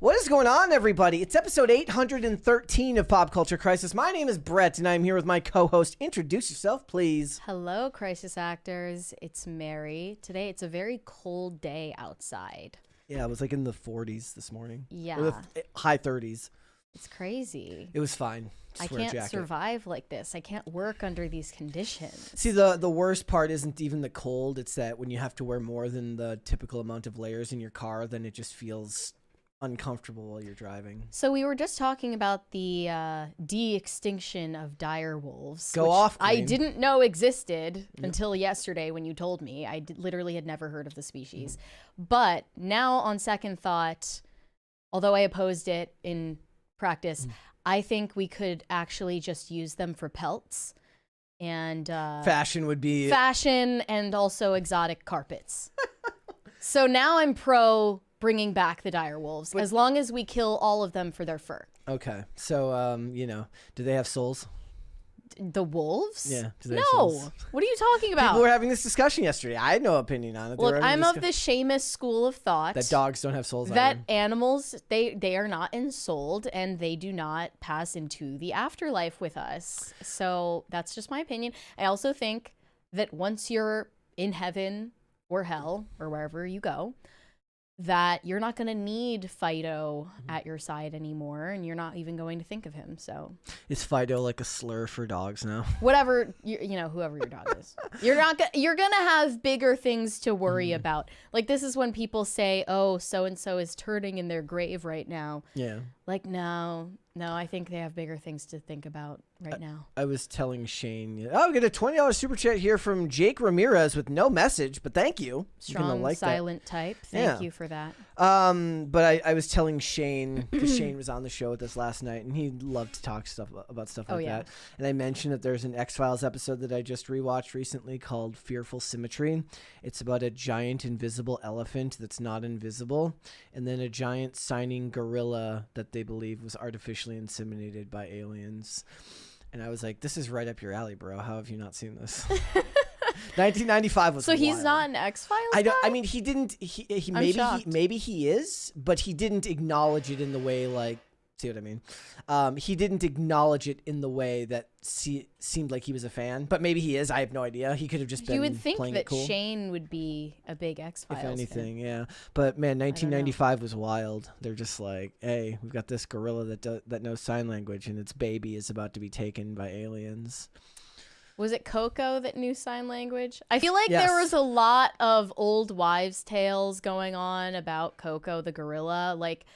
What is going on, everybody? It's episode 813 of Pop Culture Crisis. My name is Brett, and I'm here with my co-host. Introduce yourself, please. Hello, crisis actors. It's Mary. Today, it's a very cold day outside. Yeah, it was like in the 40s this morning. Yeah. Or the high 30s. It's crazy. It was fine. Just I wear a can't jacket. survive like this. I can't work under these conditions. See, the worst part isn't even the cold. It's that when you have to wear more than the typical amount of layers in your car, then it just feels uncomfortable while you're driving. So we were just talking about the de-extinction of dire wolves. Go which off, I Queen. didn't know existed until yesterday when you told me. I literally had never heard of the species. But now on second thought, although I opposed it in practice, I think we could actually just use them for pelts and Fashion would be... fashion and also exotic carpets. So now I'm pro bringing back the dire wolves, as long as we kill all of them for their fur. Okay. So, do they have souls? The wolves? Yeah. Do they have No. souls? What are you talking about? People were having this discussion yesterday. I had no opinion on it. They Look, were having I'm a of the Seamus school of thought that dogs don't have souls that either. animals, they are not ensouled and they do not pass into the afterlife with us. So that's just my opinion. I also think that once you're in heaven or hell or wherever you go, that you're not going to need Fido at your side anymore, and you're not even going to think of him. So Is Fido like a slur for dogs now? whatever, whoever your dog is, you're going to have bigger things to worry about. Like, this is when people say, oh, so-and-so is turning in their grave right now. Yeah. Like, no, I think they have bigger things to think about right now. I was telling Shane, we get a $20 super chat here from Jake Ramirez with no message, but thank you. You're gonna Strong, like silent type. Thank you for that. But I was telling Shane, because Shane was on the show with us last night, and he loved to talk about stuff like that. And I mentioned that there's an X-Files episode that I just rewatched recently called Fearful Symmetry. It's about a giant invisible elephant that's not invisible, and then a giant signing gorilla that they believe was artificially inseminated by aliens. And I was like, this is right up your alley, bro. How have you not seen this? 1995 was So he's wild. not an X-Files I guy? mean, he didn't. He I'm shocked. maybe he is, but he didn't acknowledge it in the way like. See what I mean? He didn't acknowledge it in the way that seemed like he was a fan, but maybe he is. I have no idea. He could have just been. You would think playing that it cool. Shane would be a big X-Files If anything, fan. yeah. But man, 1995 was wild. They're just like, hey, we've got this gorilla that knows sign language, and its baby is about to be taken by aliens. Was it Coco that knew sign language? I feel like Yes. there was a lot of old wives' tales going on about Coco the gorilla. Like,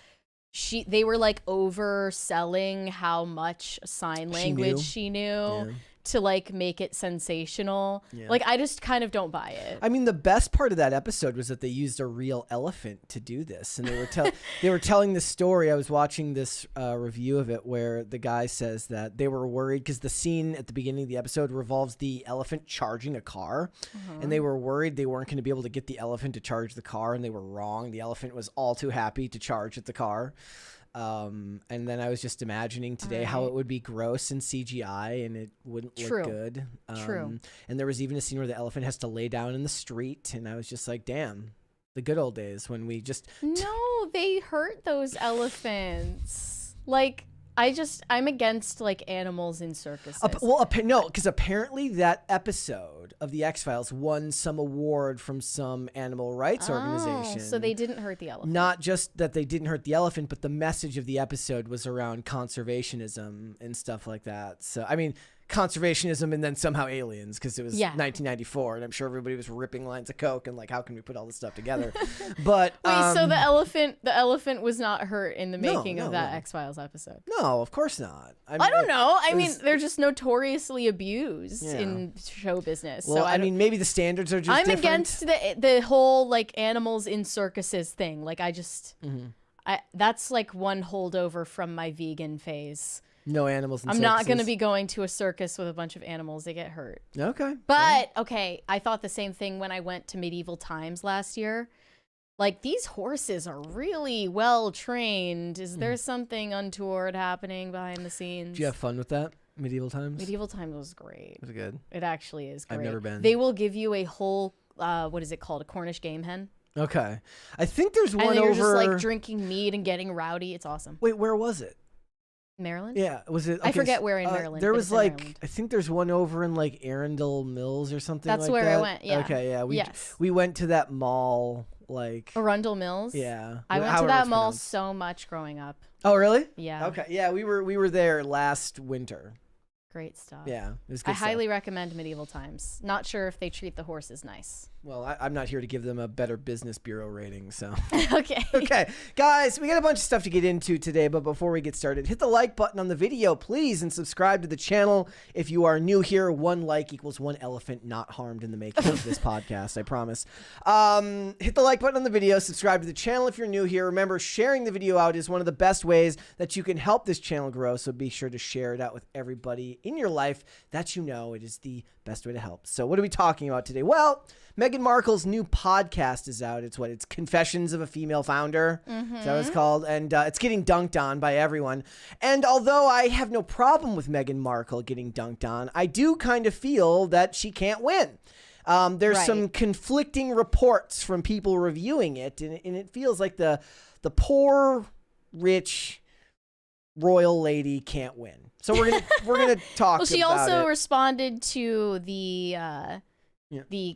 they were like overselling how much sign language she knew Yeah. to like make it sensational. Yeah. Like, I just kind of don't buy it. I mean, the best part of that episode was that they used a real elephant to do this, and they were telling the story. I was watching this review of it where the guy says that they were worried because the scene at the beginning of the episode revolves the elephant charging a car, and they were worried they weren't going to be able to get the elephant to charge the car, and they were wrong. The elephant was all too happy to charge at the car. And then I was just imagining today how it would be gross in CGI and it wouldn't look good. True. And there was even a scene where the elephant has to lay down in the street, and I was just like, damn, the good old days when we just... No, they hurt those elephants. Like, I'm against like animals in circuses. No, because apparently that episode of the X-Files won some award from some animal rights organization. So they didn't hurt the elephant. Not just that they didn't hurt the elephant, but the message of the episode was around conservationism and stuff like that. So, I mean, conservationism and then somehow aliens, because it was 1994, and I'm sure everybody was ripping lines of coke and like, how can we put all this stuff together? But wait, so the elephant was not hurt in the making of that X-Files episode? No, of course not. I don't know. I mean, they're just notoriously abused in show business. Well, so I mean, maybe the standards are just different. against the whole like animals in circuses thing. Like, I just that's like one holdover from my vegan phase. No animals in I'm circuses. not going to be going to a circus with a bunch of animals that get hurt. Okay. But, okay, I thought the same thing when I went to medieval times last year. Like, these horses are really well trained. Is there something untoward happening behind the scenes? Did you have fun with that? Medieval times? Medieval times was great. Was it good? It actually is great. I've never been. They will give you a whole, what is it called? A Cornish game hen? Okay. I think there's one and over. you're just like drinking mead and getting rowdy. It's awesome. Wait, where was it? Maryland? Yeah, was it? I forget where in Maryland. There but was it's in like, Maryland. I think there's one over in like Arundel Mills or something That's like where that. I went, yeah. Okay, yeah. Yes. We went to that mall, like. Arundel Mills? Yeah. I went to however that it's mall pronounced. so much growing up. Oh, really? Yeah. Okay. Yeah, we were there last winter. Great stuff. Yeah, it was good I stuff. highly recommend Medieval Times. Not sure if they treat the horses nice. Well, I'm not here to give them a better business bureau rating, so. Okay. Okay, guys, we got a bunch of stuff to get into today, but before we get started, hit the like button on the video, please, and subscribe to the channel. If you are new here, 1 like equals 1 elephant not harmed in the making of this podcast, I promise. Hit the like button on the video, subscribe to the channel if you're new here. Remember, sharing the video out is one of the best ways that you can help this channel grow, so be sure to share it out with everybody in your life that you know. It is the best way to help. So what are we talking about today? Well, Meghan Markle's new podcast is out. It's Confessions of a Female Founder. Is that what it's called? And it's getting dunked on by everyone. And although I have no problem with Meghan Markle getting dunked on, I do kind of feel that she can't win. There's some conflicting reports from people reviewing it, and it feels like the poor, rich, royal lady can't win. So we're gonna talk. Well, she about also it. responded to the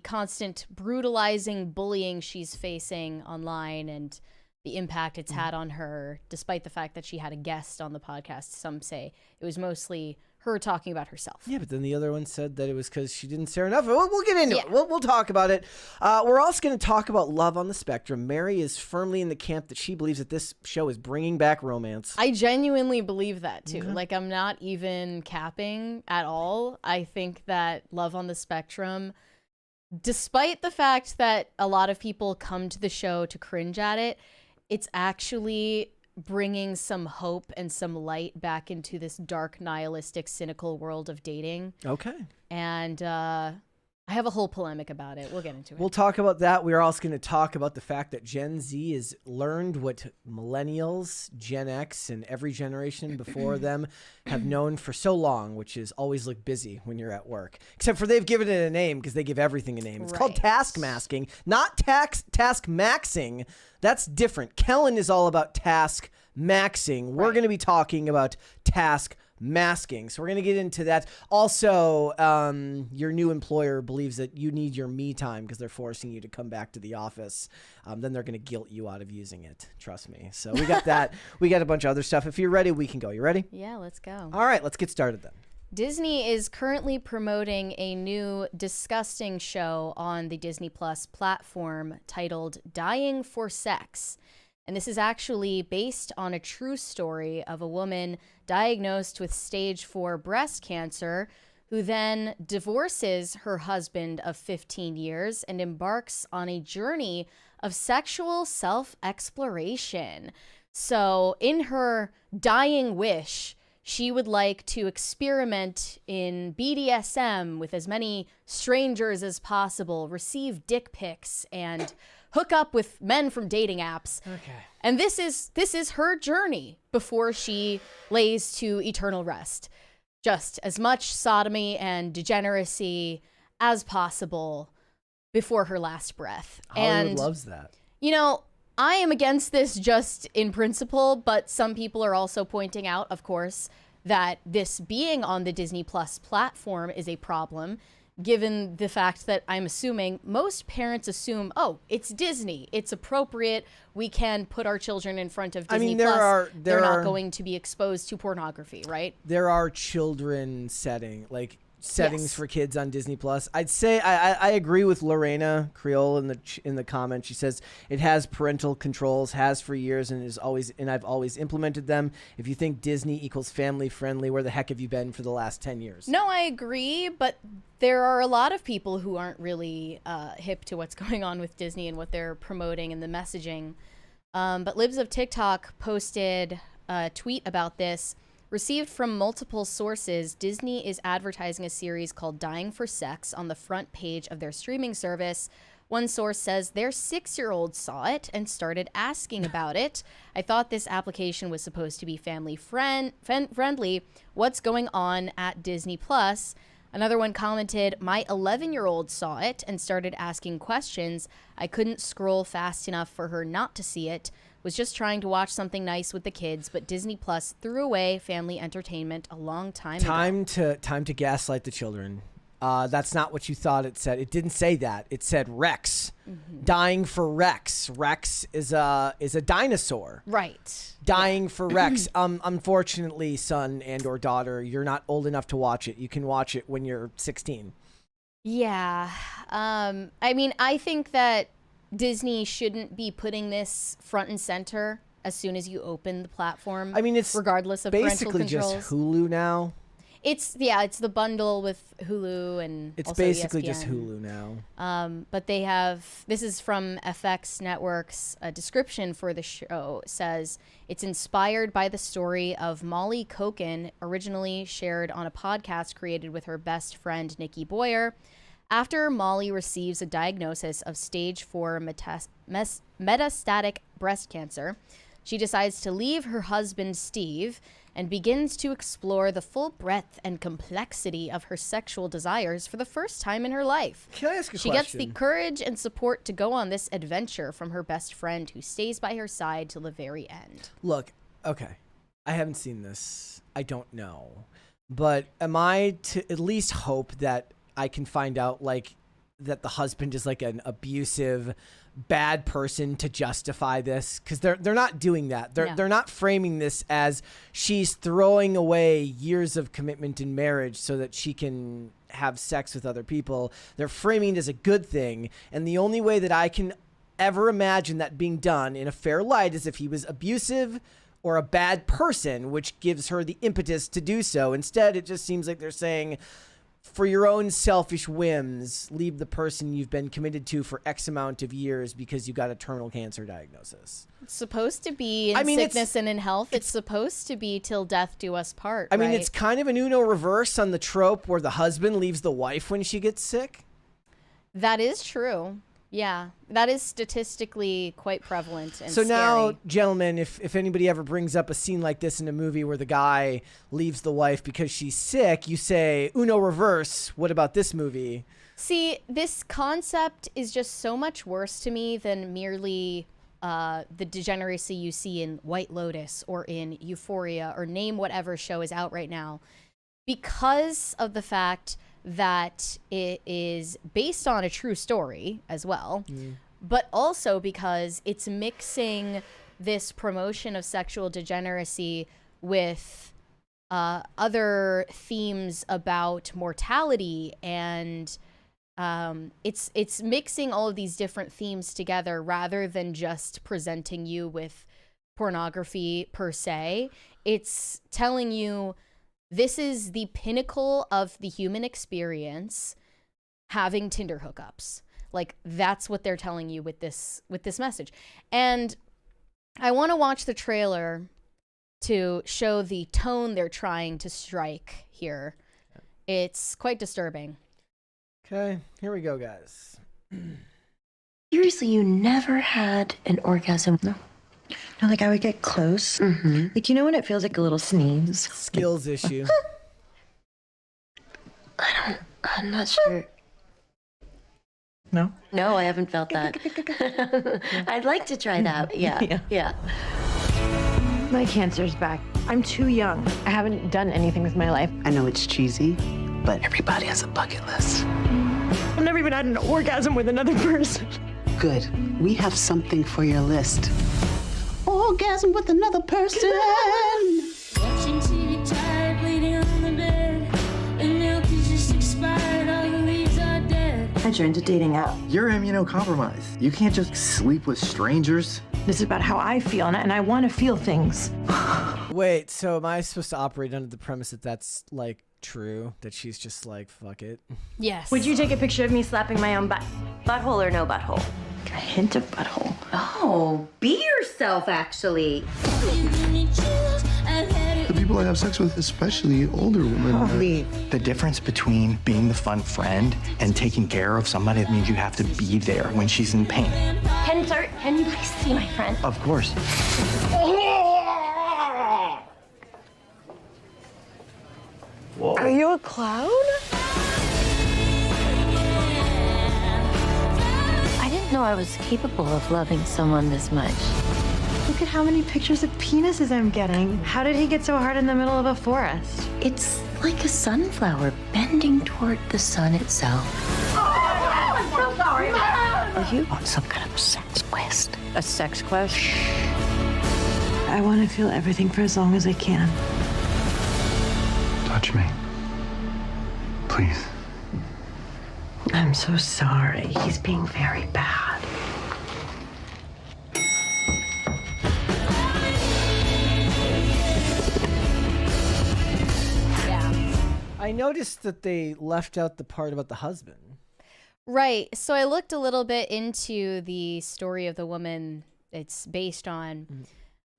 constant brutalizing bullying she's facing online and the impact it's had on her, despite the fact that she had a guest on the podcast. Some say it was mostly her talking about herself. Yeah, but then the other one said that it was because she didn't say enough. We'll get into it. We'll talk about it. We're also going to talk about love on the spectrum. Mary is firmly in the camp that she believes that this show is bringing back romance. I genuinely believe that too. Like, I'm not even capping at all. I think that love on the spectrum, despite the fact that a lot of people come to the show to cringe at it, it's actually bringing some hope and some light back into this dark, nihilistic, cynical world of dating. Okay. And I have a whole polemic about it. We'll get into it. We'll talk about that. We're also going to talk about the fact that Gen Z has learned what millennials, Gen X, and every generation before them have known for so long, which is always look busy when you're at work. Except for they've given it a name because they give everything a name. It's called task masking, not task maxing. That's different. Kellen is all about task maxing. We're going to be talking about task masking. So we're going to get into that. Also, your new employer believes that you need your me time because they're forcing you to come back to the office. Then they're going to guilt you out of using it. Trust me. So we got that. We got a bunch of other stuff. If you're ready, we can go. You ready? Yeah, let's go. All right, let's get started then. Disney is currently promoting a new disgusting show on the Disney Plus platform titled Dying for Sex. And this is actually based on a true story of a woman diagnosed with stage 4 breast cancer who then divorces her husband of 15 years and embarks on a journey of sexual self-exploration. So in her dying wish, she would like to experiment in BDSM with as many strangers as possible, receive dick pics, and hook up with men from dating apps. Okay. And this is her journey before she lays to eternal rest. Just as much sodomy and degeneracy as possible before her last breath. Hollywood loves that. You know, I am against this just in principle, but some people are also pointing out, of course, that this being on the Disney Plus platform is a problem, given the fact that I'm assuming most parents assume, oh, it's Disney, it's appropriate, we can put our children in front of Disney Plus. They're not going to be exposed to pornography, right? There are children settings for kids on Disney Plus. I'd say I agree with Lorena Creole in the comment. She says it has parental controls, has for years, and I've always implemented them. If you think Disney equals family friendly, where the heck have you been for the last 10 years? No, I agree, but there are a lot of people who aren't really hip to what's going on with Disney and what they're promoting and the messaging. But Libs of TikTok posted a tweet about this. Received from multiple sources, Disney is advertising a series called Dying for Sex on the front page of their streaming service. One source says their 6-year-old saw it and started asking about it. I thought this application was supposed to be family friendly. What's going on at Disney Plus? Another one commented, my 11-year-old saw it and started asking questions. I couldn't scroll fast enough for her not to see it. Was just trying to watch something nice with the kids, but Disney Plus threw away family entertainment a long time ago. Time to gaslight the children. That's not what you thought it said. It didn't say that. It said Rex. Dying for Rex. Rex is a dinosaur. Right. Dying for Rex. Unfortunately, son and or daughter, you're not old enough to watch it. You can watch it when you're 16. Yeah. I mean, I think that Disney shouldn't be putting this front and center as soon as you open the platform. I mean, it's regardless of parental basically controls. just Hulu now. It's the bundle with Hulu and it's also basically ESPN. just Hulu now. But they have, this is from FX Network's description for the show. It says it's inspired by the story of Molly Kochen, originally shared on a podcast created with her best friend Nikki Boyer. After Molly receives a diagnosis of stage 4 metastatic breast cancer, she decides to leave her husband Steve and begins to explore the full breadth and complexity of her sexual desires for the first time in her life. Can I ask a question? She gets the courage and support to go on this adventure from her best friend who stays by her side till the very end. Look, okay. I haven't seen this. I don't know. But am I to at least hope that I can find out, like, that the husband is like an abusive, bad person to justify this? Because they're not doing that. They're not framing this as she's throwing away years of commitment in marriage so that she can have sex with other people. They're framing it as a good thing. And the only way that I can ever imagine that being done in a fair light is if he was abusive or a bad person, which gives her the impetus to do so. Instead, it just seems like they're saying, for your own selfish whims, leave the person you've been committed to for X amount of years because you got a terminal cancer diagnosis. It's supposed to be in sickness and in health. It's supposed to be till death do us part. I mean, it's kind of an Uno reverse on the trope where the husband leaves the wife when she gets sick. That is true. Yeah, that is statistically quite prevalent and so scary. Now, gentlemen, if anybody ever brings up a scene like this in a movie where the guy leaves the wife because she's sick, you say, Uno reverse, what about this movie? See, this concept is just so much worse to me than merely the degeneracy you see in White Lotus or in Euphoria or name whatever show is out right now. Because of the fact that it is based on a true story as well, but also because it's mixing this promotion of sexual degeneracy with other themes about mortality, and it's mixing all of these different themes together rather than just presenting you with pornography per se. It's telling you this is the pinnacle of the human experience, having Tinder hookups. Like, that's what they're telling you with this message. And I want to watch the trailer to show the tone they're trying to strike here. It's quite disturbing. Okay, here we go, guys. Seriously, you never had an orgasm? No. No, like I would get close. Like, you know when it feels like a little sneeze? Skills issue. I'm not sure. No? No, I haven't felt that. I'd like to try that. Yeah. My cancer's back. I'm too young. I haven't done anything with my life. I know it's cheesy, but everybody has a bucket list. I've never even had an orgasm with another person. Good. We have something for your list. Orgasm with another person. Watching TV tired, bleeding on the bed. The milk is just expired, all the leaves are dead. I joined a dating app. You're immunocompromised. You can't just sleep with strangers. This is about how I feel, and I want to feel things. Wait, so am I supposed to operate under the premise that that's, like, true? That she's just like, fuck it? Yes. Would you take a picture of me slapping my own butt? Butthole or no butthole? A hint of butthole. Oh, be yourself, actually. Giving me chills, I've had it. The people I have sex with, especially older women. Leave. The difference between being the fun friend and taking care of somebody means you have to be there when she's in pain. Can you please see my friend? Of course. Are you a clown? know I was capable of loving someone this much. Look at how many pictures of penises I'm getting. How did he get so hard in the middle of a forest? It's like a sunflower bending toward the sun itself. I'm so sorry. Are you on some kind of sex quest? A sex quest? I want to feel everything for as long as I can. Touch me. Please. I'm so sorry. He's being very bad. Yeah. I noticed that they left out the part about the husband. Right. So I looked a little bit into the story of the woman it's based on,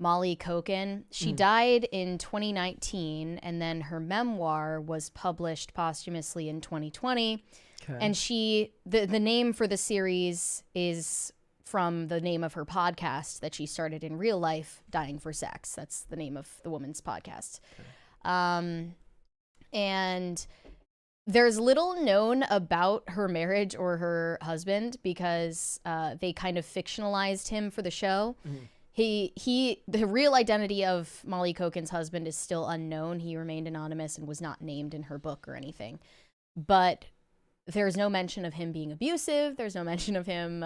Molly Kochen. She died in 2019, and then her memoir was published posthumously in 2020. Okay. And the name for the series is from the name of her podcast that she started in real life, Dying for Sex. That's the name of the woman's podcast. Okay. And there's little known about her marriage or her husband because they kind of fictionalized him for the show. The real identity of Molly Kochen's husband is still unknown. He remained anonymous and was not named in her book or anything. But there's no mention of him being abusive. There's no mention of him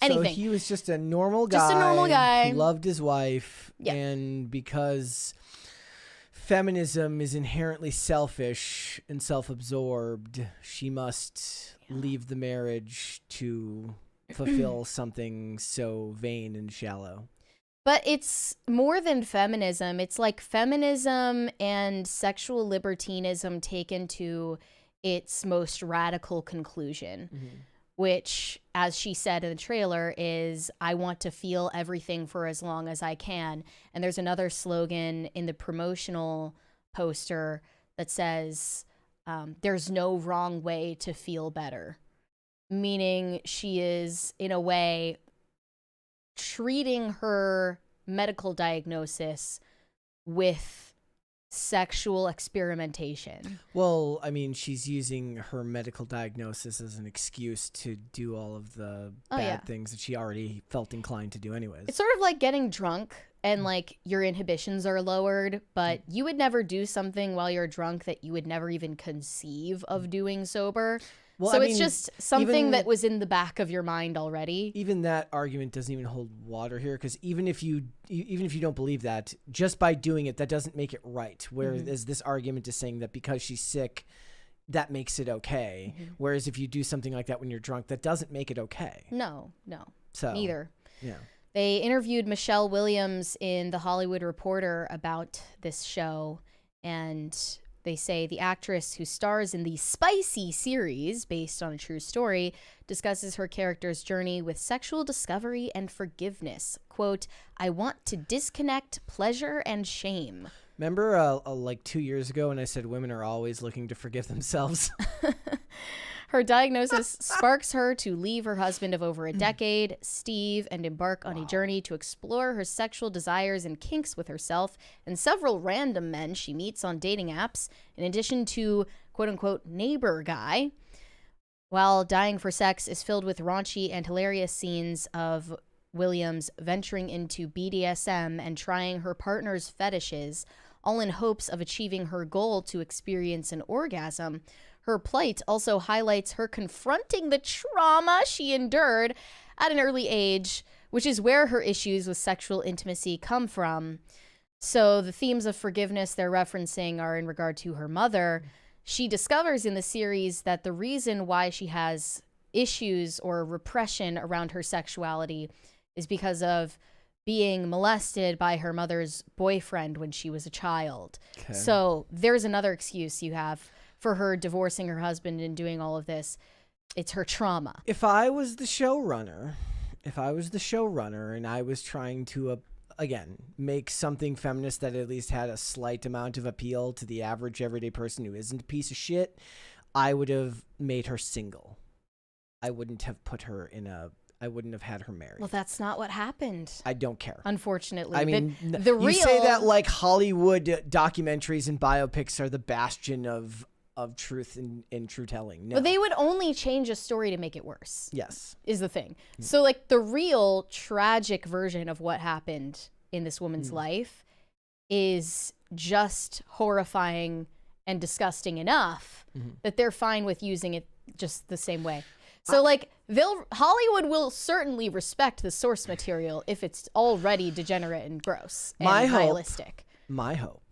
anything. So he was just a normal guy. Just a normal guy. Who loved his wife. Yeah. And because feminism is inherently selfish and self-absorbed, she must leave the marriage to fulfill something so vain and shallow. But it's more than feminism. It's like feminism and sexual libertinism taken to its most radical conclusion, which, as she said in the trailer, is, I want to feel everything for as long as I can. And there's another slogan in the promotional poster that says, there's no wrong way to feel better. Meaning she is, in a way, treating her medical diagnosis with sexual experimentation. Well, I mean, she's using her medical diagnosis as an excuse to do all of the bad things that she already felt inclined to do anyways. It's sort of like getting drunk and like your inhibitions are lowered, but you would never do something while you're drunk that you would never even conceive of doing sober. Well, so I it's mean, just something even that was in the back of your mind already. Even that argument doesn't even hold water here, because even if you don't believe that, just by doing it, that doesn't make it right. Whereas this argument is saying that because she's sick, that makes it okay. Whereas if you do something like that when you're drunk, that doesn't make it okay. No, So neither. Yeah. They interviewed Michelle Williams in The Hollywood Reporter about this show, and they say the actress who stars in the Spicy series, based on a true story, discusses her character's journey with sexual discovery and forgiveness. Quote, I want to disconnect pleasure and shame. Remember like 2 years ago when I said women are always looking to forgive themselves? Her diagnosis sparks her to leave her husband of over a decade, Steve, and embark on a journey to explore her sexual desires and kinks with herself and several random men she meets on dating apps, in addition to quote-unquote neighbor guy. While Dying for Sex is filled with raunchy and hilarious scenes of Williams venturing into BDSM and trying her partner's fetishes, all in hopes of achieving her goal to experience an orgasm, her plight also highlights her confronting the trauma she endured at an early age, which is where her issues with sexual intimacy come from. So the themes of forgiveness they're referencing are in regard to her mother. She discovers in the series that the reason why she has issues or repression around her sexuality is because of being molested by her mother's boyfriend when she was a child. Okay. So there's another excuse you have for her divorcing her husband and doing all of this. It's her trauma. If I was the showrunner and I was trying to, again, make something feminist that at least had a slight amount of appeal to the average everyday person who isn't a piece of shit, I would have made her single. I wouldn't have had her married. Well, that's not what happened. I don't care. Unfortunately. I mean, the you say that like Hollywood documentaries and biopics are the bastion of of truth and true telling. No. But they would only change a story to make it worse. Yes. Is the thing. So like the real tragic version of what happened in this woman's life is just horrifying and disgusting enough that they're fine with using it just the same way. So like Hollywood will certainly respect the source material if it's already degenerate and gross and nihilistic. My hope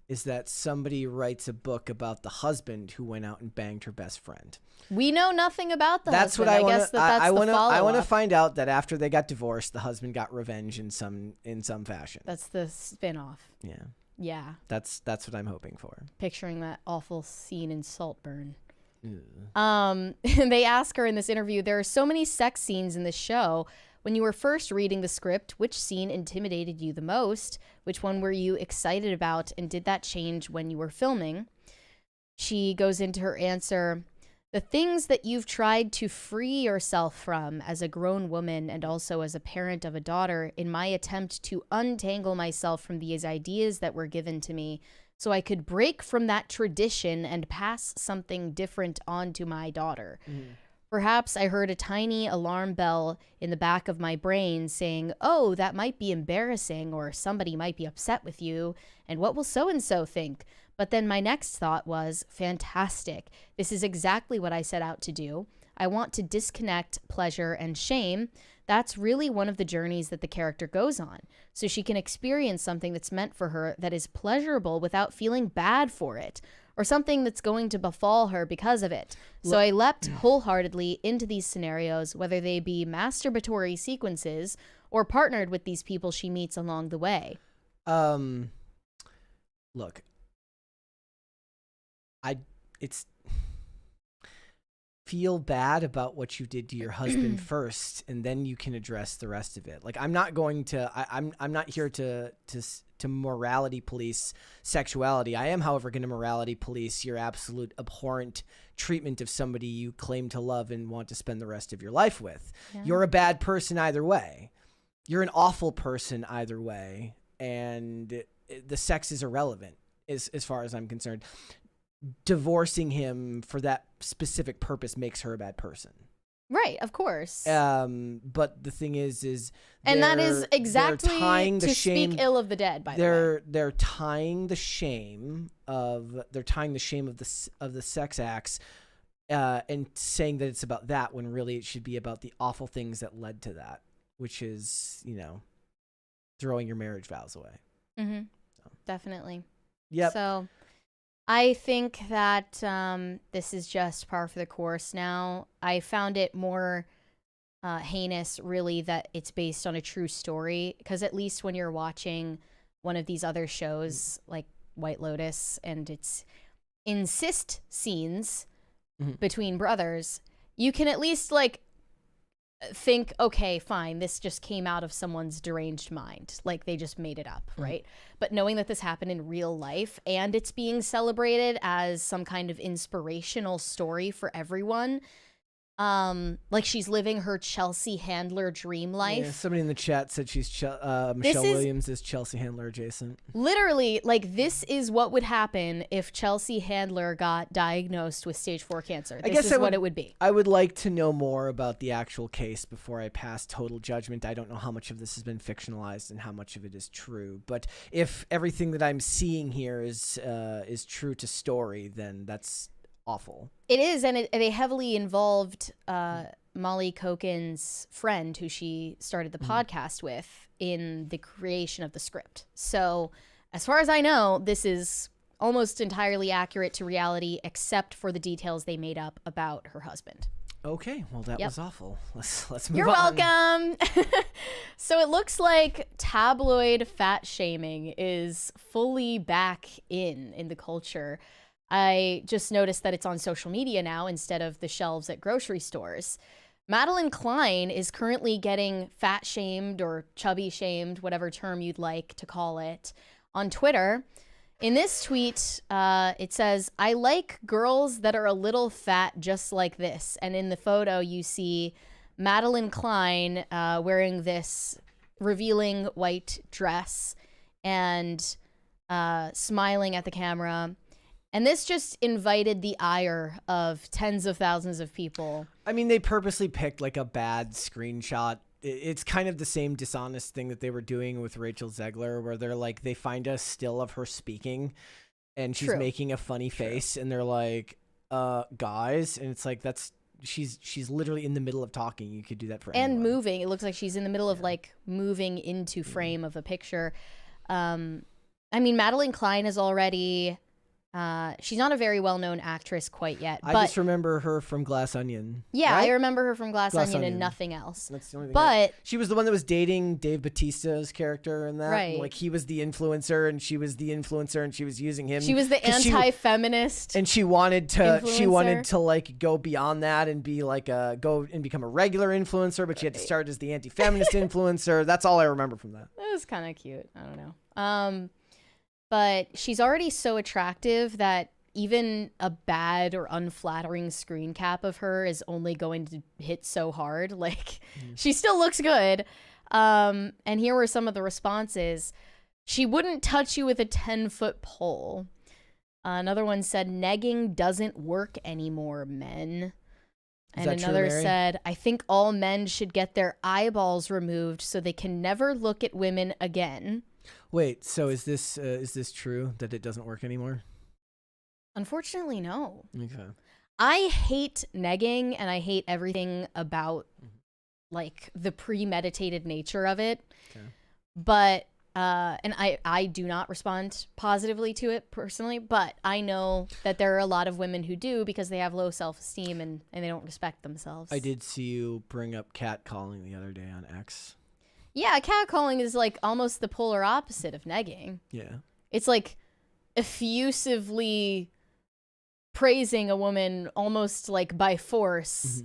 is that somebody writes a book about the husband who went out and banged her best friend. We know nothing about the That's husband. what I want. guess that's the follow-up. I want to find out that after they got divorced, the husband got revenge in some fashion. That's the spin-off. Yeah. Yeah. That's what I'm hoping for. Picturing that awful scene in Saltburn. They ask her in this interview, there are so many sex scenes in this show. When you were first reading the script, which scene intimidated you the most? Which one were you excited about? And did that change when you were filming? She goes into her answer, the things that you've tried to free yourself from as a grown woman and also as a parent of a daughter in my attempt to untangle myself from these ideas that were given to me so I could break from that tradition and pass something different on to my daughter. Perhaps I heard a tiny alarm bell in the back of my brain saying, oh, that might be embarrassing, or somebody might be upset with you, and what will so-and-so think? But then my next thought was, fantastic. This is exactly what I set out to do. I want to disconnect pleasure and shame. That's really one of the journeys that the character goes on. So she can experience something that's meant for her that is pleasurable without feeling bad for it, or something that's going to befall her because of it. So I leapt wholeheartedly into these scenarios, whether they be masturbatory sequences or partnered with these people she meets along the way. Look, feel bad about what you did to your husband first, and then you can address the rest of it. Like, I'm not going to, I'm not here to morality police sexuality. I am, however, going to morality police your absolute abhorrent treatment of somebody you claim to love and want to spend the rest of your life with. Yeah. You're a bad person either way. You're an awful person either way, and the sex is irrelevant as far as I'm concerned. Divorcing him for that specific purpose makes her a bad person. Right, of course. But the thing is and that is exactly tying the to shame, speak ill of the dead. By the way, they're tying the shame of the sex acts, and saying that it's about that when really it should be about the awful things that led to that, which is throwing your marriage vows away. Mm-hmm. So. Definitely. Yep. So I think that this is just par for the course now. I found it more heinous, really, that it's based on a true story, because at least when you're watching one of these other shows like White Lotus and it's incest scenes between brothers, you can at least think, okay, fine, this just came out of someone's deranged mind. Like, they just made it up, right? But knowing that this happened in real life and it's being celebrated as some kind of inspirational story for everyone, like she's living her Chelsea Handler dream life. Yeah, somebody in the chat said she's Michelle Williams is Chelsea Handler adjacent. Literally, this is what would happen if Chelsea Handler got diagnosed with stage 4 cancer. This is what it would be. I would like to know more about the actual case before I pass total judgment. I don't know how much of this has been fictionalized and how much of it is true. But if everything that I'm seeing here is true to story, then that's awful. It is, and they heavily involved Molly Kokin's friend, who she started the podcast with, in the creation of the script. So, as far as I know, this is almost entirely accurate to reality, except for the details they made up about her husband. Okay, well, that was awful. Let's move on. You're welcome. So it looks like tabloid fat shaming is fully back in the culture. I just noticed that it's on social media now instead of the shelves at grocery stores. Madeline Klein is currently getting fat shamed or chubby shamed, whatever term you'd like to call it, on Twitter. In this tweet, it says, I like girls that are a little fat just like this. And in the photo, you see Madeline Klein wearing this revealing white dress and smiling at the camera. And this just invited the ire of tens of thousands of people. I mean, they purposely picked like a bad screenshot. It's kind of the same dishonest thing that they were doing with Rachel Zegler, where they're like, they find a still of her speaking and she's making a funny face and they're like, guys. And it's like, she's literally in the middle of talking. You could do that for anyone. And moving. It looks like she's in the middle of like moving into frame of a picture. I mean, Madeline Klein is already... she's not a very well-known actress quite yet. But I just remember her from Glass Onion. Yeah, right? I remember her from Glass Onion and nothing else. That's the only thing. But she was the one that was dating Dave Bautista's character in that. Right. Like he was the influencer and she was the influencer and she was using him. She was the anti-feminist. And she wanted to influencer. like go beyond that and be like go and become a regular influencer, but she had to start as the anti-feminist influencer. That's all I remember from that. It was kind of cute. I don't know. But she's already so attractive that even a bad or unflattering screen cap of her is only going to hit so hard. Like, she still looks good. And here were some of the responses. She wouldn't touch you with a 10-foot pole. Another one said, negging doesn't work anymore, men. And another said, I think all men should get their eyeballs removed so they can never look at women again. Wait, so is this true that it doesn't work anymore? Unfortunately, no. Okay. I hate negging and I hate everything about like the premeditated nature of it. Okay. But and I do not respond positively to it personally, but I know that there are a lot of women who do because they have low self-esteem and they don't respect themselves. I did see you bring up catcalling the other day on X. Yeah, catcalling is like almost the polar opposite of negging. Yeah. It's like effusively praising a woman almost like by force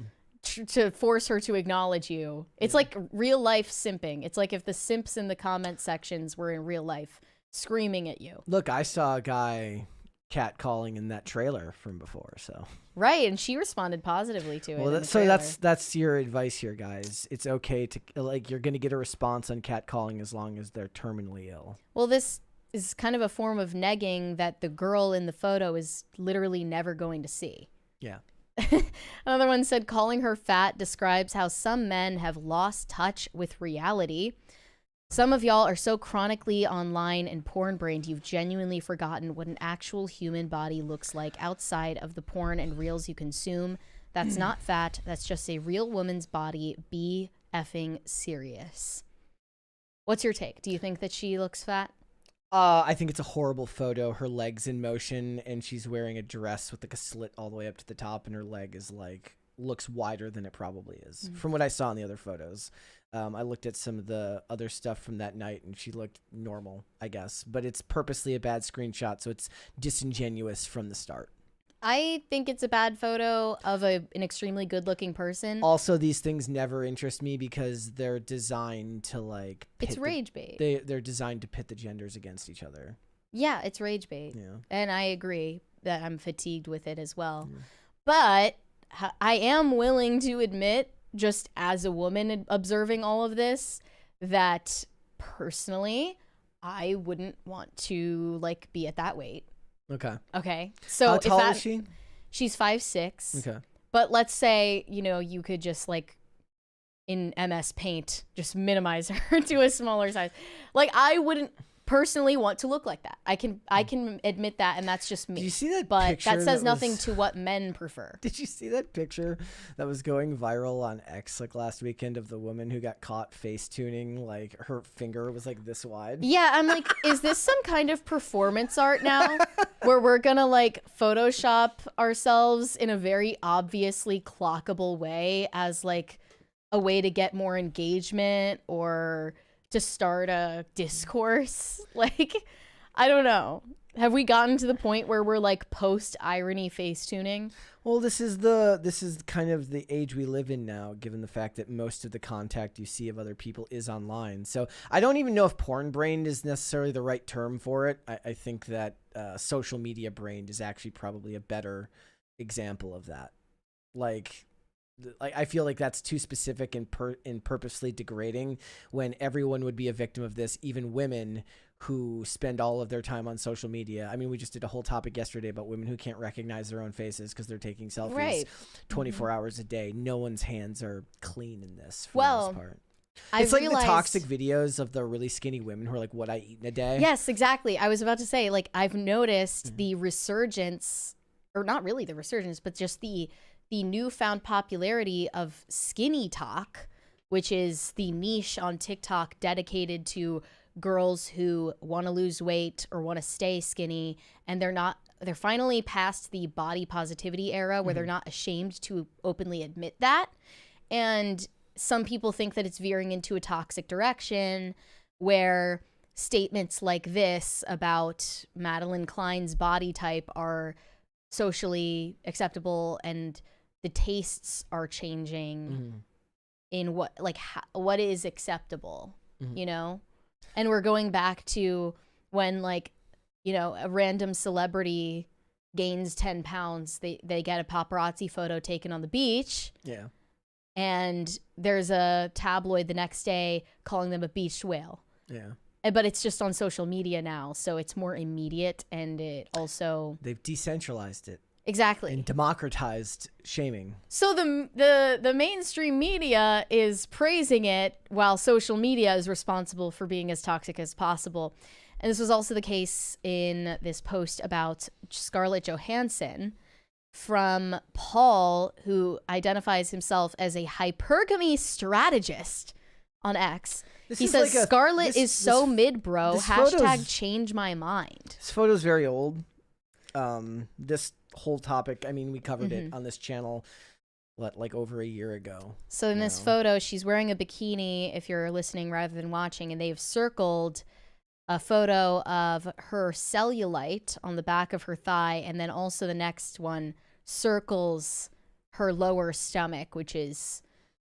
to force her to acknowledge you. It's like real life simping. It's like if the simps in the comment sections were in real life screaming at you. Look, I saw a guy catcalling in that trailer from before, so. Right, and she responded positively to it. Well, so that's your advice here, guys. It's okay to like you're gonna get a response on catcalling as long as they're terminally ill. Well, this is kind of a form of negging that the girl in the photo is literally never going to see. Yeah. Another one said, calling her fat describes how some men have lost touch with reality. Some of y'all are so chronically online and porn-brained you've genuinely forgotten what an actual human body looks like outside of the porn and reels you consume. That's not fat. That's just a real woman's body. Be effing serious. What's your take? Do you think that she looks fat? I think it's a horrible photo. Her leg's in motion, and she's wearing a dress with like a slit all the way up to the top, and her leg is like looks wider than it probably is. From what I saw in the other photos. I looked at some of the other stuff from that night, and she looked normal, I guess. But it's purposely a bad screenshot, so it's disingenuous from the start. I think it's a bad photo of an extremely good-looking person. Also, these things never interest me because they're designed to like. It's rage bait. They're designed to pit the genders against each other. Yeah, it's rage bait. Yeah. And I agree that I'm fatigued with it as well. Yeah. But I am willing to admit, just as a woman observing all of this, that personally, I wouldn't want to like be at that weight. Okay. So how tall is she? She's 5'6". Okay. But let's say, you could just like in MS Paint, just minimize her to a smaller size. Like I wouldn't personally want to look like that. I can admit that, and that's just me. Did you see that but picture? That says nothing to what men prefer. Did you see that picture that was going viral on X like last weekend of the woman who got caught face tuning? Like her finger was like this wide. Yeah, I'm like, is this some kind of performance art now where we're gonna like Photoshop ourselves in a very obviously clockable way as like a way to get more engagement or to start a discourse? Like, I don't know. Have we gotten to the point where we're like post-irony face tuning? Well, this is kind of the age we live in now, given the fact that most of the contact you see of other people is online. So I don't even know if porn brained is necessarily the right term for it. I think that social media brained is actually probably a better example of that. Like I feel like that's too specific and purposely degrading when everyone would be a victim of this, even women who spend all of their time on social media. I mean, we just did a whole topic yesterday about women who can't recognize their own faces because they're taking selfies 24 hours a day. No one's hands are clean in this for the most part. It's like the toxic videos of the really skinny women who are like, what I eat in a day. Yes, exactly. I was about to say, like, I've noticed the resurgence, or not really the resurgence, but just the newfound popularity of skinny talk, which is the niche on TikTok dedicated to girls who want to lose weight or want to stay skinny, and they're finally past the body positivity era where they're not ashamed to openly admit that. And some people think that it's veering into a toxic direction where statements like this about Madeline Klein's body type are socially acceptable and the tastes are changing in what is acceptable, you know? And we're going back to when, like, you know, a random celebrity gains 10 pounds, they get a paparazzi photo taken on the beach. Yeah. And there's a tabloid the next day calling them a beached whale. Yeah. But it's just on social media now, so it's more immediate, and it also... They've decentralized it. Exactly. And democratized shaming. So the mainstream media is praising it while social media is responsible for being as toxic as possible. And this was also the case in this post about Scarlett Johansson from Paul, who identifies himself as a hypergamy strategist on X. He says, like Scarlett is so mid-bro, hashtag change my mind. This photo's very old. This whole topic, I mean, we covered it on this channel like over a year ago. So in this photo, she's wearing a bikini, if you're listening rather than watching, and they've circled a photo of her cellulite on the back of her thigh, and then also the next one circles her lower stomach, which is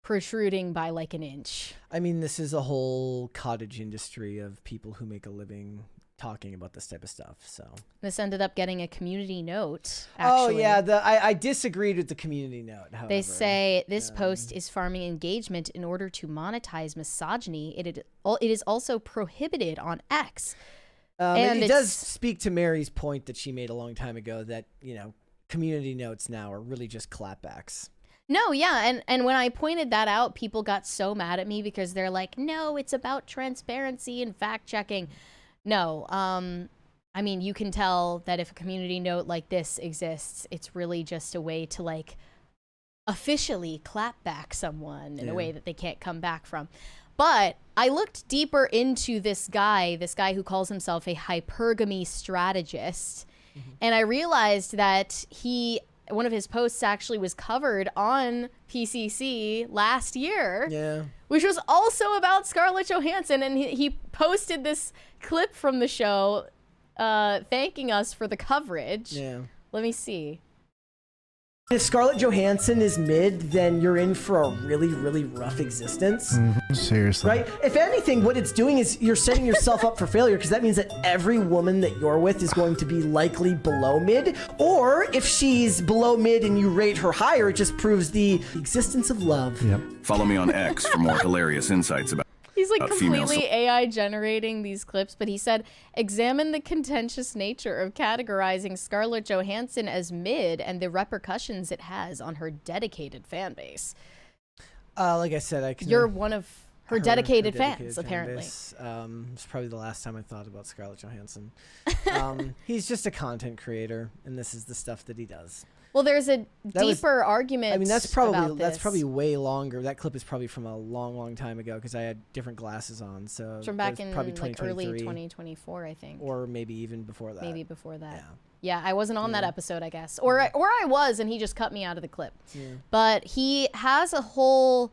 protruding by like an inch. I mean, this is a whole cottage industry of people who make a living talking about this type of stuff. So this ended up getting a community note, actually. Oh yeah, I disagreed with the community note, however. They say this post is farming engagement in order to monetize misogyny. It is also prohibited on X. And it does speak to Mary's point that she made a long time ago that, you know, community notes now are really just clapbacks. No, yeah, and when I pointed that out, people got so mad at me because they're like, no, it's about transparency and fact-checking. No, I mean, you can tell that if a community note like this exists, it's really just a way to, like, officially clap back someone in a way that they can't come back from. But I looked deeper into this guy who calls himself a hypergamy strategist, and I realized that one of his posts actually was covered on PCC last year, which was also about Scarlett Johansson, and he posted this clip from the show thanking us for the coverage. Yeah. Let me see. If Scarlett Johansson is mid, then you're in for a really, really rough existence. Seriously. Right? If anything, what it's doing is you're setting yourself up for failure, because that means that every woman that you're with is going to be likely below mid. Or if she's below mid and you rate her higher, it just proves the existence of love. Yep. Follow me on X for more hilarious insights about He's like completely AI generating these clips, but he said, examine the contentious nature of categorizing Scarlett Johansson as mid and the repercussions it has on her dedicated fan base. Like I said, you're one of her dedicated fans, apparently. It's probably the last time I thought about Scarlett Johansson. He's just a content creator, and this is the stuff that he does. Well, there's a deeper argument. I mean, that's probably way longer. That clip is probably from a long, long time ago because I had different glasses on. So it's from back in probably like early 2024, I think, or maybe even before that. Maybe before that. Yeah, I wasn't on that episode, I guess, or I was, and he just cut me out of the clip. Yeah. But he has a whole,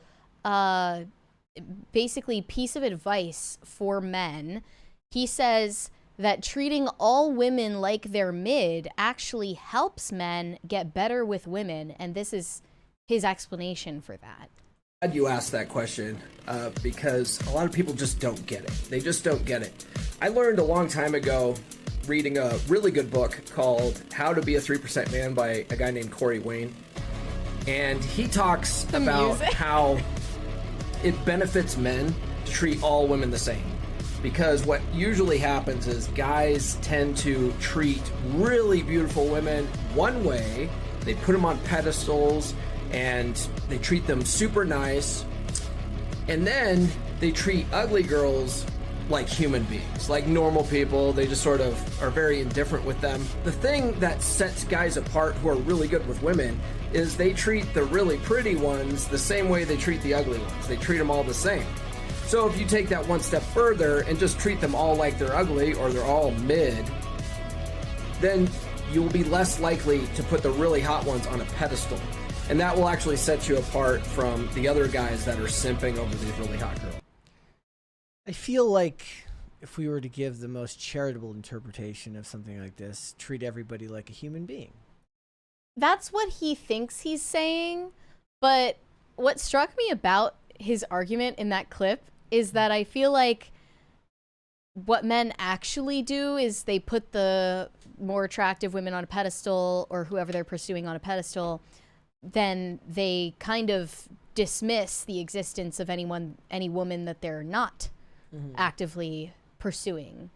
basically, piece of advice for men. He says that treating all women like they're mid actually helps men get better with women, and this is his explanation for that. Glad you asked that question, because a lot of people just don't get it. They just don't get it. I learned a long time ago reading a really good book called How to Be a 3% Man by a guy named Corey Wayne, and he talks about how it benefits men to treat all women the same. Because what usually happens is guys tend to treat really beautiful women one way. They put them on pedestals and they treat them super nice. And then they treat ugly girls like human beings, like normal people. They just sort of are very indifferent with them. The thing that sets guys apart who are really good with women is they treat the really pretty ones the same way they treat the ugly ones. They treat them all the same. So if you take that one step further and just treat them all like they're ugly or they're all mid, then you'll be less likely to put the really hot ones on a pedestal. And that will actually set you apart from the other guys that are simping over these really hot girls. I feel like if we were to give the most charitable interpretation of something like this, treat everybody like a human being. That's what he thinks he's saying, but what struck me about his argument in that clip is that I feel like what men actually do is they put the more attractive women on a pedestal, or whoever they're pursuing on a pedestal, then they kind of dismiss the existence of any woman that they're not actively pursuing.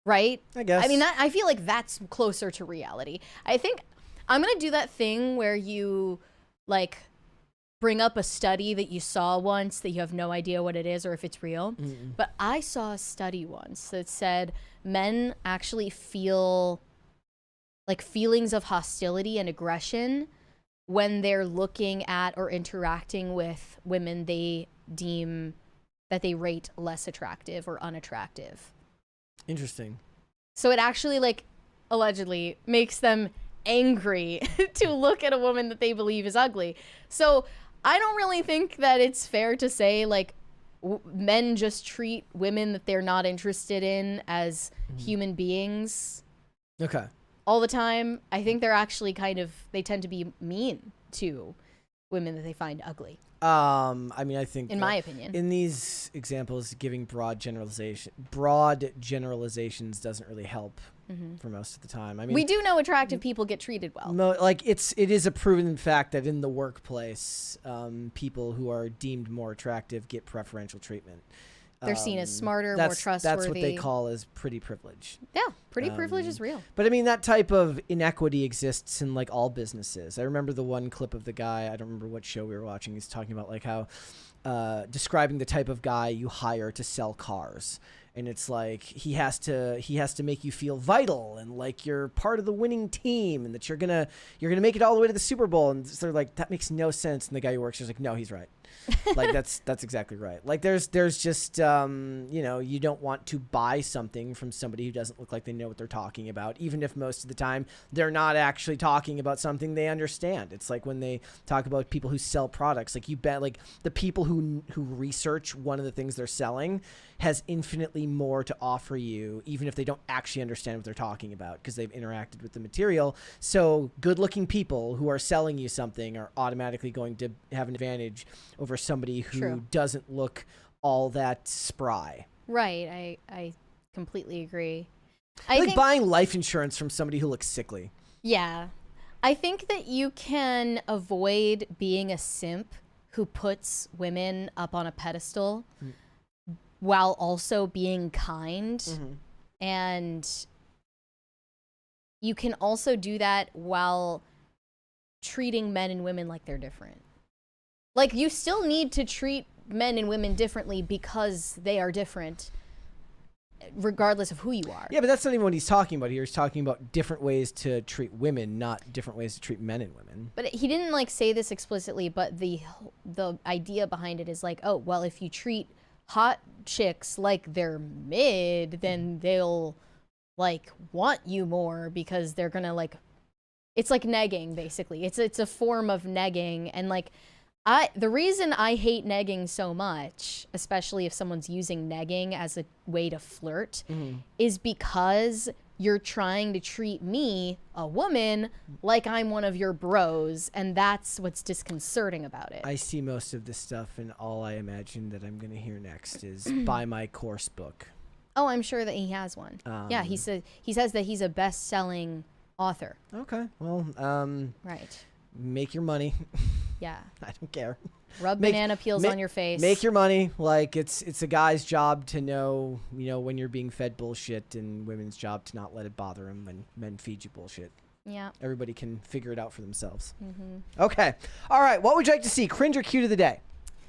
Right? I guess. I mean, I feel like that's closer to reality. I think I'm going to do that thing where you like bring up a study that you saw once that you have no idea what it is or if it's real. But I saw a study once that said men actually feel like feelings of hostility and aggression when they're looking at or interacting with women they deem that they rate less attractive or unattractive. Interesting. So it actually, like, allegedly makes them angry to look at a woman that they believe is ugly. So I don't really think that it's fair to say, like, men just treat women that they're not interested in as human beings. Okay. All the time. I think they're actually they tend to be mean to women that they find ugly. I mean, I think in my opinion, in these examples, giving broad generalizations doesn't really help for most of the time. I mean, we do know attractive people get treated well. Like it is a proven fact that in the workplace, people who are deemed more attractive get preferential treatment. They're seen as smarter, more trustworthy. That's what they call as pretty privilege. Yeah, pretty privilege is real. But I mean, that type of inequity exists in like all businesses. I remember the one clip of the guy, I don't remember what show we were watching, he's talking about like how describing the type of guy you hire to sell cars. And it's like he has to make you feel vital and like you're part of the winning team and that you're gonna make it all the way to the Super Bowl. And they're like, that makes no sense. And the guy who works is like, no, he's right. Like that's exactly right. Like there's just you don't want to buy something from somebody who doesn't look like they know what they're talking about, even if most of the time they're not actually talking about something they understand. It's like when they talk about people who sell products, like you bet like the people who research one of the things they're selling has infinitely more to offer you, even if they don't actually understand what they're talking about because they've interacted with the material. So good-looking people who are selling you something are automatically going to have an advantage over somebody who doesn't look all that spry. Right. I completely agree. I think buying life insurance from somebody who looks sickly. Yeah. I think that you can avoid being a simp who puts women up on a pedestal while also being kind. And you can also do that while treating men and women like they're different. Like, you still need to treat men and women differently because they are different, regardless of who you are. Yeah, but that's not even what he's talking about here. He's talking about different ways to treat women, not different ways to treat men and women. But he didn't, like, say this explicitly, but the idea behind it is like, oh, well, if you treat hot chicks like they're mid, then they'll, like, want you more because they're gonna, like... It's like negging, basically. It's a form of negging, and, like... The reason I hate negging so much, especially if someone's using negging as a way to flirt, is because you're trying to treat me, a woman, like I'm one of your bros, and that's what's disconcerting about it. I see most of this stuff, and all I imagine that I'm going to hear next is buy my course book. Oh, I'm sure that he has one. Yeah, he says that he's a best-selling author. Okay, well, right. Make your money. Yeah. I don't care. Rub banana peels on your face. Make your money. Like it's a guy's job to know, when you're being fed bullshit, and women's job to not let it bother them when men feed you bullshit. Yeah. Everybody can figure it out for themselves. Mm-hmm. Okay. All right. What would you like to see? Cringe or cute of the day?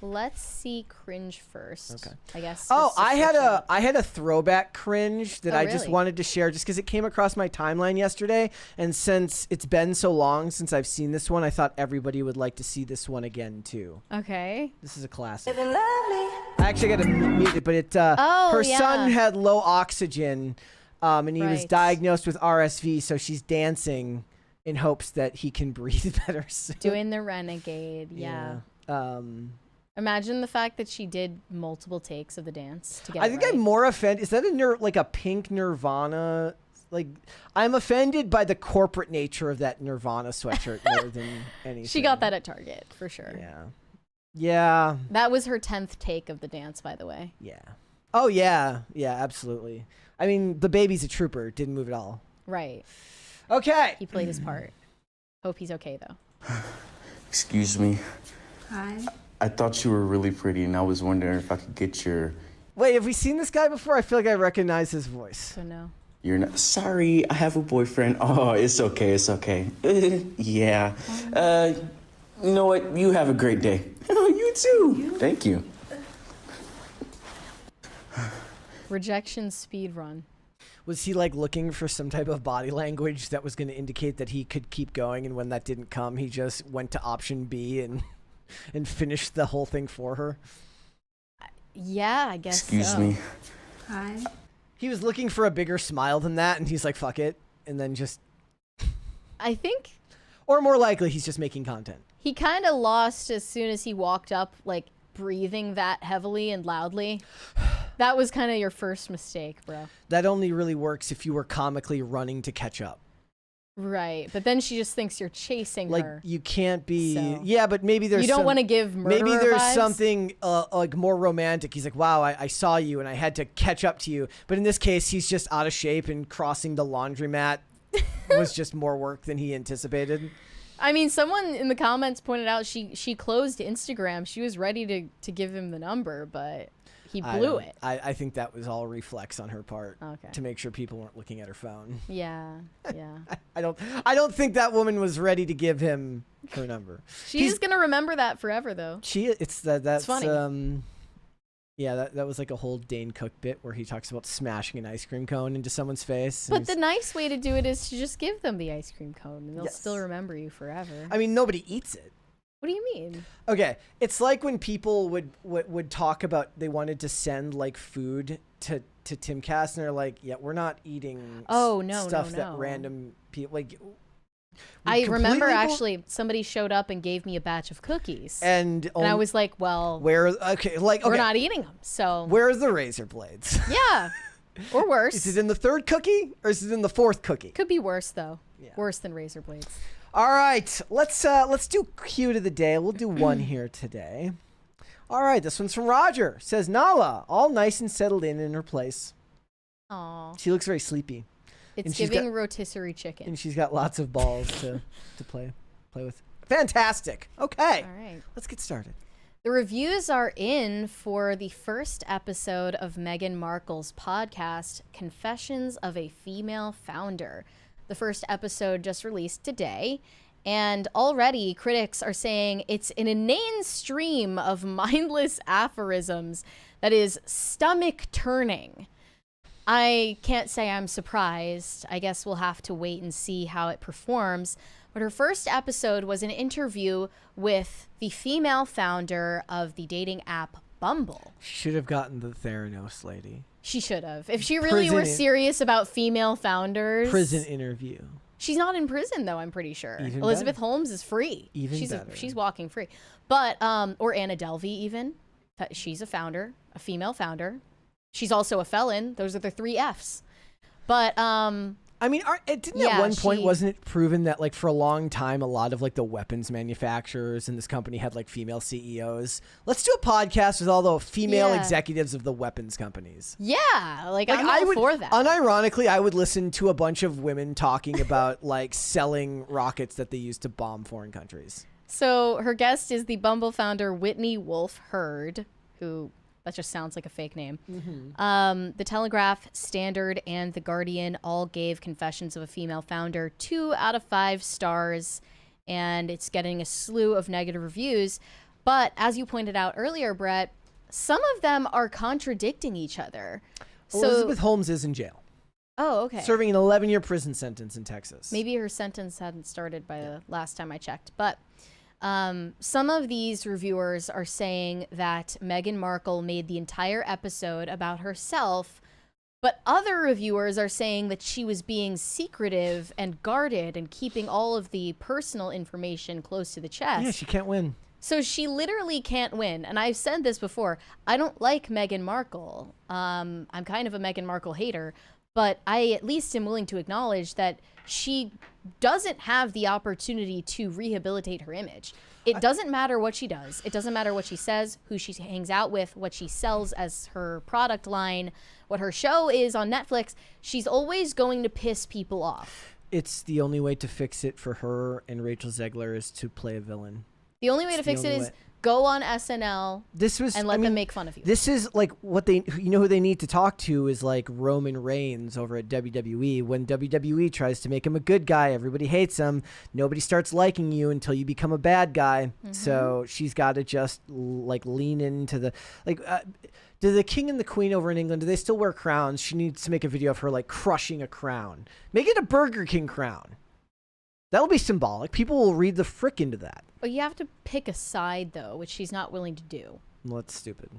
Let's see cringe first. Okay. I guess. Oh, I had a throwback cringe that I just really? wanted to share just because it came across my timeline yesterday, and since it's been so long since I've seen this one, I thought everybody would like to see this one again too. Okay. This is a classic. I actually got to mute it, but her son had low oxygen, and he was diagnosed with RSV, so she's dancing in hopes that he can breathe better soon. Doing the renegade, yeah. Imagine the fact that she did multiple takes of the dance to get I think right. I'm more offended. Is that like a pink Nirvana? Like, I'm offended by the corporate nature of that Nirvana sweatshirt more than anything. She got that at Target, for sure. Yeah. Yeah. That was her 10th take of the dance, by the way. Yeah. Oh, yeah. Yeah, absolutely. I mean, the baby's a trooper. Didn't move at all. Right. Okay. He played his part. Hope he's okay, though. Excuse me. Hi. I thought you were really pretty, and I was wondering if I could get your... Wait, have we seen this guy before? I feel like I recognize his voice. So no. You're not... Sorry, I have a boyfriend. Oh, it's okay, it's okay. Yeah. You know what? You have a great day. Oh, you too. Thank you. Rejection speed run. Was he like looking for some type of body language that was going to indicate that he could keep going, and when that didn't come, he just went to option B and finished the whole thing for her? Yeah, I guess Excuse me. Hi. He was looking for a bigger smile than that, and he's like, fuck it, and then just... I think... Or more likely, he's just making content. He kind of lost as soon as he walked up, like, breathing that heavily and loudly. That was kind of your first mistake, bro. That only really works if you were comically running to catch up. Right, but then she just thinks you're chasing like, her. You can't be... So. Yeah, but maybe there's You don't want to give murderer Maybe there's vibes. something like more romantic. He's like, wow, I saw you and I had to catch up to you. But in this case, he's just out of shape, and crossing the laundromat was just more work than he anticipated. I mean, someone in the comments pointed out she closed Instagram. She was ready to give him the number, but he blew it. I think that was all reflex on her part to make sure people weren't looking at her phone. Yeah, yeah. I don't think that woman was ready to give him her number. She's gonna remember that forever, though. That's funny. Yeah, that was like a whole Dane Cook bit where he talks about smashing an ice cream cone into someone's face. But the nice way to do it is to just give them the ice cream cone, and they'll still remember you forever. I mean, nobody eats it. What do you mean? Okay, it's like when people would talk about they wanted to send like food to Timcast, and they're like, yeah, we're not eating stuff that random people like. I remember actually somebody showed up and gave me a batch of cookies, and I was like, well, we're not eating them, so where's the razor blades? Yeah, or worse. Is it in the third cookie or is it in the fourth cookie? Could be worse though. Yeah. Worse than razor blades. All right, let's do cute of the day. We'll do one here today. All right, this one's from Roger. Says Nala, all nice and settled in her place. Aw. She looks very sleepy. It's giving rotisserie chicken. And she's got lots of balls to play with. Fantastic. Okay. All right. Let's get started. The reviews are in for the first episode of Meghan Markle's podcast, Confessions of a Female Founder. The first episode just released today, and already critics are saying it's an inane stream of mindless aphorisms that is stomach-turning. I can't say I'm surprised. I guess we'll have to wait and see how it performs. But her first episode was an interview with the female founder of the dating app Bumble. Should have gotten the Theranos lady. She should have. If she really were serious about female founders. Prison interview. She's not in prison, though, I'm pretty sure. Even Elizabeth better. Holmes is free. She's walking free. But, or Anna Delvey, even. She's a founder, a female founder. She's also a felon. Those are the 3 Fs. But, I mean, didn't at one point, wasn't it proven that, like, for a long time, a lot of, like, the weapons manufacturers in this company had, like, female CEOs? Let's do a podcast with all the female executives of the weapons companies. Yeah, like I'm all for that. Unironically, I would listen to a bunch of women talking about, like, selling rockets that they use to bomb foreign countries. So her guest is the Bumble founder Whitney Wolfe Herd, who, that just sounds like a fake name. The Telegraph, Standard, and The Guardian all gave Confessions of a Female Founder 2 out of 5 stars, and it's getting a slew of negative reviews. But as you pointed out earlier, Brett, some of them are contradicting each other. Elizabeth Holmes is in jail. Oh, okay. Serving an 11-year prison sentence in Texas. Maybe her sentence hadn't started by the last time I checked. But some of these reviewers are saying that Meghan Markle made the entire episode about herself, but other reviewers are saying that she was being secretive and guarded and keeping all of the personal information close to the chest. Yeah, she can't win. So she literally can't win. And I've said this before. I don't like Meghan Markle. I'm kind of a Meghan Markle hater, but I at least am willing to acknowledge that she doesn't have the opportunity to rehabilitate her image. It doesn't matter what she does. It doesn't matter what she says, who she hangs out with, what she sells as her product line, what her show is on Netflix. She's always going to piss people off. It's the only way to fix it for her and Rachel Zegler is to play a villain. The only way to fix it is go on SNL and let them make fun of you. This is like what they, who they need to talk to is like Roman Reigns over at WWE. When WWE tries to make him a good guy, everybody hates him. Nobody starts liking you until you become a bad guy. So she's got to just like lean into the, like, do the king and the queen over in England, do they still wear crowns? She needs to make a video of her like crushing a crown. Make it a Burger King crown. That'll be symbolic. People will read the frick into that. But you have to pick a side, though, which she's not willing to do. Well, that's stupid.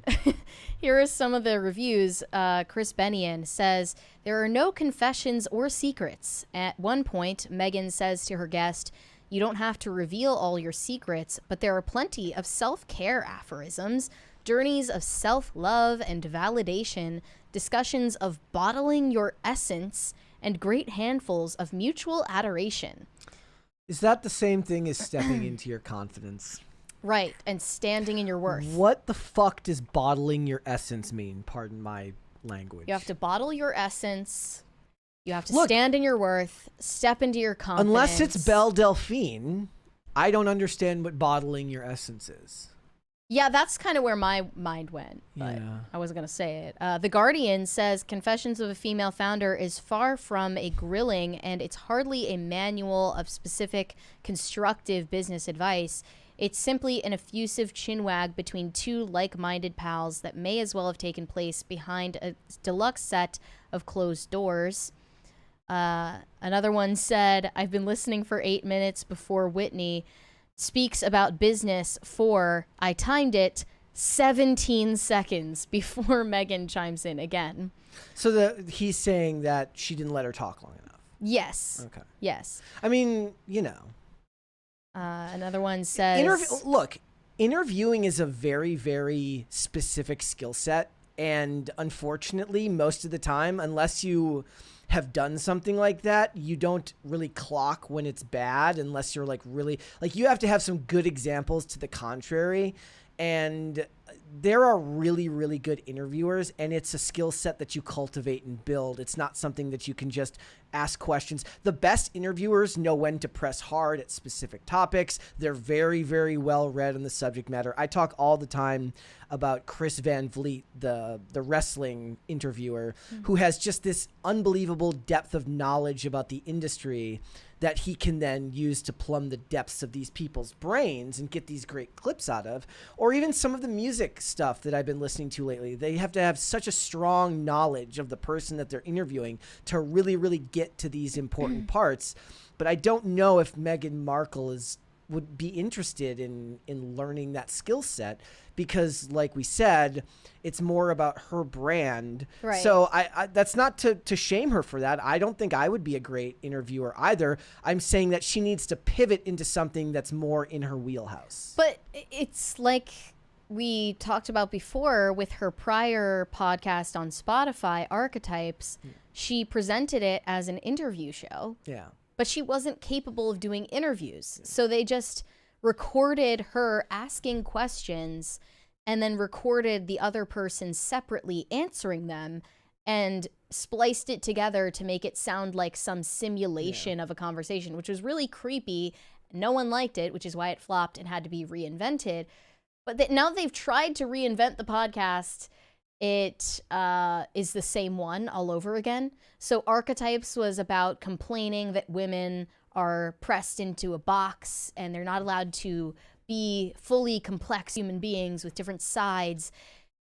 Here are some of the reviews. Chris Benian says, there are no confessions or secrets. At one point, Meghan says to her guest, you don't have to reveal all your secrets, but there are plenty of self-care aphorisms, journeys of self-love and validation, discussions of bottling your essence, and great handfuls of mutual adoration. Is that the same thing as stepping into your confidence? Right, and standing in your worth. What the fuck does bottling your essence mean? Pardon my language. You have to bottle your essence. You have to stand in your worth, step into your confidence. Unless it's Belle Delphine, I don't understand what bottling your essence is. Yeah, that's kind of where my mind went, but I wasn't going to say it. The Guardian says Confessions of a Female Founder is far from a grilling, and it's hardly a manual of specific constructive business advice. It's simply an effusive chinwag between two like-minded pals that may as well have taken place behind a deluxe set of closed doors. Another one said, I've been listening for 8 minutes before Whitney speaks about business for, I timed it, 17 seconds before Meghan chimes in again. So he's saying that she didn't let her talk long enough. Yes. Okay. Yes. I mean, you know. Another one says... Look, interviewing is a very, very specific skill set. And unfortunately, most of the time, unless you have done something like that, you don't really clock when it's bad unless you're like really, like, you have to have some good examples to the contrary. And there are really, really good interviewers, and it's a skill set that you cultivate and build. It's not something that you can just ask questions. The best interviewers know when to press hard at specific topics. They're very, very well read on the subject matter. I talk all the time about Chris Van Vliet, the wrestling interviewer, who has just this unbelievable depth of knowledge about the industry that he can then use to plumb the depths of these people's brains and get these great clips out of. Or even some of the music stuff that I've been listening to lately. They have to have such a strong knowledge of the person that they're interviewing to really, really get to these important parts. But I don't know if Meghan Markle would be interested in learning that skill set, because like we said, it's more about her brand. Right. So I that's not to shame her for that. I don't think I would be a great interviewer either. I'm saying that she needs to pivot into something that's more in her wheelhouse. But it's like we talked about before with her prior podcast on Spotify, Archetypes, she presented it as an interview show. Yeah. But she wasn't capable of doing interviews. So they just recorded her asking questions and then recorded the other person separately answering them and spliced it together to make it sound like some simulation of a conversation, which was really creepy. No one liked it, which is why it flopped and had to be reinvented. But now that they've tried to reinvent the podcast, it is the same one all over again. So Archetypes was about complaining that women are pressed into a box and they're not allowed to be fully complex human beings with different sides.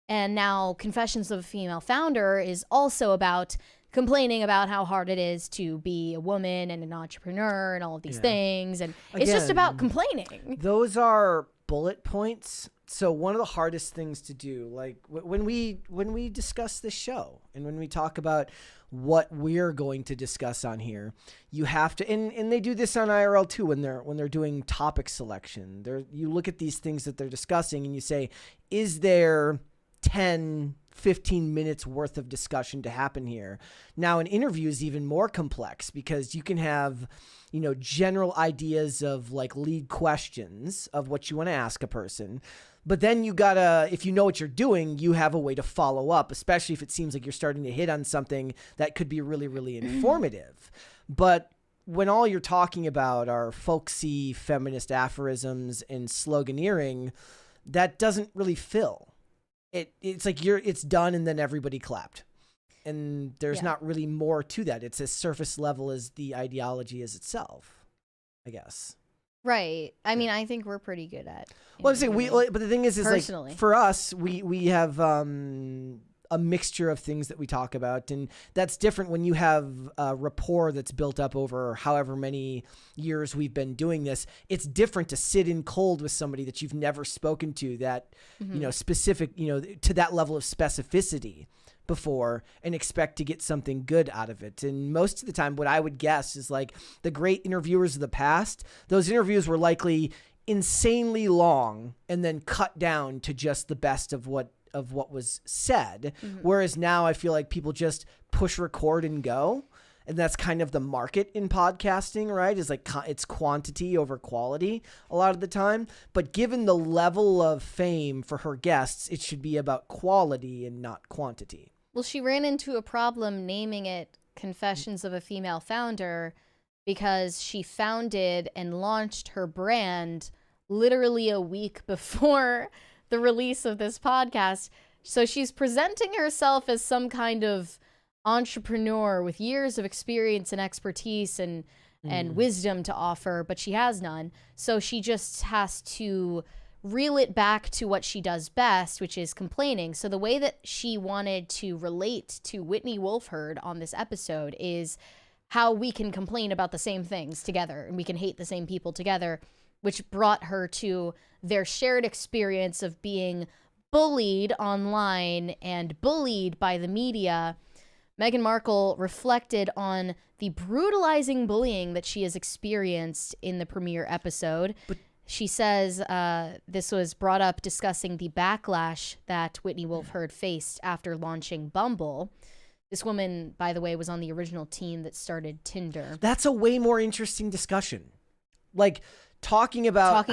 And now Confessions of a Female Founder is also about complaining about how hard it is to be a woman and an entrepreneur and all of these things. And it's just about complaining. Those are bullet points. So one of the hardest things to do, like when we discuss this show and when we talk about what we're going to discuss on here, you have to, and they do this on IRL too when they're doing topic selection. You look at these things that they're discussing and you say, is there 10, 15 minutes worth of discussion to happen here? Now, an interview is even more complex because you can have, general ideas of like lead questions of what you want to ask a person. But then you gotta, if you know what you're doing, you have a way to follow up, especially if it seems like you're starting to hit on something that could be really, really informative. But when all you're talking about are folksy feminist aphorisms and sloganeering, that doesn't really fill. It's like it's done and then everybody clapped. And there's not really more to that. It's as surface level as the ideology is itself, I guess. Right. I mean, I think we're pretty good at. Well, I'm saying but the thing is personally, like for us, we have a mixture of things that we talk about, and that's different when you have a rapport that's built up over however many years we've been doing this. It's different to sit in cold with somebody that you've never spoken to, that specific, to that level of specificity before, and expect to get something good out of it. And most of the time, what I would guess is like the great interviewers of the past, those interviews were likely insanely long and then cut down to just the best of what was said. Whereas now I feel like people just push record and go. And that's kind of the market in podcasting, right? Is like it's quantity over quality a lot of the time. But given the level of fame for her guests, it should be about quality and not quantity. Well, she ran into a problem naming it Confessions of a Female Founder because she founded and launched her brand literally a week before the release of this podcast. So she's presenting herself as some kind of entrepreneur with years of experience and expertise and wisdom to offer, but she has none. So she just has to reel it back to what she does best, which is complaining. So the way that she wanted to relate to Whitney Wolfhard on this episode is how we can complain about the same things together and we can hate the same people together, which brought her to their shared experience of being bullied online and bullied by the media. Meghan Markle reflected on the brutalizing bullying that she has experienced in the premiere episode. But she says this was brought up discussing the backlash that Whitney Wolfhard faced after launching Bumble. This woman, by the way, was on the original team that started Tinder. That's a way more interesting discussion. Like talking about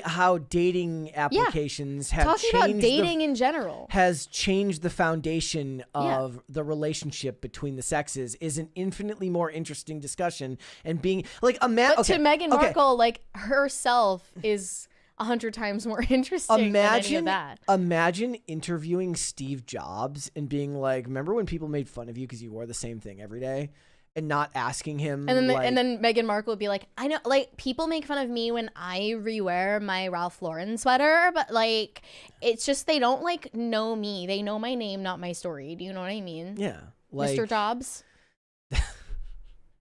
how dating applications have talking changed about dating in general has changed the foundation of the relationship between the sexes is an infinitely more interesting discussion. And being like to Meghan Markle, like herself is 100 times more interesting than any of that. Imagine interviewing Steve Jobs and being like, remember when people made fun of you because you wore the same thing every day? And not asking him. And then Meghan Markle would be like, I know, like, people make fun of me when I rewear my Ralph Lauren sweater, but like, it's just they don't like know me. They know my name, not my story. Do you know what I mean? Yeah. Like, Mr. Jobs.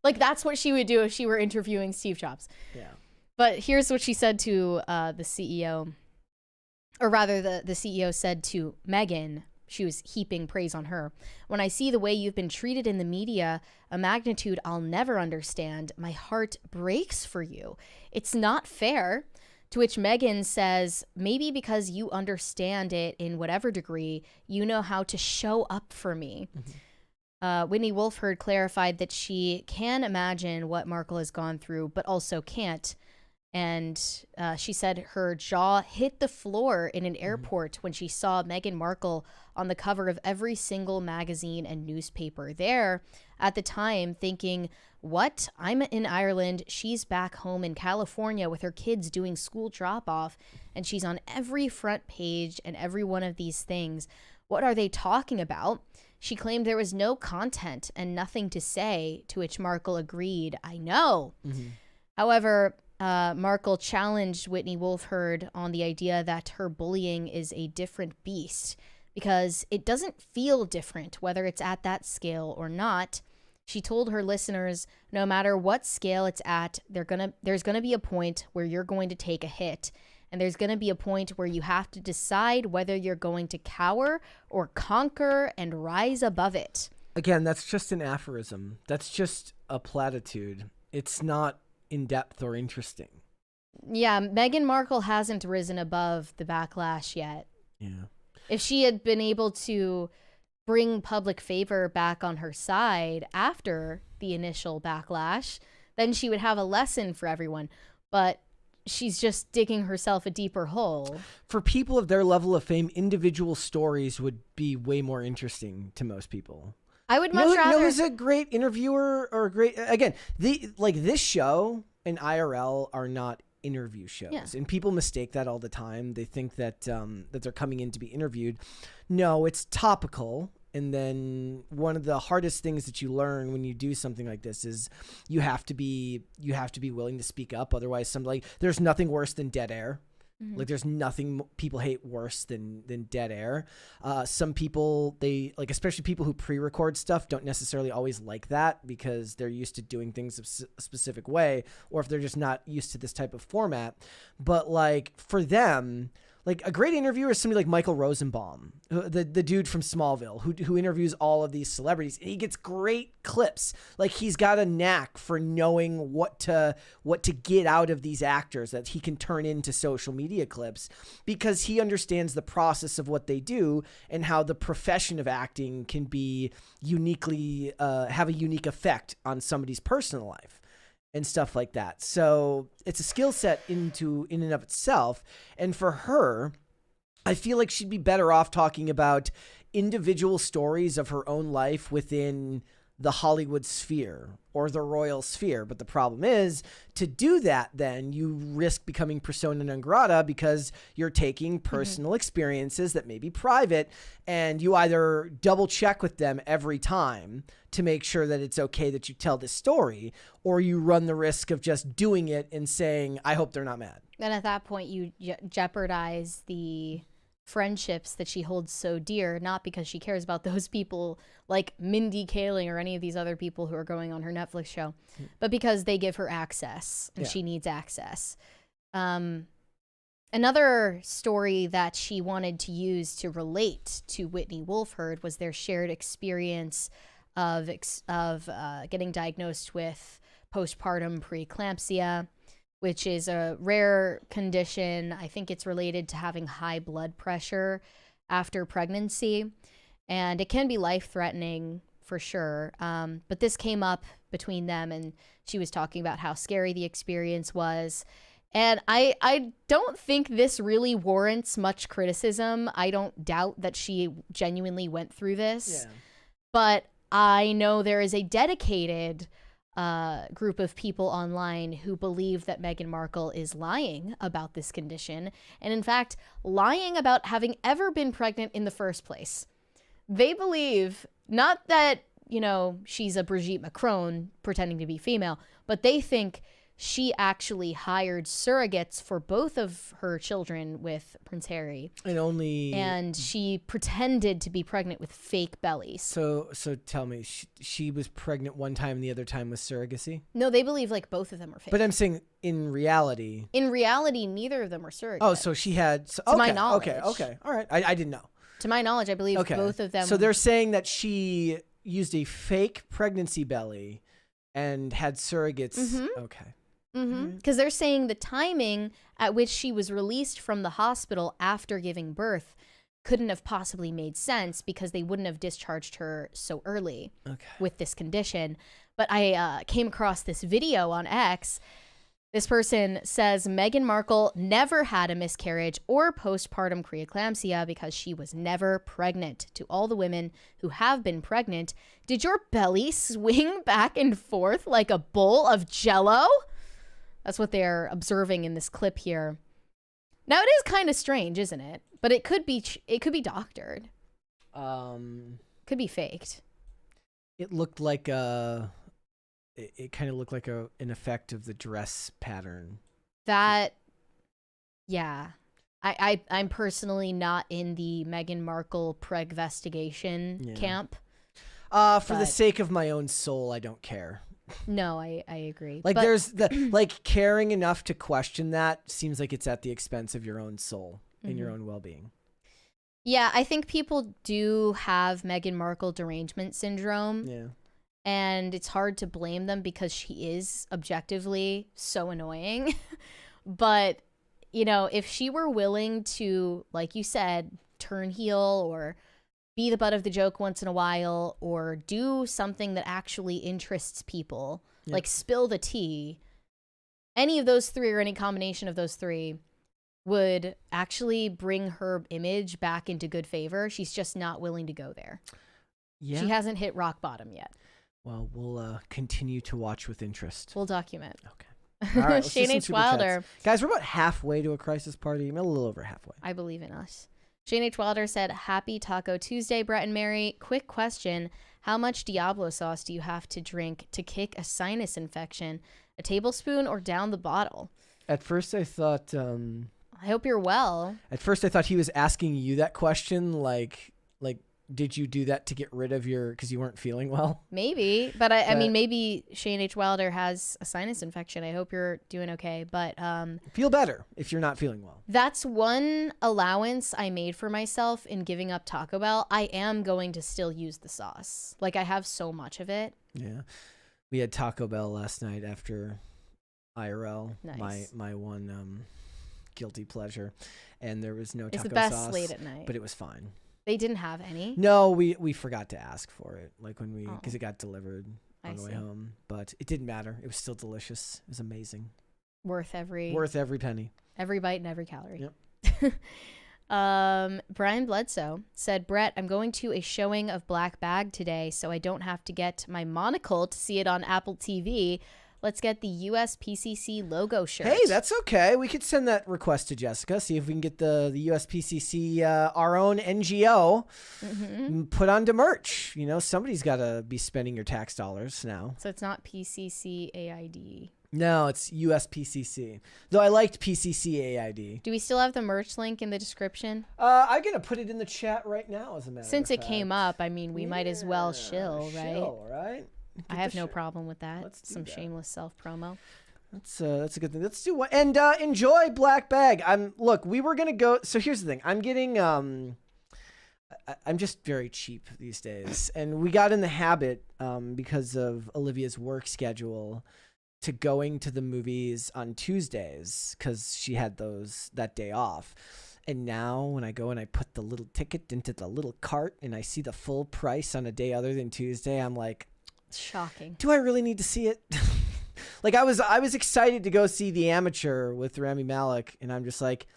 Like, that's what she would do if she were interviewing Steve Jobs. Yeah. But here's what she said to the CEO, or rather the CEO said to Meghan. She was heaping praise on her. When I see the way you've been treated in the media, a magnitude I'll never understand, my heart breaks for you. It's not fair. To which Meghan says, maybe because you understand it in whatever degree, you know how to show up for me. Whitney Wolfhard clarified that she can imagine what Markle has gone through, but also can't. And she said her jaw hit the floor in an airport when she saw Meghan Markle on the cover of every single magazine and newspaper there at the time, thinking, what? I'm in Ireland. She's back home in California with her kids doing school drop-off, and she's on every front page and every one of these things. What are they talking about? She claimed there was no content and nothing to say, to which Markle agreed, I know. However, Markle challenged Whitney Wolfe on the idea that her bullying is a different beast because it doesn't feel different whether it's at that scale or not. She told her listeners, no matter what scale it's at, there's gonna be a point where you're going to take a hit, and there's gonna be a point where you have to decide whether you're going to cower or conquer and rise above it. Again, that's just an aphorism. That's just a platitude. It's not in depth or interesting. Yeah, Meghan Markle hasn't risen above the backlash yet. Yeah. If she had been able to bring public favor back on her side after the initial backlash, then she would have a lesson for everyone. But she's just digging herself a deeper hole. For people of their level of fame, individual stories would be way more interesting to most people. I would much rather. No, is a great interviewer or a great. Again, this show and IRL are not interview shows, and people mistake that all the time. They think that that they're coming in to be interviewed. No, it's topical. And then one of the hardest things that you learn when you do something like this is you have to be willing to speak up. Otherwise, there's nothing worse than dead air. Like there's nothing people hate worse than dead air. Some people, especially people who pre-record stuff, don't necessarily always like that because they're used to doing things a specific way, or if they're just not used to this type of format. But like for them, like a great interviewer is somebody like Michael Rosenbaum, the dude from Smallville, who interviews all of these celebrities, and he gets great clips. Like he's got a knack for knowing what to get out of these actors that he can turn into social media clips, because he understands the process of what they do and how the profession of acting can be uniquely have a unique effect on somebody's personal life and stuff like that. So it's a skill set in and of itself. And for her, I feel like she'd be better off talking about individual stories of her own life within the Hollywood sphere or the royal sphere. But the problem is, to do that, then you risk becoming persona non grata because you're taking personal experiences that may be private, and you either double check with them every time to make sure that it's okay that you tell this story, or you run the risk of just doing it and saying, I hope they're not mad. And at that point, you jeopardize the friendships that she holds so dear, not because she cares about those people like Mindy Kaling or any of these other people who are going on her Netflix show, but because they give her access and she needs access. Another story that she wanted to use to relate to Whitney Wolfe was their shared experience of getting diagnosed with postpartum preeclampsia, which is a rare condition. I think it's related to having high blood pressure after pregnancy, and it can be life-threatening for sure. But this came up between them, and she was talking about how scary the experience was. And I don't think this really warrants much criticism. I don't doubt that she genuinely went through this, but I know there is a dedicated group of people online who believe that Meghan Markle is lying about this condition, and in fact lying about having ever been pregnant in the first place. They believe not that, she's a Brigitte Macron pretending to be female, but they think she actually hired surrogates for both of her children with Prince Harry. And she pretended to be pregnant with fake bellies. So tell me, she was pregnant one time and the other time was surrogacy? No, they believe like both of them are fake. But I'm saying in reality. In reality, neither of them are surrogates. Oh, so she had... to my knowledge. Okay. All right. I didn't know. To my knowledge, I believe both of them... So they're saying that she used a fake pregnancy belly and had surrogates. Okay. Because they're saying the timing at which she was released from the hospital after giving birth couldn't have possibly made sense because they wouldn't have discharged her so early with this condition. But I came across this video on X This person says Meghan Markle never had a miscarriage or postpartum preeclampsia because she was never pregnant. To all the women who have been pregnant, did your belly swing back and forth like a bowl of Jell-O? That's what they're observing in this clip here. Now it is kind of strange, isn't it? But it could be doctored. Could be faked. It looked like it kind of looked like an effect of the dress pattern. That, yeah. I'm personally not in the Meghan Markle pregvestigation camp. For the sake of my own soul, I don't care. No, I agree. Like there's caring enough to question that seems like it's at the expense of your own soul and your own well-being. Yeah, I think people do have Meghan Markle derangement syndrome. Yeah. And it's hard to blame them because she is objectively so annoying. But, you know, if she were willing to, like you said, turn heel or be the butt of the joke once in a while or do something that actually interests people, like spill the tea, any of those three or any combination of those three would actually bring her image back into good favor. She's just not willing to go there. Yeah. She hasn't hit rock bottom yet. Well, we'll continue to watch with interest. We'll document. Okay. All right. Shane H. Wilder. Guys, we're about halfway to a crisis party. I'm a little over halfway. I believe in us. Shane H. Wilder said, Happy Taco Tuesday, Brett and Mary. Quick question. How much Diablo sauce do you have to drink to kick a sinus infection? A tablespoon or down the bottle? At first, I thought... I hope you're well. At first, I thought he was asking you that question, like, did you do that to get rid of because you weren't feeling well? Maybe, but I mean, maybe Shane H. Wilder has a sinus infection. I hope you're doing okay, but feel better if you're not feeling well. That's one allowance I made for myself in giving up Taco Bell. I am going to still use the sauce. Like, I have so much of it. Yeah, we had Taco Bell last night after IRL. Nice. My one guilty pleasure, and there was no taco sauce. It's the best late at night, but it was fine. They didn't have any? No, we forgot to ask for it, like when because it got delivered on the way home. But it didn't matter. It was still delicious. It was amazing. Worth every penny. Every bite and every calorie. Yep. Brian Bledsoe said, Brett, I'm going to a showing of Black Bag today, so I don't have to get my monocle to see it on Apple TV. Let's get the USPCC logo shirt. Hey, that's okay. We could send that request to Jessica, see if we can get the USPCC, our own NGO, put onto merch. You know, somebody's got to be spending your tax dollars now. So it's not PCCAID. No, it's USPCC. Though I liked PCCAID. Do we still have the merch link in the description? I'm going to put it in the chat right now, as a matter Since of it fact. came up, I mean, we might as well shill, right? Shill, right? I have no problem with that. Some shameless self-promo. That's a good thing. Let's do one and enjoy Black Bag. Look, we were gonna go. So here's the thing. I'm getting I'm just very cheap these days, and we got in the habit because of Olivia's work schedule to going to the movies on Tuesdays because she had that day off. And now when I go and I put the little ticket into the little cart and I see the full price on a day other than Tuesday, I'm like, shocking. Do I really need to see it? Like I was excited to go see The Amateur with Rami Malek, and I'm just like,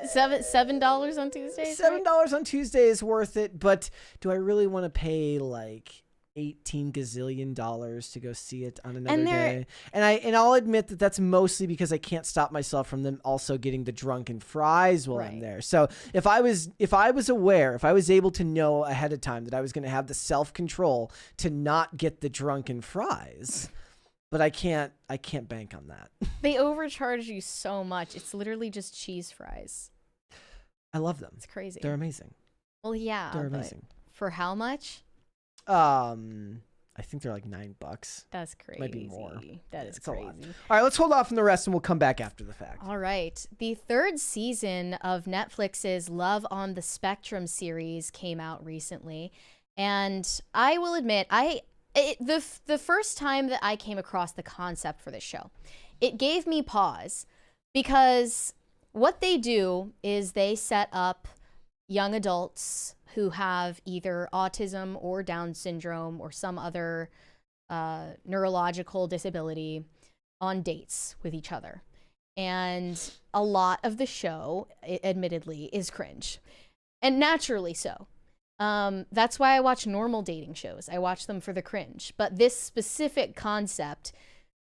$7 on Tuesdays. $7 on Tuesday is worth it, but do I really want to pay like $18 gazillion to go see it on another day? And I'll admit that that's mostly because I can't stop myself from them also getting the drunken fries while I'm there. So if I was aware, if I was able to know ahead of time that I was going to have the self-control to not get the drunken fries, but I can't bank on that. They overcharge you so much. It's literally just cheese fries. I love them. It's crazy. They're amazing. Well, yeah. They're amazing. For how much? I think they're like $9. That's crazy. Might be more. That is crazy. All right, let's hold off on the rest and we'll come back after the fact. All right. The third season of Netflix's Love on the Spectrum series came out recently. And I will admit, the first time that I came across the concept for this show, it gave me pause because what they do is they set up young adults who have either autism or Down syndrome or some other neurological disability on dates with each other. And a lot of the show, admittedly, is cringe. And naturally so. That's why I watch normal dating shows. I watch them for the cringe. But this specific concept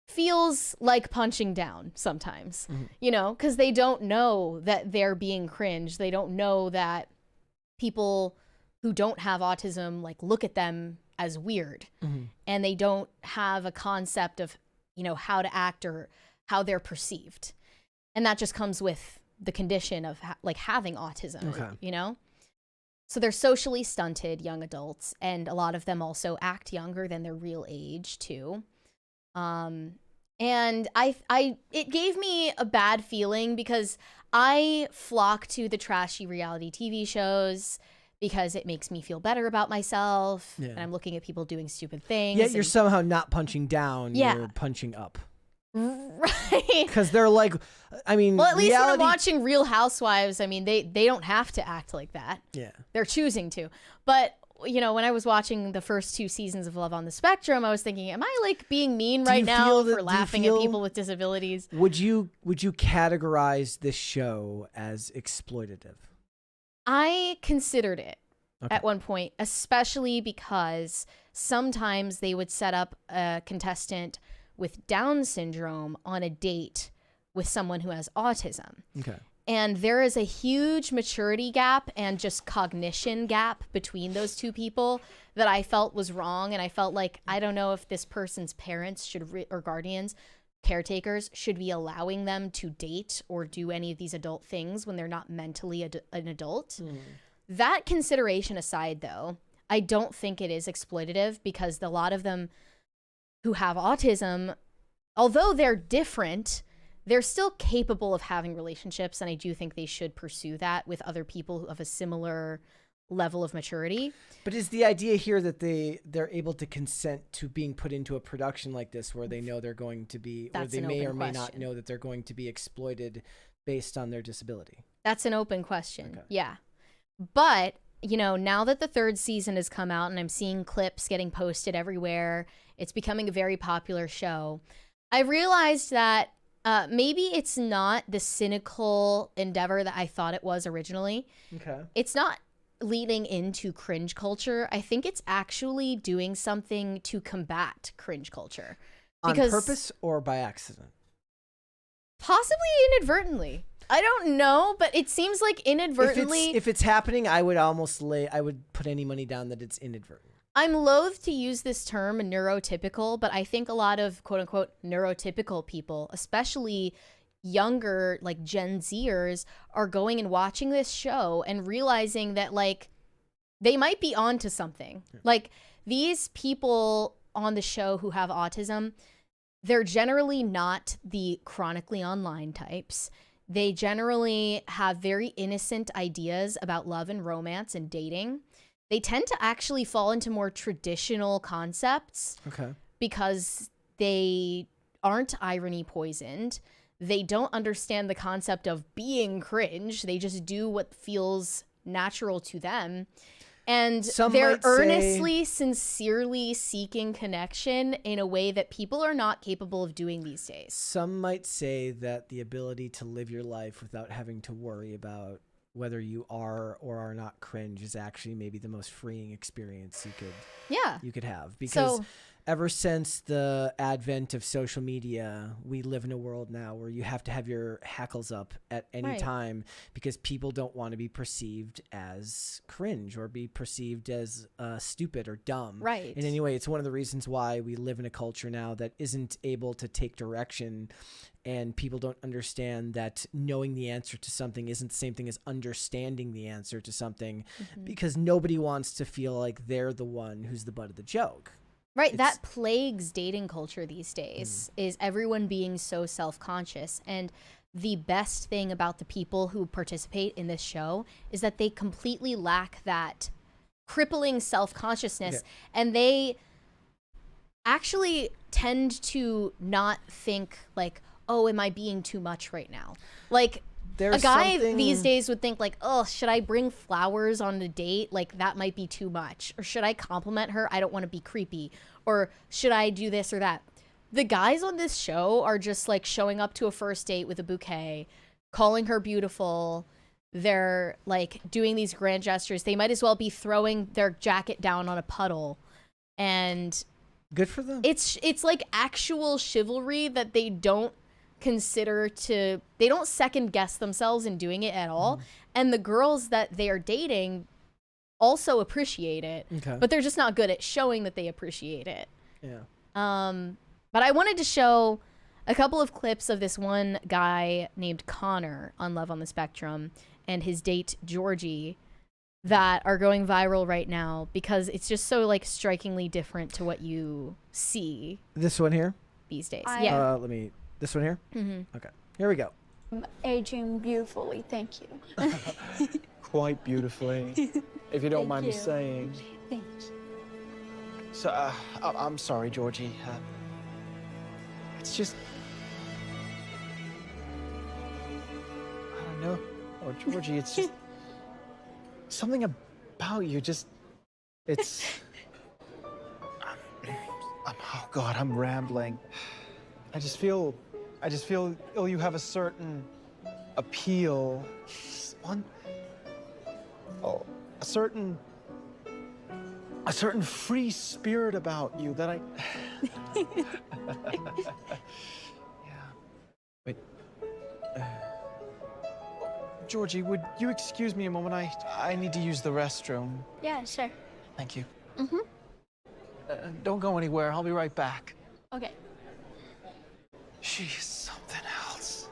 feels like punching down sometimes, you know, because they don't know that they're being cringe. They don't know that people who don't have autism, like, look at them as weird. And they don't have a concept of, you know, how to act or how they're perceived. And that just comes with the condition of like having autism, you know? So they're socially stunted young adults, and a lot of them also act younger than their real age too. And it gave me a bad feeling because I flock to the trashy reality TV shows because it makes me feel better about myself. And I'm looking at people doing stupid things. Yet you're somehow not punching down, you're punching up. Right. Because they're like, I mean, well, at least when I'm watching Real Housewives, I mean, they don't have to act like that. Yeah. They're choosing to. But, you know, when I was watching the first 2 seasons of Love on the Spectrum, I was thinking, am I like being mean right now for laughing at people with disabilities? Would you categorize this show as exploitative? I considered it at one point, especially because sometimes they would set up a contestant with Down syndrome on a date with someone who has autism. And there is a huge maturity gap and just cognition gap between those two people that I felt was wrong. And I felt like, I don't know if this person's parents should or guardians, caretakers, should be allowing them to date or do any of these adult things when they're not mentally an adult. That consideration aside, though, I don't think it is exploitative because a lot of them who have autism, although they're different, they're still capable of having relationships, and I do think they should pursue that with other people of a similar level of maturity. But is the idea here that they're able to consent to being put into a production like this where they know they're going to be, or they may or may not know that they're going to be exploited based on their disability? That's an open question. Yeah. But, you know, now that the 3rd season has come out and I'm seeing clips getting posted everywhere, it's becoming a very popular show. I realized that maybe it's not the cynical endeavor that I thought it was originally. It's not leading into cringe culture. I think it's actually doing something to combat cringe culture. On purpose or by accident? Possibly inadvertently. I don't know, but it seems like inadvertently. If it's happening, I would put any money down that it's inadvertent. I'm loath to use this term neurotypical, but I think a lot of quote unquote neurotypical people, especially younger like Gen Zers, are going and watching this show and realizing that like they might be onto something. Like these people on the show who have autism, they're generally not the chronically online types. They generally have very innocent ideas about love and romance and dating. They tend to actually fall into more traditional concepts because they aren't irony poisoned. They don't understand the concept of being cringe. They just do what feels natural to them. And they're earnestly, sincerely seeking connection in a way that people are not capable of doing these days. Some might say that the ability to live your life without having to worry about whether you are or are not cringe is actually maybe the most freeing experience you could have. Because ever since the advent of social media, we live in a world now where you have to have your hackles up at any time because people don't want to be perceived as cringe or be perceived as stupid or dumb. And anyway, it's one of the reasons why we live in a culture now that isn't able to take direction, and people don't understand that knowing the answer to something isn't the same thing as understanding the answer to something, because nobody wants to feel like they're the one who's the butt of the joke. That plagues dating culture these days, is everyone being so self-conscious. And the best thing about the people who participate in this show is that they completely lack that crippling self-consciousness. And they actually tend to not think like, oh, am I being too much right now? Like, there's a guy something... these days would think like, oh, should I bring flowers on a date? Like that might be too much. Or should I compliment her? I don't want to be creepy. Or should I do this or that? The guys on this show are just like showing up to a first date with a bouquet, calling her beautiful. They're like doing these grand gestures. They might as well be throwing their jacket down on a puddle. And good for them. It's like actual chivalry that they don't consider to, they don't second guess themselves in doing it at all. And the girls that they are dating also appreciate it, but they're just not good at showing that they appreciate it. Yeah. But I wanted to show a couple of clips of this one guy named Connor on Love on the Spectrum and his date Georgie that are going viral right now because it's just so like strikingly different to what you see. This one here? These days. Yeah. This one here? Okay. Here we go. Aging beautifully, thank you. Quite beautifully, if you don't mind me saying. Thank you. So, I'm sorry, Georgie. It's just... I don't know. Or Georgie, it's just... something about you just... It's... oh, God, I'm rambling. I just feel you have a certain appeal. A certain free spirit about you that I... yeah. Wait. Georgie, would you excuse me a moment? I need to use the restroom. Yeah, sure. Thank you. Don't go anywhere. I'll be right back. Okay. She's something else.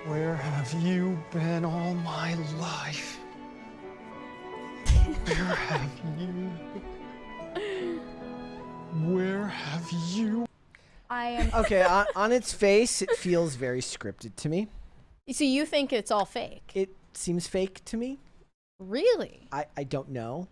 Where have you been all my life? Where have you? I am... Okay, on its face, it feels very scripted to me. So you think it's all fake? It seems fake to me. Really? I don't know.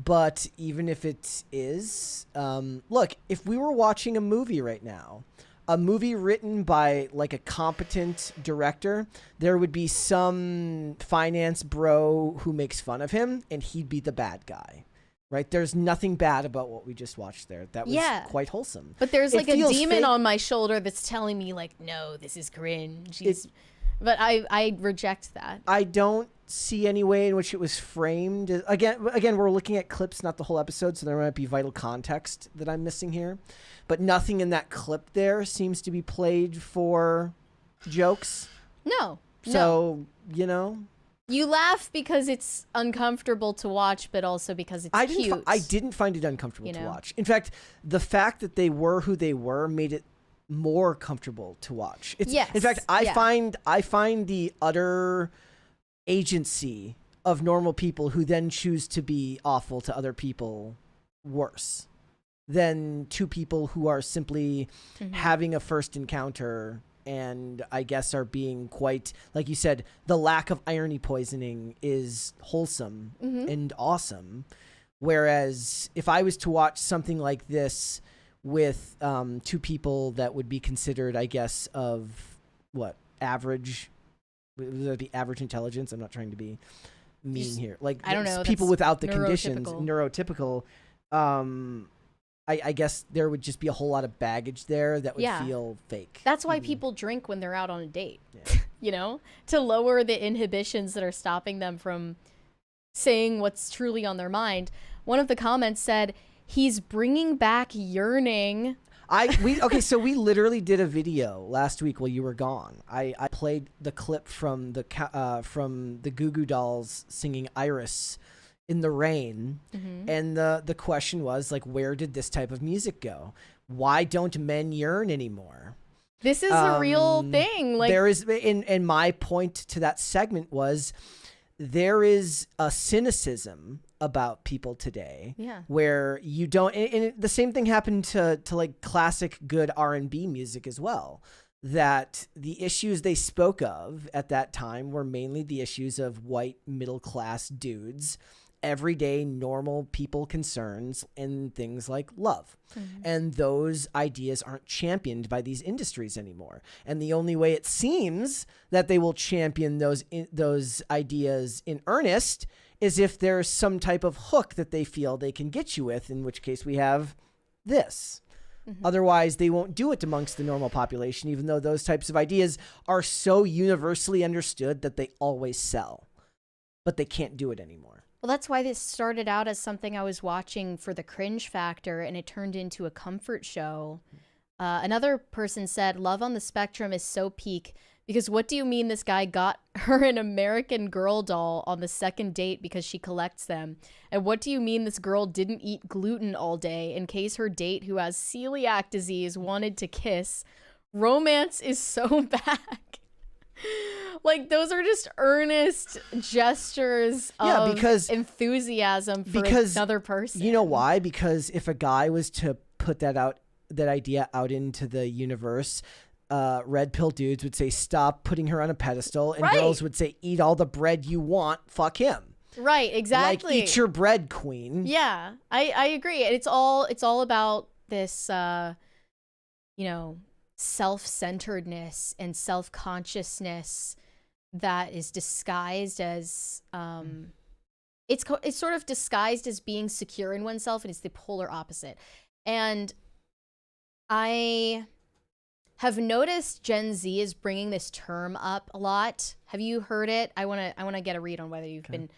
But even if it is, look, if we were watching a movie right now, a movie written by like a competent director, there would be some finance bro who makes fun of him and he'd be the bad guy. Right? There's nothing bad about what we just watched there. That was quite wholesome. But there's like a demon fake. on my shoulder that's telling me like, no, this is cringe. But I reject that. I don't see any way in which it was framed. Again, we're looking at clips, not the whole episode, so there might be vital context that I'm missing here. But nothing in that clip there seems to be played for jokes. No. So, you know. You laugh because it's uncomfortable to watch, but also because it's cute. I didn't find it uncomfortable to watch. In fact, the fact that they were who they were made it more comfortable to watch. In fact, I find the utter agency of normal people who then choose to be awful to other people worse than two people who are simply having a first encounter and I guess are being quite, like you said, the lack of irony poisoning is wholesome and awesome. Whereas if I was to watch something like this with two people that would be considered, I guess, of what, average, would that be average intelligence? I'm not trying to be mean here. Like, I don't know, people without the neurotypical. conditions, neurotypical. I guess there would just be a whole lot of baggage there that would feel fake. That's why people drink when they're out on a date, you know, to lower the inhibitions that are stopping them from saying what's truly on their mind. One of the comments said, he's bringing back yearning. So we literally did a video last week while you were gone. I played the clip from the Goo Goo Dolls singing Iris in the rain. And the question was, like, where did this type of music go? Why don't men yearn anymore? This is a real thing. Like, there is, and my point to that segment was, there is a cynicism about people today where you don't, and the same thing happened to like classic good R&B music as well, that the issues they spoke of at that time were mainly the issues of white middle class dudes everyday normal people concerns in things like love. And those ideas aren't championed by these industries anymore. And the only way it seems that they will champion those ideas in earnest is if there's some type of hook that they feel they can get you with, in which case we have this. Otherwise, they won't do it amongst the normal population, even though those types of ideas are so universally understood that they always sell. But they can't do it anymore. Well, that's why this started out as something I was watching for the cringe factor, and it turned into a comfort show. Another person said, Love on the Spectrum is so peak because what do you mean this guy got her an American Girl doll on the second date because she collects them? And what do you mean this girl didn't eat gluten all day in case her date who has celiac disease wanted to kiss? Romance is so back. Like, those are just earnest gestures of enthusiasm for another person. You know why? Because if a guy was to put that idea out into the universe, red pill dudes would say, stop putting her on a pedestal. And girls would say, eat all the bread you want. Fuck him. Right, exactly. Like, eat your bread, queen. Yeah, I agree. It's all about this, self-centeredness and self-consciousness that is disguised as it's sort of disguised as being secure in oneself, and it's the polar opposite. And I have noticed Gen Z is bringing this term up a lot. Have you heard it? I want to get a read on whether you've been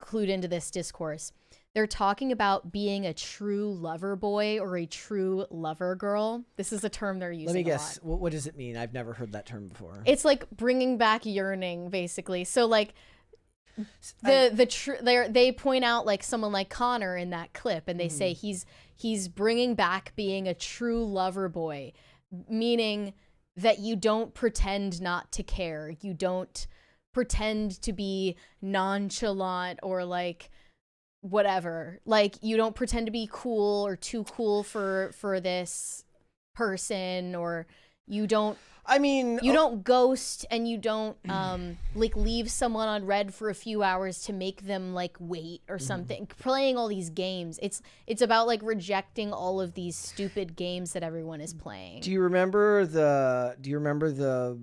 clued into this discourse. They're talking about being a true lover boy or a true lover girl. This is a term they're using. Let me guess. What does it mean? I've never heard that term before. It's like bringing back yearning, basically. So like they point out like someone like Connor in that clip, and they say he's bringing back being a true lover boy, meaning that you don't pretend not to care. You don't pretend to be nonchalant or like whatever. Like, you don't pretend to be cool or too cool for this person, or you don't ghost, and you don't like leave someone on red for a few hours to make them like wait or something. Playing all these games. It's about like rejecting all of these stupid games that everyone is playing. Do you remember the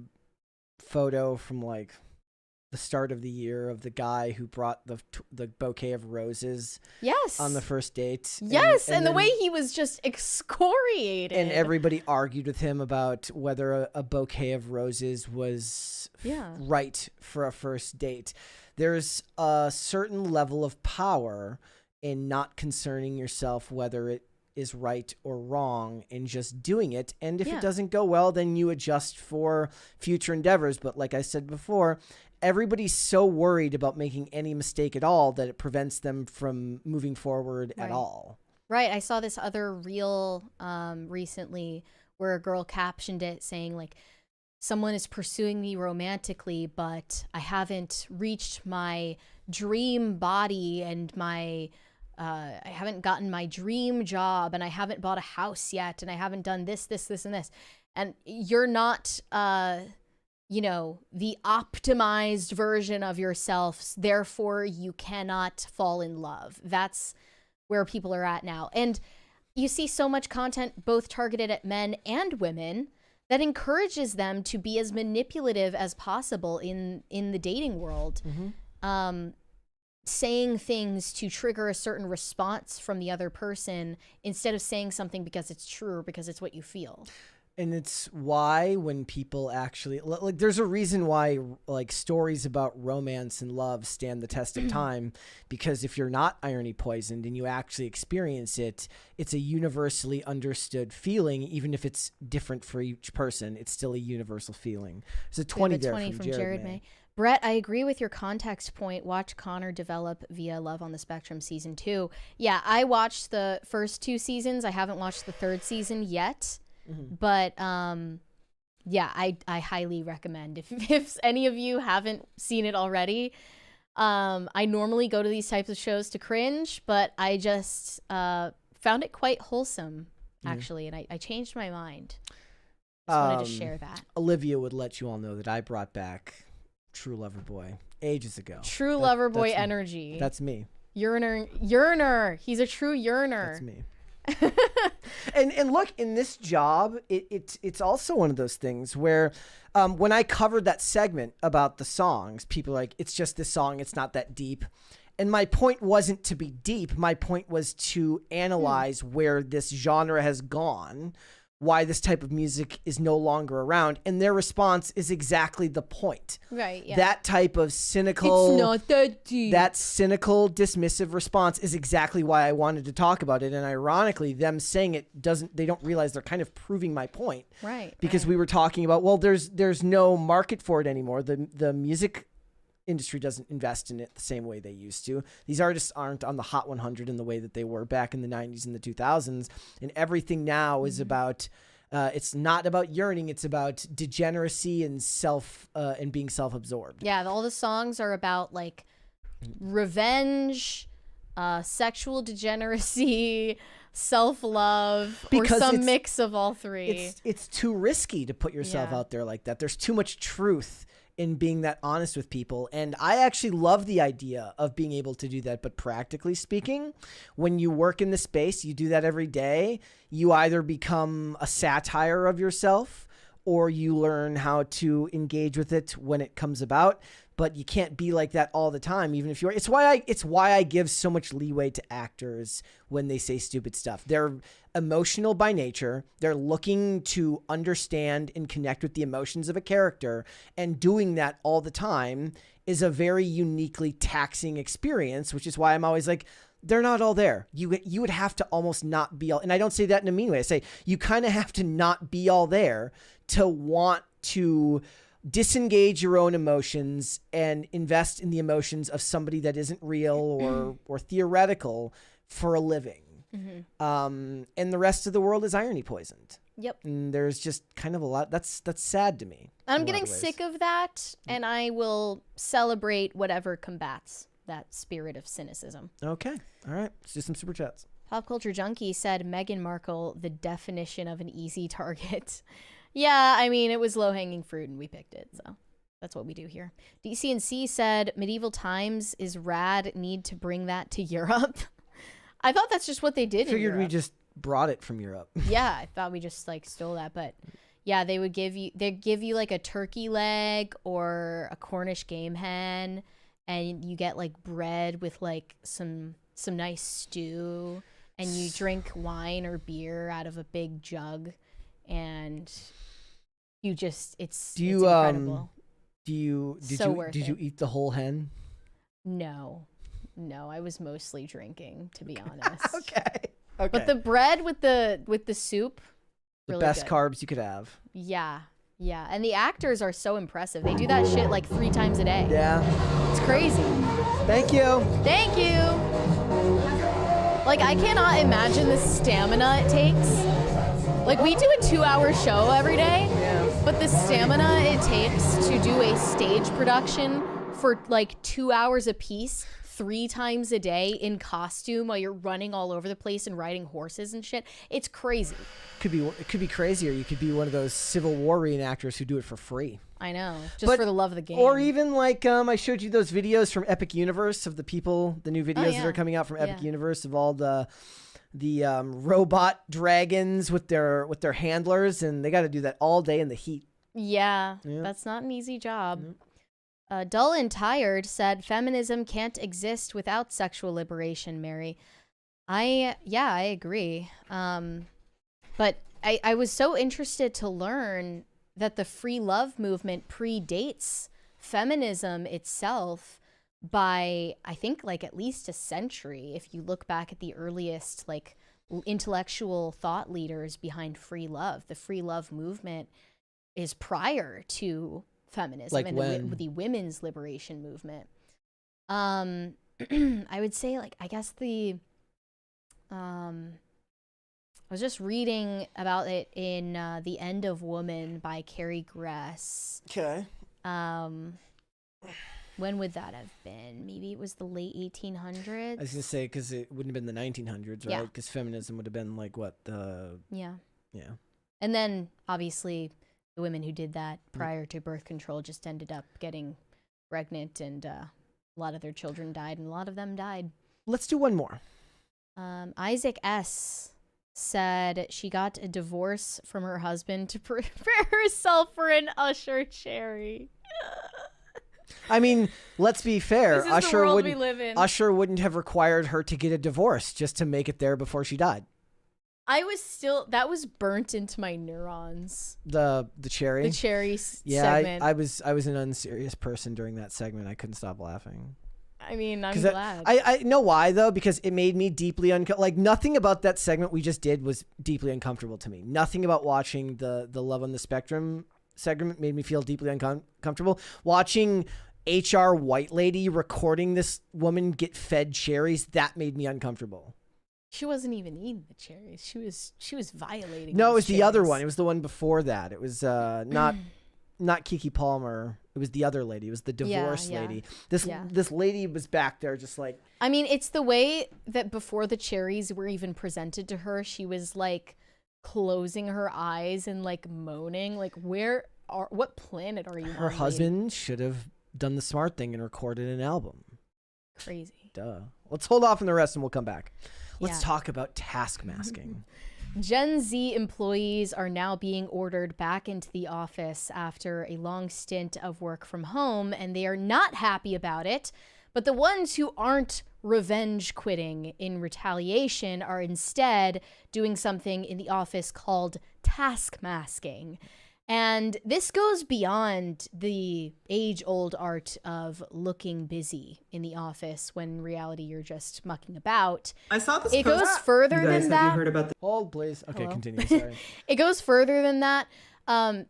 photo from like the start of the year of the guy who brought the bouquet of roses on the first date? And the way he was just excoriated. And everybody argued with him about whether a bouquet of roses was right for a first date. There's a certain level of power in not concerning yourself whether it is right or wrong and just doing it. And if it doesn't go well, then you adjust for future endeavors. But like I said before, everybody's so worried about making any mistake at all that it prevents them from moving forward at all. Right. I saw this other reel recently where a girl captioned it saying like, someone is pursuing me romantically, but I haven't reached my dream body and my I haven't gotten my dream job, and I haven't bought a house yet, and I haven't done this, and this. And you're not the optimized version of yourself, therefore you cannot fall in love. That's where people are at now. And you see so much content both targeted at men and women that encourages them to be as manipulative as possible in the dating world. Saying things to trigger a certain response from the other person instead of saying something because it's true or because it's what you feel. And it's why when people actually like, there's a reason why like stories about romance and love stand the test of time, because if you're not irony poisoned and you actually experience it, it's a universally understood feeling. Even if it's different for each person, it's still a universal feeling. There's a 20 there from Jared May. Brett, I agree with your context point. Watch Connor develop via Love on the Spectrum season 2. Yeah, I watched the first 2 seasons. I haven't watched the 3rd season yet. But yeah, I highly recommend if any of you haven't seen it already. I normally go to these types of shows to cringe, but I just found it quite wholesome, actually, and I changed my mind. Just wanted to share that. Olivia would let you all know that I brought back True Lover Boy ages ago. Lover Boy energy. That's me. Yearner. He's a true yearner. That's me. and look, in this job, it's also one of those things where when I covered that segment about the songs, people are like, it's just this song, it's not that deep. And my point wasn't to be deep. My point was to analyze where this genre has gone, why this type of music is no longer around. And their response is exactly the point. Right, yeah. That type of cynical... It's not that deep. That cynical, dismissive response is exactly why I wanted to talk about it. And ironically, them saying it they don't realize they're kind of proving my point. Right. Because we were talking about, well, there's no market for it anymore. The music industry doesn't invest in it the same way they used to. These artists aren't on the Hot 100 in the way that they were back in the 90s and the 2000s. And everything now is about, it's not about yearning. It's about degeneracy and and being self-absorbed. Yeah. All the songs are about like revenge, sexual degeneracy, self-love, or some mix of all three. It's too risky to put yourself out there like that. There's too much truth in being that honest with people. And I actually love the idea of being able to do that. But practically speaking, when you work in the space, you do that every day, you either become a satire of yourself or you learn how to engage with it when it comes about. But you can't be like that all the time, even if you're. It's why I give so much leeway to actors when they say stupid stuff. They're emotional by nature. They're looking to understand and connect with the emotions of a character, and doing that all the time is a very uniquely taxing experience. Which is why I'm always like, they're not all there. You would have to almost not be all. And I don't say that in a mean way. I say you kind of have to not be all there to want to disengage your own emotions and invest in the emotions of somebody that isn't real or theoretical for a living. And the rest of the world is irony poisoned. Yep. And there's just kind of a lot. That's sad to me. I'm getting sick of that, and I will celebrate whatever combats that spirit of cynicism. Okay. All right. Let's do some super chats. Pop Culture Junkie said Meghan Markle, the definition of an easy target. Yeah, I mean, it was low-hanging fruit and we picked it, so that's what we do here. DCNC said Medieval Times is rad, need to bring that to Europe. I thought that's just what they did in Europe. We just brought it from Europe. Yeah, I thought we just like stole that, but yeah, they'd give you like a turkey leg or a Cornish game hen, and you get like bread with like some nice stew, and you drink wine or beer out of a big jug, and you just it's incredible. Did you eat the whole hen? No, I was mostly drinking, to be honest. Okay. But the bread with the soup, the really best good. Carbs you could have. Yeah, and the actors are so impressive. They do that shit like 3 times a day. Yeah, it's crazy. Thank you. Thank you. Like, I cannot imagine the stamina it takes. Like, we do a 2-hour show every day, but the stamina it takes to do a stage production for like 2 hours a piece, 3 times a day in costume while you're running all over the place and riding horses and shit. It's crazy. It could be crazy, or you could be one of those Civil War reenactors who do it for free. I know, just for the love of the game. Or even like I showed you those videos from Epic Universe of the new videos that are coming out from Epic Universe of all the robot dragons with their handlers, and they got to do that all day in the heat. Yeah, that's not an easy job. Dull and Tired said feminism can't exist without sexual liberation, Mary. I agree. But I was so interested to learn that the free love movement predates feminism itself by, I think, like at least a century. If you look back at the earliest like intellectual thought leaders behind free love, the free love movement is prior to feminism, like and the women's liberation movement. I would say, like, I guess I was just reading about it in The End of Woman by Carrie Gress. Okay. When would that have been? Maybe it was the late 1800s. I was gonna say, because it wouldn't have been the 1900s, right? Because feminism would have been like what Yeah. And then obviously the women who did that prior to birth control just ended up getting pregnant, and a lot of their children died, and a lot of them died Let's do one more. Isaac S. said she got a divorce from her husband to prepare herself for an Usher cherry. I mean, let's be fair. This is the world we live in. Usher wouldn't have required her to get a divorce just to make it there before she died. That was burnt into my neurons. The cherry? The cherry segment. I was an unserious person during that segment. I couldn't stop laughing. I mean, I'm glad. I know why, though, because it made me deeply like, nothing about that segment we just did was deeply uncomfortable to me. Nothing about watching the Love on the Spectrum segment made me feel deeply uncomfortable. Watching HR white lady recording this woman get fed cherries, that made me uncomfortable. She wasn't even eating the cherries. She was violating. No, it was cherries. the other one. It was the one before that. It was not Kiki Palmer. It was the other lady. It was the divorce lady. This lady was back there just like... I mean, it's the way that before the cherries were even presented to her, she was like closing her eyes and like moaning. Like, what planet are you on? Her husband should have done the smart thing and recorded an album. Crazy. Duh. Let's hold off on the rest and we'll come back. Let's talk about task masking. Gen Z employees are now being ordered back into the office after a long stint of work from home, and they are not happy about it. But the ones who aren't revenge quitting in retaliation are instead doing something in the office called task masking. And this goes beyond the age-old art of looking busy in the office when in reality you're just mucking about. I saw this. It goes further than that. Have you heard about the- Hold, please. Okay, Hello? continue. Sorry. It goes further than that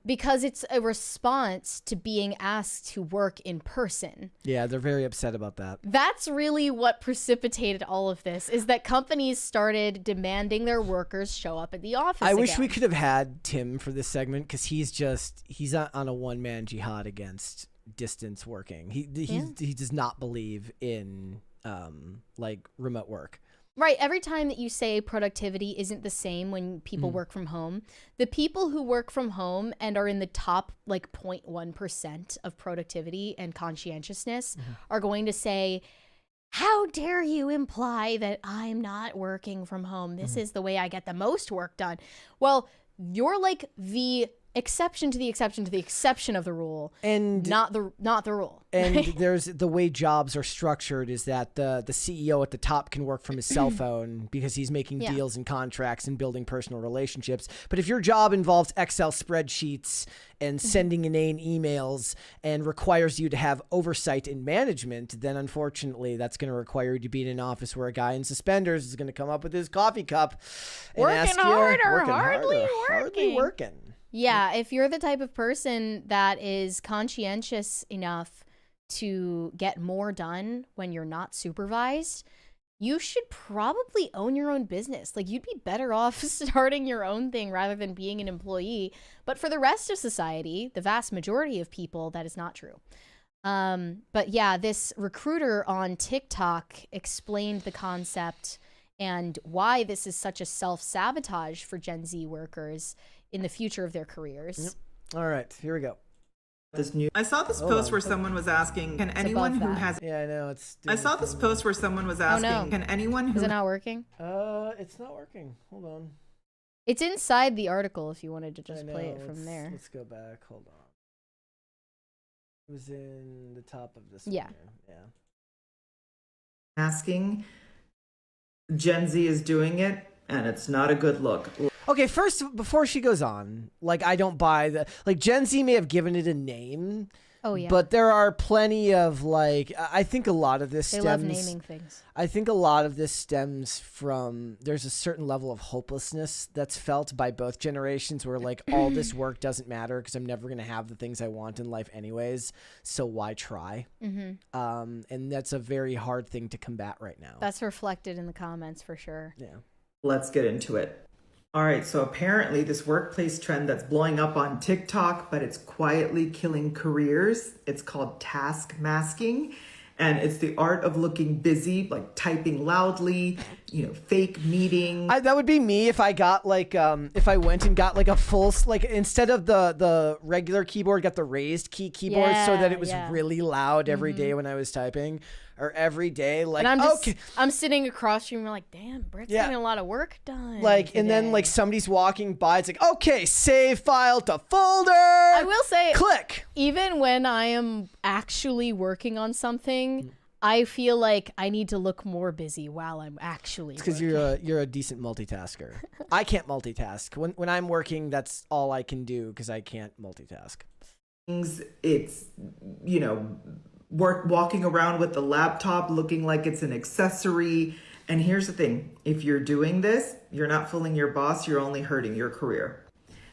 because it's a response to being asked to work in person. Yeah, they're very upset about that. That's really what precipitated all of this, is that companies started demanding their workers show up at the office I wish we again. could have had Tim for this segment because he's on a one-man jihad against distance working. He does not believe in like remote work. Right. Every time that you say productivity isn't the same when people work from home, the people who work from home and are in the top like 0.1% of productivity and conscientiousness are going to say, how dare you imply that I'm not working from home? This is the way I get the most work done. Well, you're like the exception to the exception to the exception of the rule, and not the rule. And there's the way jobs are structured is that the CEO at the top can work from his cell phone because he's making deals and contracts and building personal relationships. But if your job involves Excel spreadsheets and sending inane emails and requires you to have oversight and management, then unfortunately that's going to require you to be in an office where a guy in suspenders is going to come up with his coffee cup and ask you, hardly working. Yeah, if you're the type of person that is conscientious enough to get more done when you're not supervised, you should probably own your own business. Like, you'd be better off starting your own thing rather than being an employee. But for the rest of society, the vast majority of people, that is not true. But yeah, this recruiter on TikTok explained the concept and why this is such a self-sabotage for Gen Z workers in the future of their careers. Yep. All right, here we go. I saw this post where someone was asking, can anyone who has... Yeah, I know. I saw this post where someone was asking, can anyone who... Is it not working? It's not working. Hold on. It's inside the article if you wanted to just play it from there. Let's go back. Hold on. It was in the top of this Yeah. one here. Yeah. Asking, Gen Z is doing it, and it's not a good look. Okay, first, before she goes on, like, I don't buy the... Like, Gen Z may have given it a name. Oh, yeah. But there are plenty of, like... I think a lot of this They stems... love naming things. I think a lot of this stems from... There's a certain level of hopelessness that's felt by both generations where, like, all this work doesn't matter because I'm never going to have the things I want in life anyways, so why try? Mm-hmm. And that's a very hard thing to combat right now. That's reflected in the comments for sure. Yeah. Let's get into it. All right, so apparently this workplace trend that's blowing up on TikTok, but it's quietly killing careers. It's called task masking. And it's the art of looking busy, like typing loudly, fake meetings. That would be me if I got like, if I went and got like a full, like instead of the regular keyboard, got the raised keyboard so that it was really loud every day when I was typing, or every day. Like, and I'm sitting across from you and like, damn, Britt's getting a lot of work done. Like, today. And then like somebody's walking by, it's like, okay, save file to folder. I will say, click. Even when I am actually working on something, I feel like I need to look more busy while I'm actually. It's because you're a decent multitasker. I can't multitask. When I'm working, that's all I can do because I can't multitask. It's walking around with the laptop looking like it's an accessory. And here's the thing, if you're doing this, you're not fooling your boss, you're only hurting your career.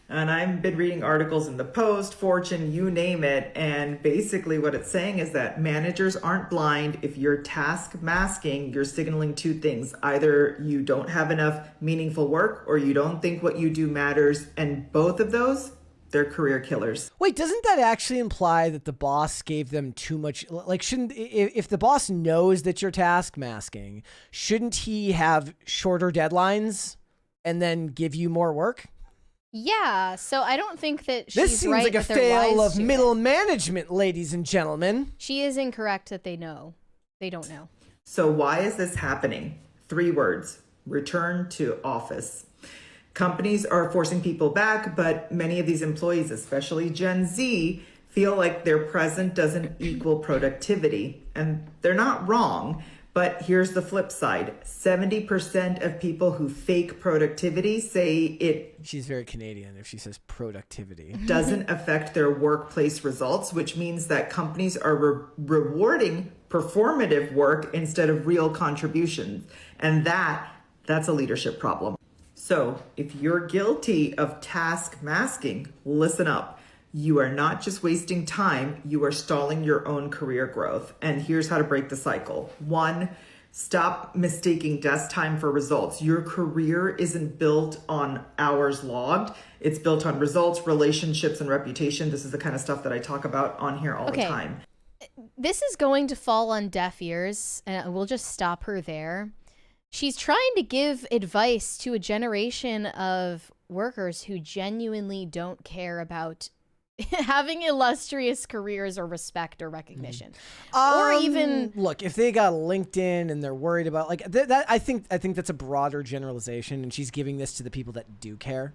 And I've been reading articles in the Post, Fortune, you name it. And basically what it's saying is that managers aren't blind. If you're task masking, you're signaling two things. Either you don't have enough meaningful work or you don't think what you do matters. And both of those, they're career killers. Wait, doesn't that actually imply that the boss gave them too much? Like, if the boss knows that you're task masking, shouldn't he have shorter deadlines and then give you more work? Yeah, so I don't think that she's This seems right like a that they're fail wise of to middle it. management, ladies and gentlemen. She is incorrect that they know. They don't know. So why is this happening? 3 words: return to office. Companies are forcing people back, but many of these employees, especially Gen Z, feel like their present doesn't equal productivity. And they're not wrong, but here's the flip side. 70% of people who fake productivity say it She's very Canadian if she says productivity. doesn't affect their workplace results, which means that companies are rewarding performative work instead of real contributions. And that's a leadership problem. So if you're guilty of task masking, listen up. You are not just wasting time, you are stalling your own career growth. And here's how to break the cycle. 1, stop mistaking desk time for results. Your career isn't built on hours logged. It's built on results, relationships, and reputation. This is the kind of stuff that I talk about on here all the time. This is going to fall on deaf ears, and we'll just stop her there. She's trying to give advice to a generation of workers who genuinely don't care about having illustrious careers or respect or recognition, or even look, if they got LinkedIn and they're worried about like that, I think that's a broader generalization, and she's giving this to the people that do care.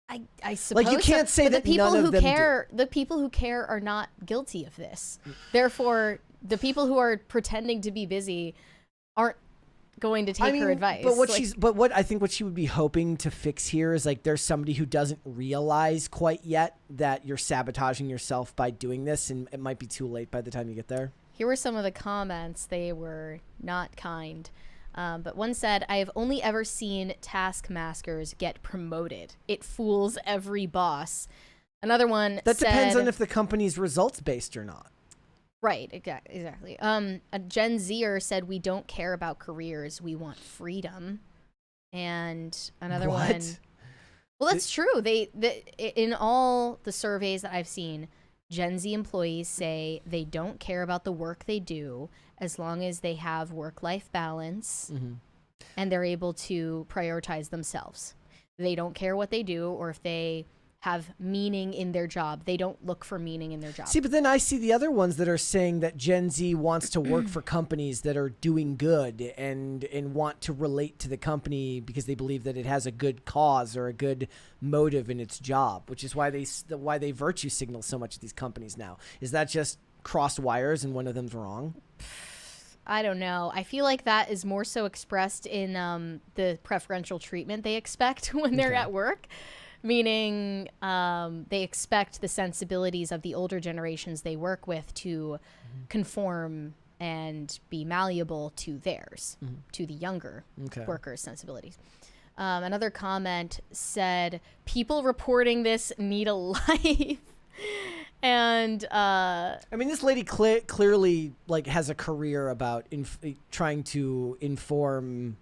I suppose like you can't say that the people none who of them care. The people who care are not guilty of this. Therefore, the people who are pretending to be busy aren't going to take her advice. But what I think what she would be hoping to fix here is like there's somebody who doesn't realize quite yet that you're sabotaging yourself by doing this, and it might be too late by the time you get there. Here were some of the comments. They were not kind. But one said, I have only ever seen task maskers get promoted. It fools every boss. Another one That said, depends on if the company's results based or not. Right, exactly. A Gen Zer said, we don't care about careers, we want freedom. And another one, well, that's true. They in all the surveys that I've seen, Gen Z employees say they don't care about the work they do as long as they have work-life balance and they're able to prioritize themselves. They don't care what they do or if they have meaning in their job. They don't look for meaning in their job. See, but then I see the other ones that are saying that Gen Z wants to work for companies that are doing good and want to relate to the company because they believe that it has a good cause or a good motive in its job, which is why they virtue signal so much at these companies now. Is that just crossed wires and one of them's wrong? I don't know. I feel like that is more so expressed in the preferential treatment they expect when they're at work. Meaning they expect the sensibilities of the older generations they work with to conform and be malleable to theirs, to the younger workers' sensibilities. Another comment said, people reporting this need a life. And I mean, this lady clearly like has a career about trying to inform,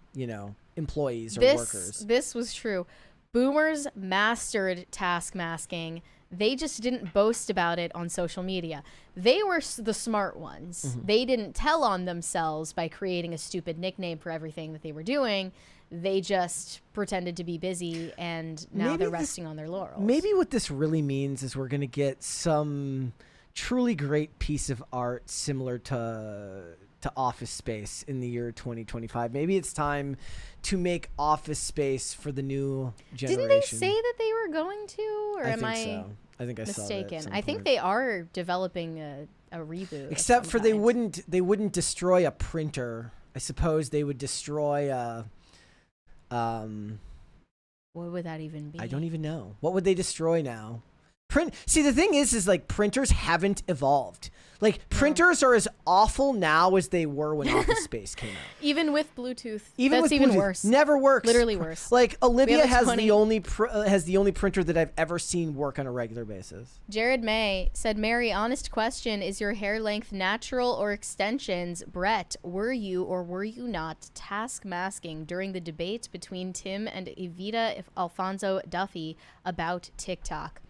employees or workers. This was true. Boomers mastered task masking. They just didn't boast about it on social media. They were the smart ones. They didn't tell on themselves by creating a stupid nickname for everything that they were doing. They just pretended to be busy, and now they're resting on their laurels. Maybe what this really means is we're going to get some truly great piece of art similar to Office Space in the year 2025. Maybe it's time to make Office Space for the new generation. Didn't they say that they were going to, or am I so. I think I mistaken? saw that I think they are developing a reboot. Except for they wouldn't destroy a printer. I suppose they would destroy a. What would that even be? I don't even know. What would they destroy now? See, the thing is like printers haven't evolved. Like printers are as awful now as they were when Office Space came out. Even with Bluetooth, Even that's with even Bluetooth, worse. Never works. Literally worse. Like Olivia has 20. the only printer that I've ever seen work on a regular basis. Jared May said, Mary, honest question, is your hair length natural or extensions? Brett, were you or were you not task masking during the debate between Tim and Evita Alfonso Duffy about TikTok?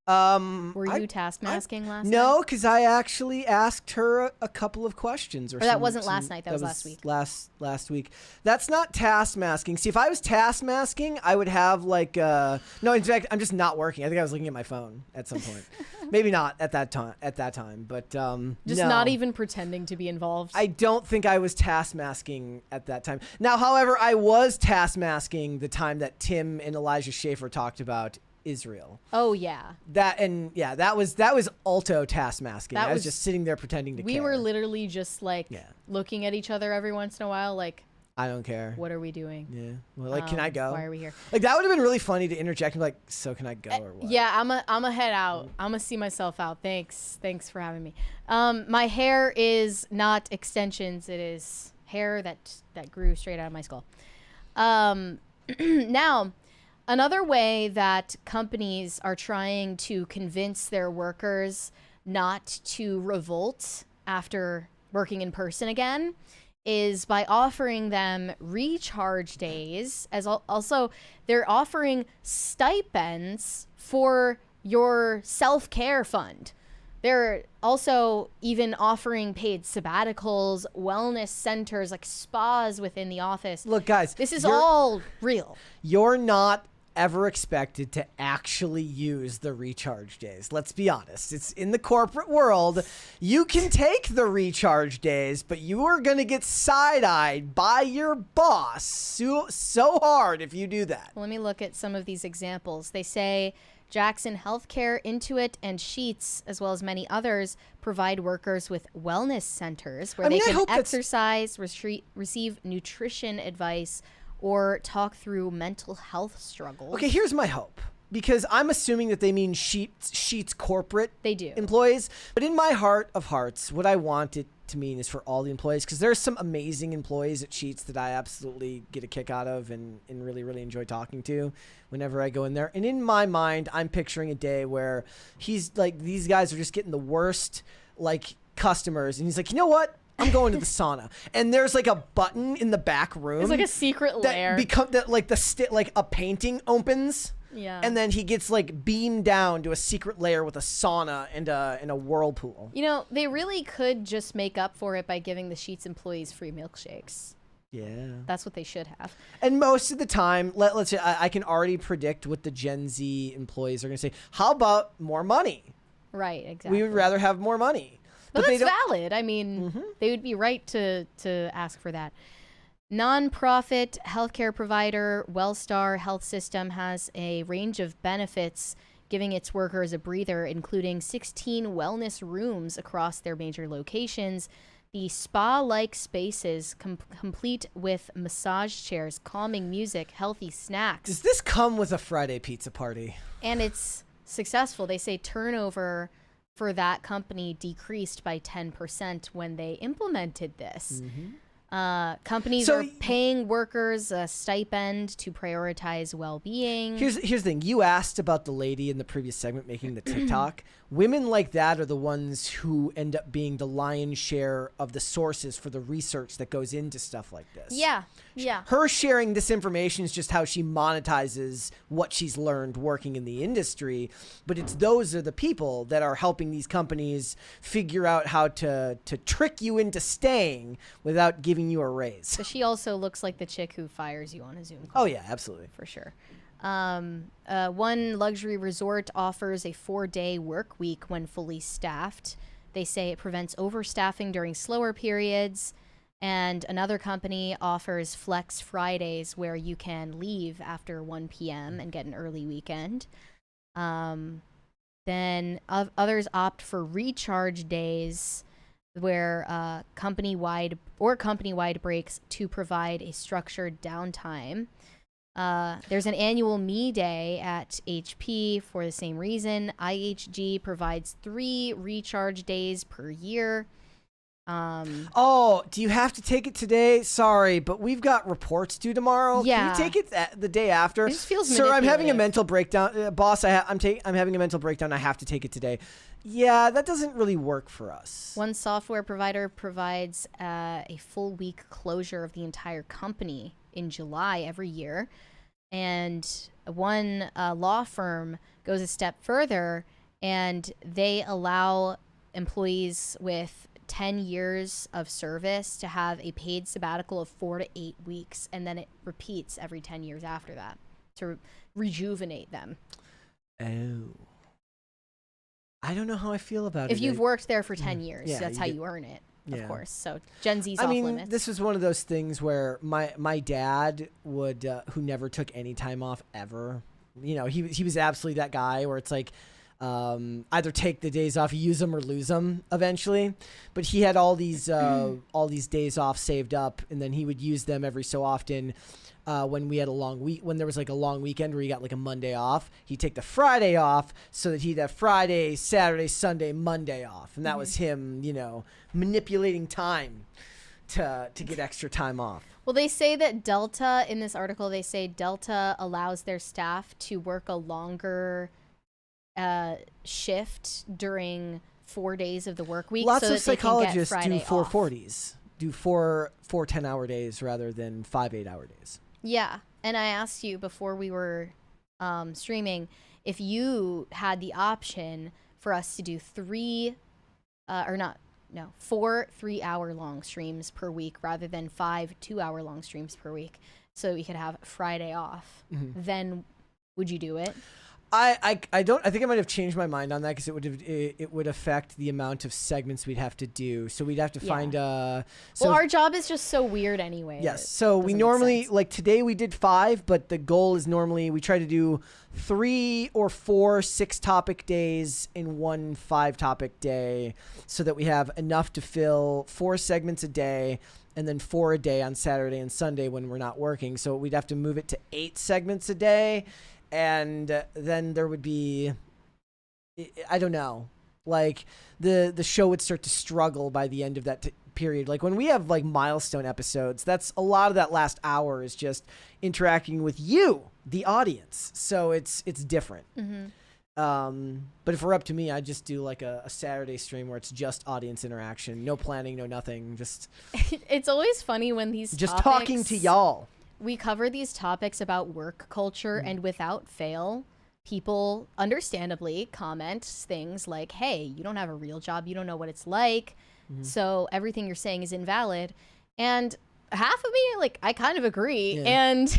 Were you task masking last night? No, because I actually asked her a couple of questions. Or that wasn't last night. That was last week. Last week. That's not task masking. See, if I was task masking, I would have like no. In fact, I'm just not working. I think I was looking at my phone at some point. Maybe not at that time, but just no. not even pretending to be involved. I don't think I was task masking at that time. Now, however, I was task masking the time that Tim and Elijah Schaefer talked about Israel. Oh yeah. That was alto task masking. I was just sitting there pretending to care. We were literally just like looking at each other every once in a while, like, I don't care. What are we doing? Yeah. Well, like, can I go? Why are we here? Like, that would have been really funny to interject and be like, so can I go or what? Yeah, I'm a head out. I'm gonna see myself out. Thanks for having me. My hair is not extensions. It is hair that grew straight out of my skull. Now, another way that companies are trying to convince their workers not to revolt after working in person again is by offering them recharge days, as also they're offering stipends for your self-care fund. They're also even offering paid sabbaticals, wellness centers, like spas within the office. Look, guys, this is all real. You're not ever expected to actually use the recharge days. Let's be honest. It's in the corporate world. You can take the recharge days, but you are going to get side-eyed by your boss so hard if you do that. Let me look at some of these examples. They say Jackson Healthcare, Intuit, and Sheets, as well as many others, provide workers with wellness centers where they can exercise, receive nutrition advice, or talk through mental health struggles. Okay, here's my hope. Because I'm assuming that they mean Sheets corporate employees. But in my heart of hearts, what I want it to mean is for all the employees. Because there's some amazing employees at Sheets that I absolutely get a kick out of and really, really enjoy talking to whenever I go in there. And in my mind, I'm picturing a day where he's like, these guys are just getting the worst like customers. And he's like, you know what? I'm going to the sauna, and there's like a button in the back room. It's like a secret lair. Like a painting opens. Yeah. And then he gets like beamed down to a secret lair with a sauna and a whirlpool. You know, they really could just make up for it by giving the Sheets employees free milkshakes. Yeah. That's what they should have. And most of the time, let's say I can already predict what the Gen Z employees are going to say. How about more money? Right, exactly. We would rather have more money. But that's valid. I mean, they would be right to ask for that. Nonprofit healthcare provider Wellstar Health System has a range of benefits, giving its workers a breather, including 16 wellness rooms across their major locations, the spa-like spaces complete with massage chairs, calming music, healthy snacks. Does this come with a Friday pizza party? And it's successful. They say turnover for that company decreased by 10% when they implemented this. Companies So are paying workers a stipend to prioritize well-being. Here's the thing. You asked about the lady in the previous segment making the TikTok. Women like that are the ones who end up being the lion's share of the sources for the research that goes into stuff like this. Yeah. Her sharing this information is just how she monetizes what she's learned working in the industry. But those are the people that are helping these companies figure out how to trick you into staying without giving you a raise. So she also looks like the chick who fires you on a Zoom call. Oh yeah, absolutely. For sure. One luxury resort offers a 4-day work week when fully staffed. They say it prevents overstaffing during slower periods. And another company offers Flex Fridays where you can leave after 1 p.m. and get an early weekend. Then others opt for recharge days where company-wide breaks to provide a structured downtime. There's an annual Me Day at HP for the same reason. IHG provides 3 recharge days per year. Do you have to take it today? Sorry, but we've got reports due tomorrow. Yeah. Can you take it the day after? It just feels Sir, I'm having a manipulative. mental breakdown. Boss, I'm having a mental breakdown. I have to take it today. Yeah, that doesn't really work for us. One software provider provides a full week closure of the entire company in July every year. And one law firm goes a step further, and they allow employees with 10 years of service to have a paid sabbatical of 4 to 8 weeks, and then it repeats every 10 years after that to rejuvenate them. Oh. I don't know how I feel about it. If you've worked there for 10 years, Yeah, that's you how get- you earn it, Yeah. of course. So Gen Z's I off mean, limits. this was one of those things where my dad would, who never took any time off ever. You know, he was absolutely that guy where it's like, either take the days off, use them or lose them eventually. But he had all these days off saved up, and then he would use them every so often. When we had a long week, when there was like a long weekend where you got like a Monday off, he'd take the Friday off so that he'd have Friday, Saturday, Sunday, Monday off. And that was him, manipulating time to get extra time off. Well, they say that Delta, in this article, they say Delta allows their staff to work a longer shift during 4 days of the work week. Lots so of that they can get psychologists do Friday 440s, do four 10-hour days rather than 5 8-hour days. Yeah, and I asked you before we were streaming if you had the option for us to do 4 3-hour long streams per week rather than 5 2-hour long streams per week, so we could have Friday off. Then would you do it? I think I might have changed my mind on that because it would affect the amount of segments we'd have to do. So we'd have to find well, our job is just so weird anyway. Yes. So we normally, like today we did 5, but the goal is normally we try to do 3 or 4 6-topic days in 1 5-topic day so that we have enough to fill 4 segments a day and then 4 a day on Saturday and Sunday when we're not working. So we'd have to move it to 8 segments a day. And then there would be, I don't know, like the show would start to struggle by the end of that period. Like when we have like milestone episodes, that's a lot of that last hour is just interacting with you, the audience. So it's different. But if we're up to me, I'd just do like a Saturday stream where it's just audience interaction, no planning, no nothing, just It's always funny when these just topics, talking to y'all. We cover these topics about work culture, and without fail, people understandably comment things like, hey, you don't have a real job, you don't know what it's like, so everything you're saying is invalid. And half of me, like, I kind of agree. Yeah. And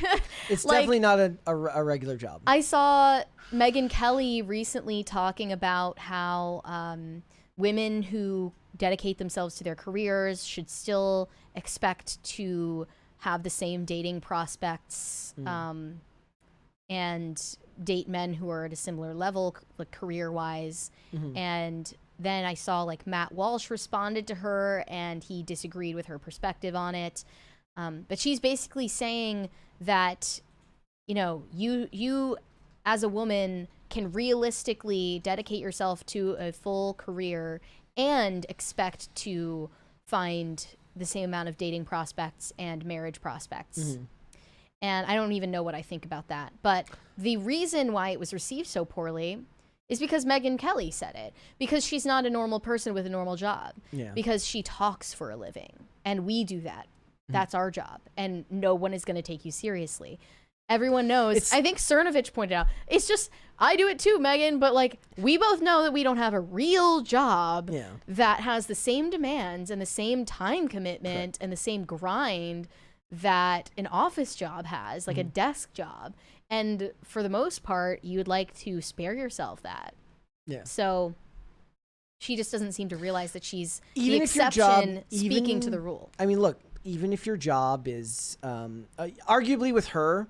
It's like, definitely not a regular job. I saw Meghan Kelly recently talking about how women who dedicate themselves to their careers should still expect to have the same dating prospects and date men who are at a similar level, like career-wise. And then I saw like Matt Walsh responded to her and he disagreed with her perspective on it. But she's basically saying that, you as a woman can realistically dedicate yourself to a full career and expect to find the same amount of dating prospects and marriage prospects. And I don't even know what I think about that. But the reason why it was received so poorly is because Megyn Kelly said it. Because she's not a normal person with a normal job. Yeah. Because she talks for a living. And we do that. That's our job. And no one is going to take you seriously. Everyone knows. I think Cernovich pointed out, it's just, I do it too, Megan, but like, we both know that we don't have a real job that has the same demands and the same time commitment and the same grind that an office job has, like a desk job. And for the most part, you would like to spare yourself that. Yeah. So she just doesn't seem to realize that she's Even the if your exception job, speaking to the rule. I mean, look, even if your job is, arguably with her,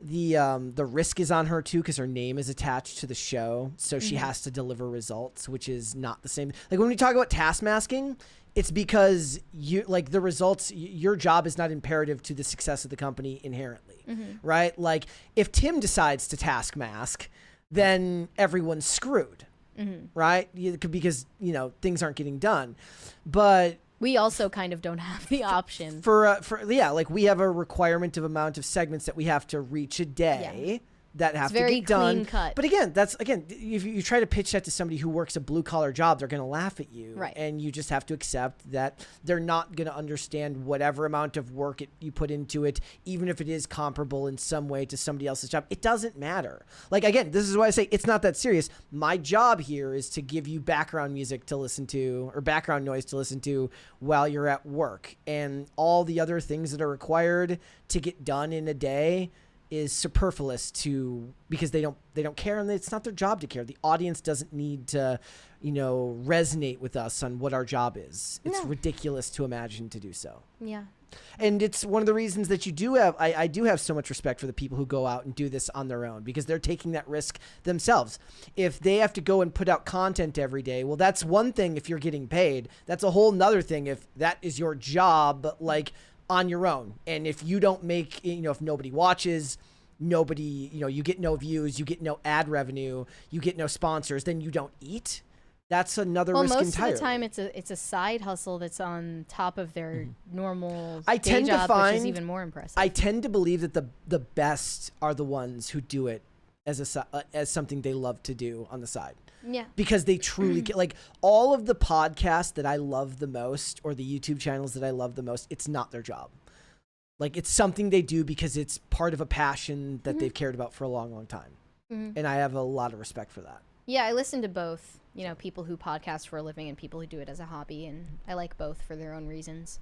the risk is on her too, because her name is attached to the show, so she has to deliver results, which is not the same. Like when we talk about task masking, it's because you like the results. Your job is not imperative to the success of the company inherently, right? Like if Tim decides to task mask, then everyone's screwed, right? Because things aren't getting done, but. We also kind of don't have the option. Like we have a requirement of amount of segments that we have to reach a day that have to get done. Clean cut. But again, if you try to pitch that to somebody who works a blue collar job, they're going to laugh at you. Right. And you just have to accept that they're not going to understand whatever amount of work you put into it, even if it is comparable in some way to somebody else's job. It doesn't matter. Like, again, this is why I say it's not that serious. My job here is to give you background music to listen to or background noise to listen to while you're at work. And all the other things that are required to get done in a day is superfluous because they don't care, and it's not their job to care. The audience doesn't need to, resonate with us on what our job is. It's ridiculous to imagine to do so. Yeah. And it's one of the reasons that you do have, I do have so much respect for the people who go out and do this on their own, because they're taking that risk themselves. If they have to go and put out content every day, well, that's one thing if you're getting paid. That's a whole nother thing if that is your job, like, on your own. And if you don't make, if nobody watches, nobody, you get no views, you get no ad revenue, you get no sponsors, then you don't eat. That's another risk entirely. Most of the time it's a side hustle that's on top of their normal I day tend job, to find, which is even more impressive. I tend to believe that the best are the ones who do it as something they love to do on the side. Yeah. Because they truly get, like, all of the podcasts that I love the most or the YouTube channels that I love the most, it's not their job. Like, it's something they do because it's part of a passion that they've cared about for a long, long time. And I have a lot of respect for that. Yeah, I listen to both, people who podcast for a living and people who do it as a hobby, and I like both for their own reasons.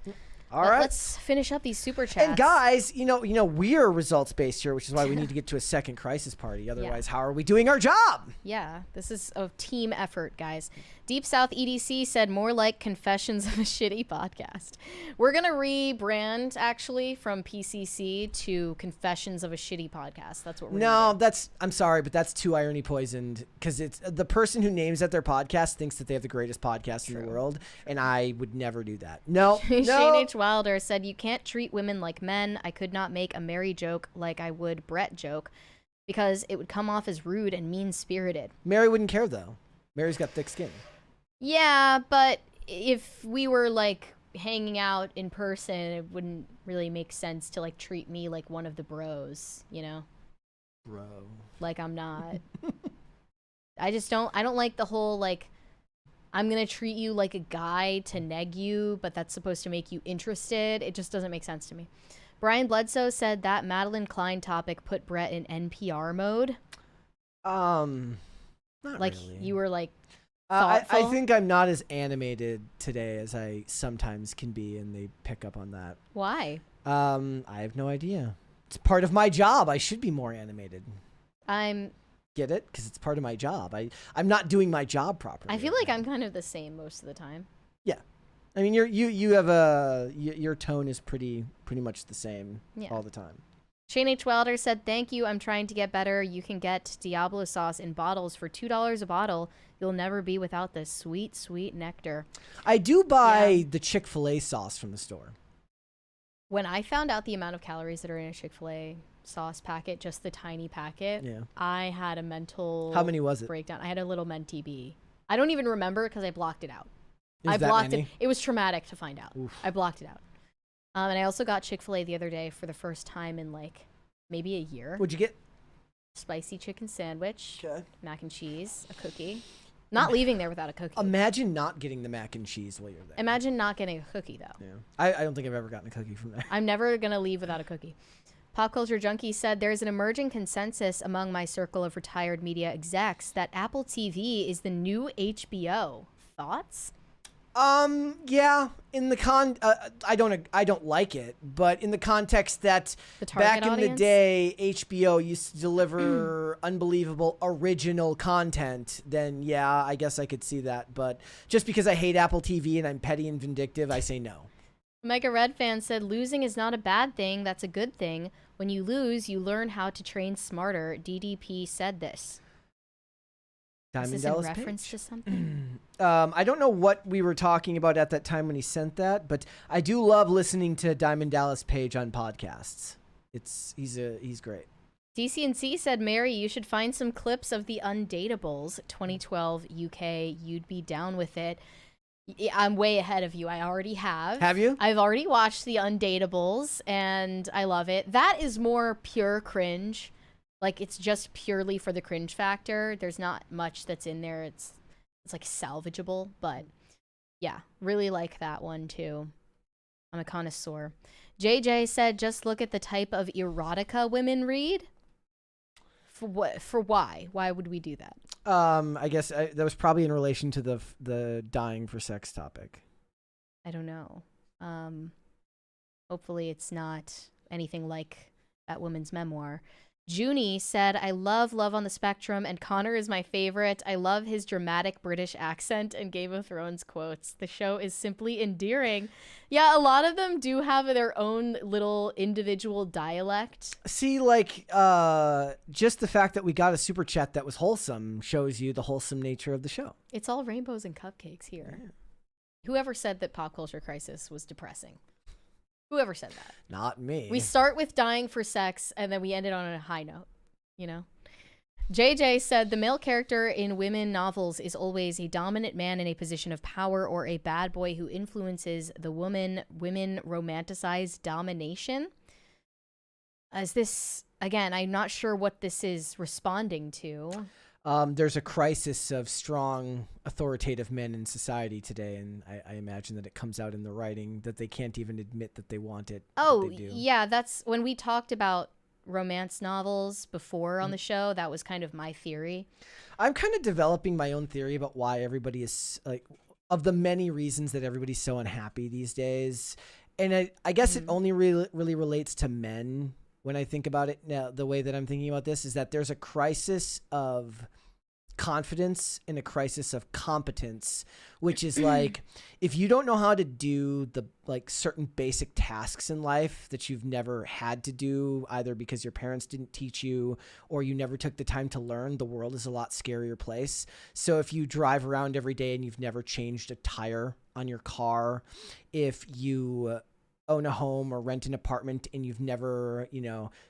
All right. Let's finish up these super chats. And guys, we're results based here, which is why we need to get to a second crisis party. Otherwise, how are we doing our job? Yeah, this is a team effort, guys. Deep South EDC said more like Confessions of a Shitty Podcast. We're going to rebrand, actually, from PCC to Confessions of a Shitty Podcast. That's what we're going to do. I'm sorry, but that's too irony poisoned, because it's the person who names that their podcast thinks that they have the greatest podcast in the world, and I would never do that. No. Shane H. Wilder said, you can't treat women like men. I could not make a Mary joke like I would Brett joke, because it would come off as rude and mean-spirited. Mary wouldn't care, though. Mary's got thick skin. Yeah, but if we were, like, hanging out in person, it wouldn't really make sense to, like, treat me like one of the bros, Bro. Like I'm not. I don't like the whole, like, I'm going to treat you like a guy to neg you, but that's supposed to make you interested. It just doesn't make sense to me. Brian Bledsoe said that Madeline Klein topic put Brett in NPR mode. Not like really. You were like, I think I'm not as animated today as I sometimes can be, and they pick up on that. Why? I have no idea. It's part of my job. I should be more animated. Get it? Because it's part of my job. I'm not doing my job properly. I feel like I'm kind of the same most of the time. Yeah. I mean, you have your tone is pretty much the same all the time. Shane H. Wilder said, thank you. I'm trying to get better. You can get Diablo sauce in bottles for $2 a bottle. You'll never be without this sweet, sweet nectar. I do buy the Chick-fil-A sauce from the store. When I found out the amount of calories that are in a Chick-fil-A sauce packet, just the tiny packet, I had a mental How many was it? breakdown. I had a little Mentee-B. I don't even remember because I blocked it out. I blocked it. It was traumatic to find out. Oof. I blocked it out. And I also got Chick-fil-A the other day for the first time in like maybe a year. What'd you get? Spicy chicken sandwich, mac and cheese, a cookie. Not leaving there without a cookie. Imagine not getting the mac and cheese while you're there. Imagine not getting a cookie, though. Yeah. I don't think I've ever gotten a cookie from there. I'm never going to leave without a cookie. Pop Culture Junkie said, there's an emerging consensus among my circle of retired media execs that Apple TV is the new HBO. Thoughts? Yeah, in the I don't like it, but in the context that back in the day, HBO used to deliver unbelievable original content, then yeah, I guess I could see that. But just because I hate Apple TV and I'm petty and vindictive, I say no. Mega Red Fan said, losing is not a bad thing. That's a good thing. When you lose, you learn how to train smarter. DDP said this. Diamond Is this Dallas in reference Page. to something? I don't know what we were talking about at that time when he sent that, but I do love listening to Diamond Dallas Page on podcasts. He's great. DCNC said, Mary, you should find some clips of the Undateables 2012 UK. You'd be down with it. I'm way ahead of you. I already have. Have you? I've already watched the Undateables, and I love it. That is more pure cringe. Like, it's just purely for the cringe factor. There's not much that's in there. It's like salvageable, but yeah, really like that one too. I'm a connoisseur. JJ said, just look at the type of erotica women read. For what? For why? Why would we do that? I guess that was probably in relation to the dying for sex topic. I don't know. Hopefully it's not anything like that woman's memoir. Junie said, I love Love on the Spectrum, and Connor is my favorite. I love his dramatic British accent and Game of Thrones quotes. The show is simply endearing. Yeah, a lot of them do have their own little individual dialect. See, like, just the fact that we got a super chat that was wholesome shows you the wholesome nature of the show. It's all rainbows and cupcakes here. Yeah. Whoever said that Pop Culture Crisis was depressing? Whoever said that. Not me. We start with dying for sex, and then we end it on a high note, you know? JJ said, the male character in women novels is always a dominant man in a position of power or a bad boy who influences the woman. Women romanticize domination. As this, again, I'm not sure what this is responding to. There's a crisis of strong, authoritative men in society today, and I imagine that it comes out in the writing that they can't even admit that they want it. Oh, yeah, that's when we talked about romance novels before on the show. That was kind of my theory. I'm kind of developing my own theory about why everybody is, like, of the many reasons that everybody's so unhappy these days. And I guess it only really relates to men. When I think about it now, the way that I'm thinking about this is that there's a crisis of confidence and a crisis of competence, which is like, if you don't know how to do the like certain basic tasks in life that you've never had to do, either because your parents didn't teach you or you never took the time to learn, the world is a lot scarier place. So if you drive around every day and you've never changed a tire on your car, if you own a home or rent an apartment and you've never,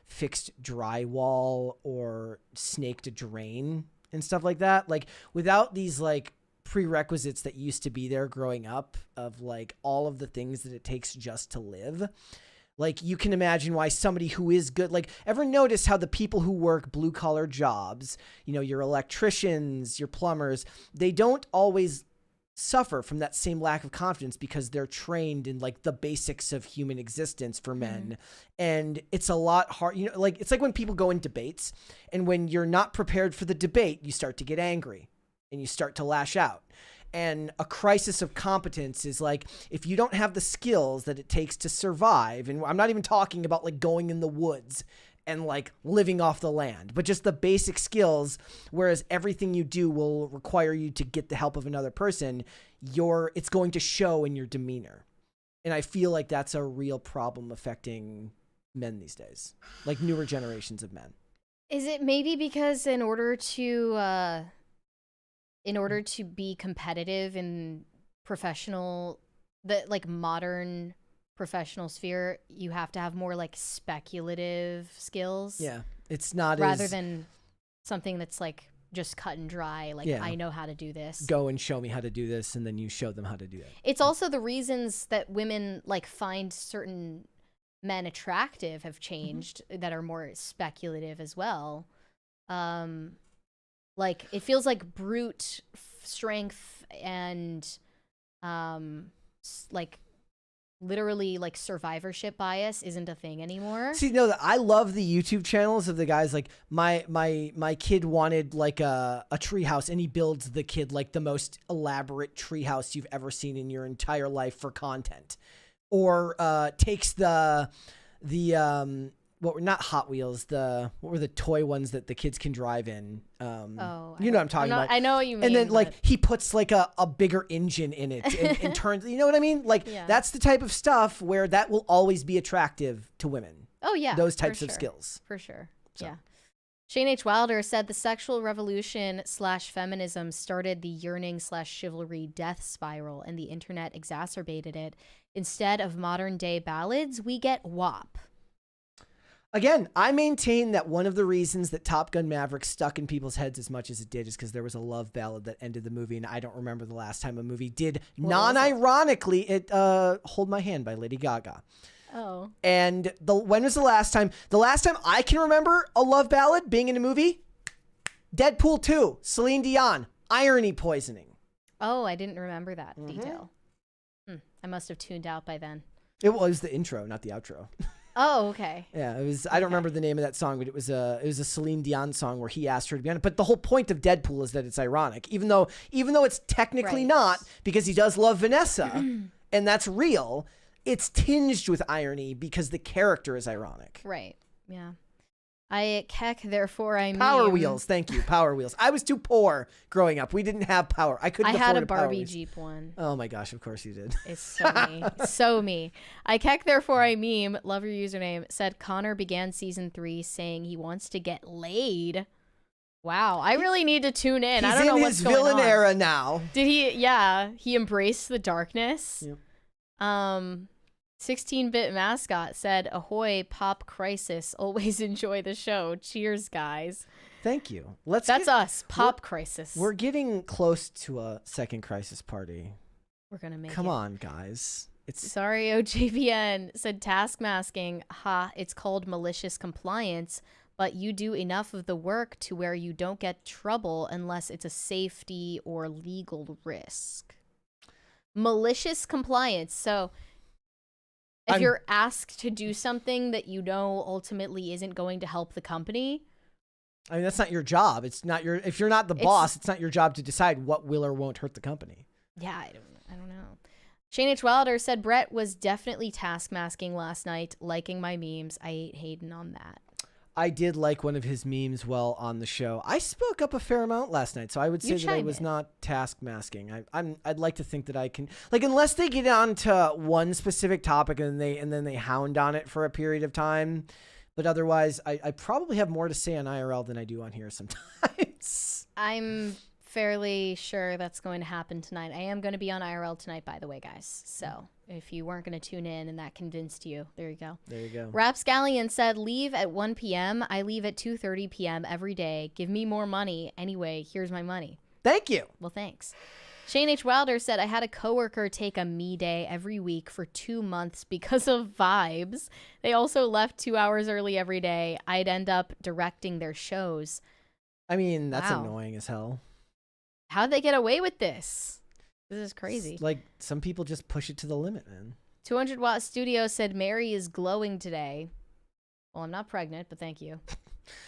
fixed drywall or snaked a drain and stuff like that, like without these like prerequisites that used to be there growing up of like all of the things that it takes just to live, like you can imagine why somebody who is good, like ever notice how the people who work blue collar jobs, your electricians, your plumbers, they don't always suffer from that same lack of confidence because they're trained in like the basics of human existence for men. And it's a lot hard, like it's like when people go in debates, and when you're not prepared for the debate, you start to get angry and you start to lash out. And a crisis of competence is like, if you don't have the skills that it takes to survive, and I'm not even talking about like going in the woods and like living off the land, but just the basic skills, whereas everything you do will require you to get the help of another person, it's going to show in your demeanor. And I feel like that's a real problem affecting men these days, like newer generations of men. Is it maybe because in order to be competitive in modern professional sphere, you have to have more like speculative skills? Yeah, it's not rather than something that's like just cut and dry. Like, Yeah. I know how to do this. Go and show me how to do this, and then you show them how to do that. It's also the reasons that women like find certain men attractive have changed that are more speculative as well. Like it feels like brute strength and like literally like survivorship bias isn't a thing anymore. See, no, I love the YouTube channels of the guys like my kid wanted like a treehouse, and he builds the kid like the most elaborate treehouse you've ever seen in your entire life for content, or takes the what were not Hot Wheels, what were the toy ones that the kids can drive in? You know what I'm talking about. I know what you mean. And then like he puts like a bigger engine in it and turns, you know what I mean? Like that's the type of stuff where that will always be attractive to women. Oh yeah. Those types of skills. For sure. So. Yeah. Shane H. Wilder said the sexual revolution / feminism started the yearning / chivalry death spiral, and the internet exacerbated it. Instead of modern day ballads, we get WAP. Again, I maintain that one of the reasons that Top Gun Maverick stuck in people's heads as much as it did is because there was a love ballad that ended the movie, and I don't remember the last time a movie did. Non-ironically, it Hold My Hand by Lady Gaga. Oh. And when was the last time? The last time I can remember a love ballad being in a movie? Deadpool 2, Celine Dion, irony poisoning. Oh, I didn't remember that detail. I must have tuned out by then. It was the intro, not the outro. Oh, okay. Yeah, it was. I don't remember the name of that song, but it was a Celine Dion song where he asked her to be on it. But the whole point of Deadpool is that it's ironic, even though it's technically not, because he does love Vanessa, and that's real. It's tinged with irony because the character is ironic. Right. Yeah. I keck, therefore I meme. Power Wheels, thank you. Power Wheels. I was too poor growing up. We didn't have power. I couldn't afford had a Power Barbie Wheels. Jeep one. Oh my gosh, of course you did. It's so me. So me. I keck, therefore I meme, love your username, said Connor began season 3 saying he wants to get laid. Wow, I really need to tune in. I don't know what's going on. He's in his villain era now. Did he? Yeah, he embraced the darkness. Yep. 16-bit mascot said, "Ahoy, Pop Crisis. Always enjoy the show. Cheers, guys." Thank you. That's us, Pop Crisis. We're getting close to a second crisis party. We're gonna make it. Come on, guys. Sorry, OJVN said task masking. Ha, it's called malicious compliance, but you do enough of the work to where you don't get trouble unless it's a safety or legal risk. Malicious compliance. So if you're asked to do something that you know ultimately isn't going to help the company, I mean, that's not your job. It's not your. If you're not the boss, it's not your job to decide what will or won't hurt the company. Yeah, I don't know. Shane H. Wilder said Brett was definitely task masking last night, liking my memes. I ate Hayden on that. I did like one of his memes while on the show. I spoke up a fair amount last night, so I would say that I was not task masking. I'd like to think that I can, like, unless they get on to one specific topic and then they hound on it for a period of time. But otherwise, I probably have more to say on IRL than I do on here sometimes. I'm fairly sure that's going to happen tonight. I am going to be on IRL tonight, by the way, guys. So if you weren't going to tune in and that convinced you, there you go. There you go. Rapscallion said, leave at 1 p.m. I leave at 2:30 p.m. every day. Give me more money. Anyway, here's my money. Thank you. Well, thanks. Shane H. Wilder said, I had a coworker take a me day every week for 2 months because of vibes. They also left 2 hours early every day. I'd end up directing their shows. I mean, that's annoying as hell. How'd they get away with this? This is crazy. Like, some people just push it to the limit, man. 200 Watt Studio said, Mary is glowing today. Well, I'm not pregnant, but thank you.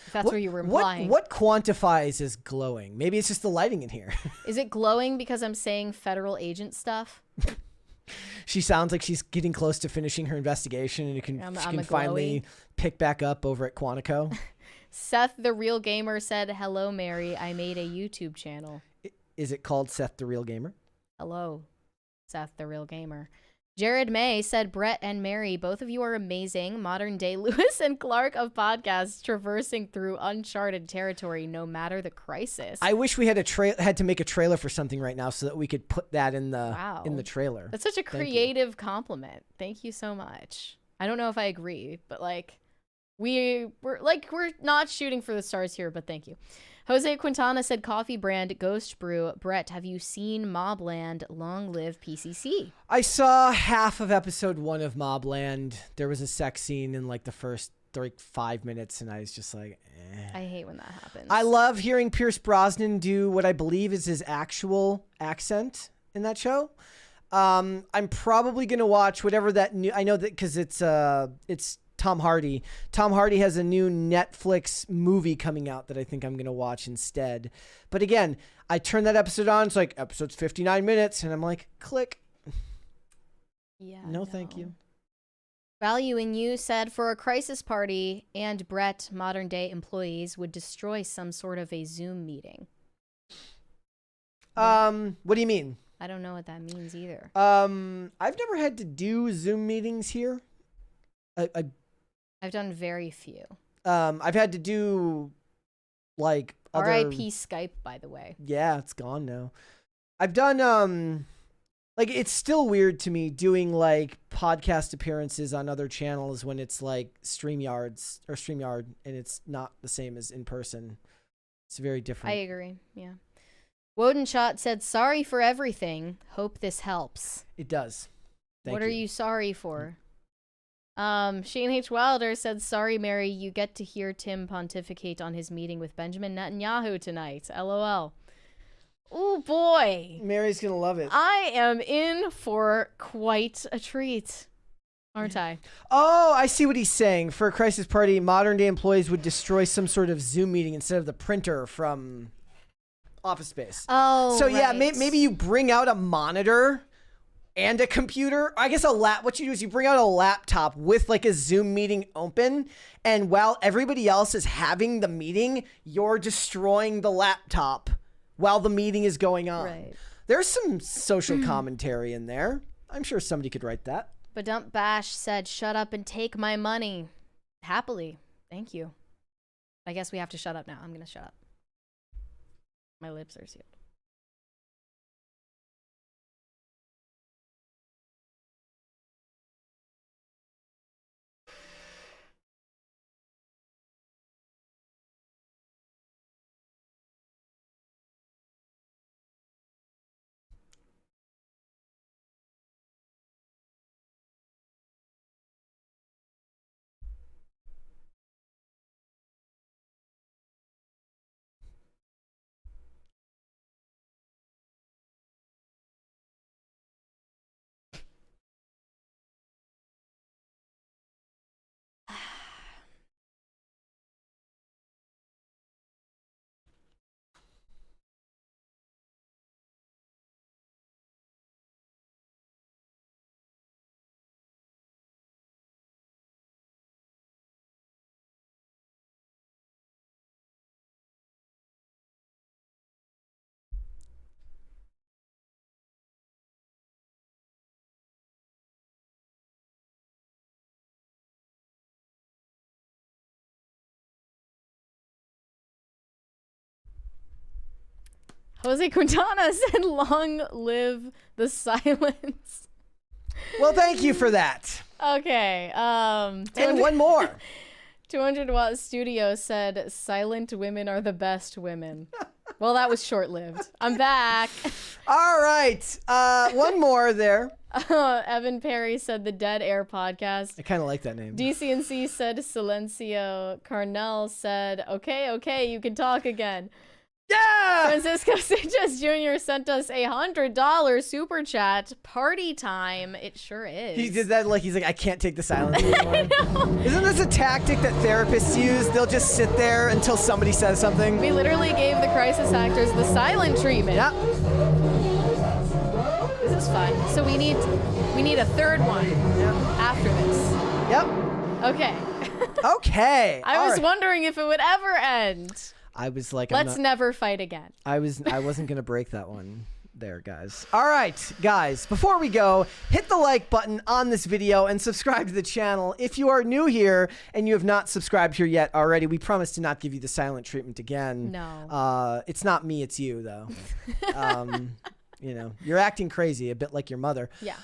If that's what you were implying. What quantifies as glowing? Maybe it's just the lighting in here. Is it glowing because I'm saying federal agent stuff? She sounds like she's getting close to finishing her investigation, and she can finally pick back up over at Quantico. Seth the Real Gamer said, hello, Mary. I made a YouTube channel. Is it called Seth the Real Gamer? Hello, Seth the Real Gamer. Jared May said, Brett and Mary, both of you are amazing. Modern day Lewis and Clark of podcasts, traversing through uncharted territory no matter the crisis. I wish we had had to make a trailer for something right now so that we could put that in the trailer. That's such a creative compliment. Thank you so much. I don't know if I agree, but like we're not shooting for the stars here, but thank you. Jose Quintana said coffee brand Ghost Brew. Brett, have you seen Mobland? Long live PCC. I saw half of episode 1 of Mobland. There was a sex scene in like the first 5 minutes, and I was just like, eh. I hate when that happens. I love hearing Pierce Brosnan do what I believe is his actual accent in that show. I'm probably gonna watch whatever that new. I know that because it's Tom Hardy. Tom Hardy has a new Netflix movie coming out that I think I'm gonna watch instead. But again, I turn that episode on. It's like episode's 59 minutes, and I'm like, click. Yeah. No, thank you. Valuing You said for a crisis party and Brett, modern day employees would destroy some sort of a Zoom meeting. What do you mean? I don't know what that means either. I've never had to do Zoom meetings here. I've done very few. I've had to do like other... R.I.P. Skype, by the way. Yeah, it's gone now. I've done like it's still weird to me doing like podcast appearances on other channels when it's like StreamYard and it's not the same as in person. It's very different. I agree. Yeah. Wodenshot said, sorry for everything. Hope this helps. It does. What are you sorry for? Shane H. Wilder said, sorry, Mary, you get to hear Tim pontificate on his meeting with Benjamin Netanyahu tonight. LOL. Oh boy. Mary's gonna love it. I am in for quite a treat, aren't I? Oh, I see what he's saying. For a crisis party, modern day employees would destroy some sort of Zoom meeting instead of the printer from Office Space. Oh, so yeah, right. maybe you bring out a monitor and a computer. I guess what you do is you bring out a laptop with like a Zoom meeting open, and while everybody else is having the meeting, you're destroying the laptop while the meeting is going on. Right. There's some social commentary in there. I'm sure somebody could write that. Badump Bash said, shut up and take my money. Happily. Thank you. I guess we have to shut up now. I'm going to shut up. My lips are sealed. Jose Quintana said, long live the silence. Well, thank you for that. Okay. And one more. 200 Watt Studio said, silent women are the best women. Well, that was short-lived. I'm back. All right. One more there. Evan Perry said the Dead Air podcast. I kind of like that name. DCNC said Silencio. Carnell said, okay, you can talk again. Yeah! Francisco Sanchez Jr. sent us $100 super chat. Party time. It sure is. He did that like he's like, I can't take the silence anymore. Isn't this a tactic that therapists use? They'll just sit there until somebody says something. We literally gave the crisis actors the silent treatment. Yep. This is fun. So we need a third one after this. Yep. Okay. Okay. I was wondering if it would ever end. I was like, let's never fight again. I wasn't gonna break that one there, guys. All right, guys, before we go, hit the like button on this video and subscribe to the channel. If you are new here and you have not subscribed here yet already, we promise to not give you the silent treatment again. No. It's not me, it's you though. You know, you're acting crazy, a bit like your mother. Yeah.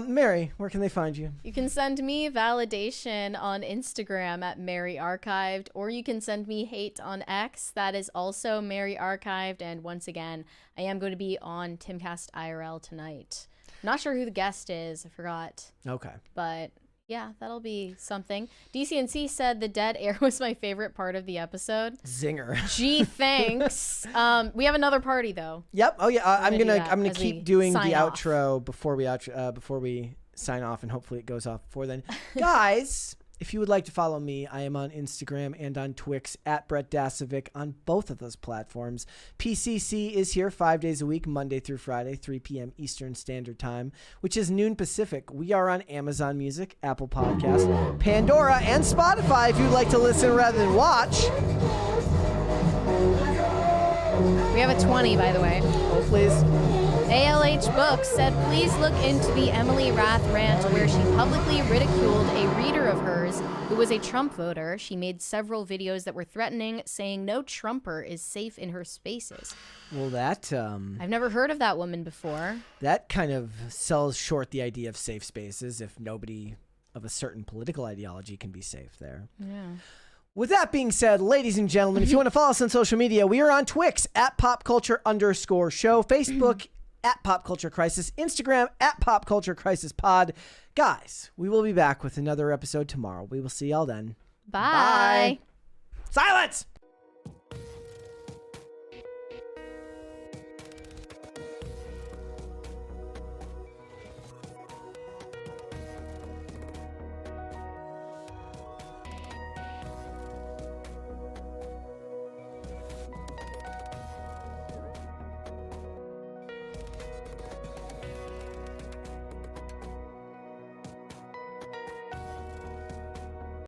Mary, where can they find you? You can send me validation on Instagram at Mary Archived, or you can send me hate on X. That is also Mary Archived. And once again, I am going to be on Timcast IRL tonight. Not sure who the guest is. I forgot. Okay. But yeah, that'll be something. DCNC said the dead air was my favorite part of the episode. Zinger. Gee, thanks. We have another party though. Yep. Oh yeah. I'm gonna as keep we doing the sign off. outro before we sign off, and hopefully it goes off before then. Guys, if you would like to follow me, I am on Instagram and on Twix at Brett Dasovic on both of those platforms. PCC is here 5 days a week, Monday through Friday, 3 p.m. Eastern Standard Time, which is noon Pacific. We are on Amazon Music, Apple Podcasts, Pandora, and Spotify if you'd like to listen rather than watch. We have a 20, by the way. Oh, please. ALH Books said, please look into the Emily Rath rant where she publicly ridiculed a reader of hers who was a Trump voter. She made several videos that were threatening, saying no Trumper is safe in her spaces. Well, that I've never heard of that woman before. That kind of sells short the idea of safe spaces if nobody of a certain political ideology can be safe there. Yeah. With that being said, ladies and gentlemen, if you want to follow us on social media, we are on Twix at popculture_show, Facebook at Pop Culture Crisis, Instagram at Pop Culture Crisis Pod. Guys, we will be back with another episode tomorrow. We will see y'all then. Bye. Silence!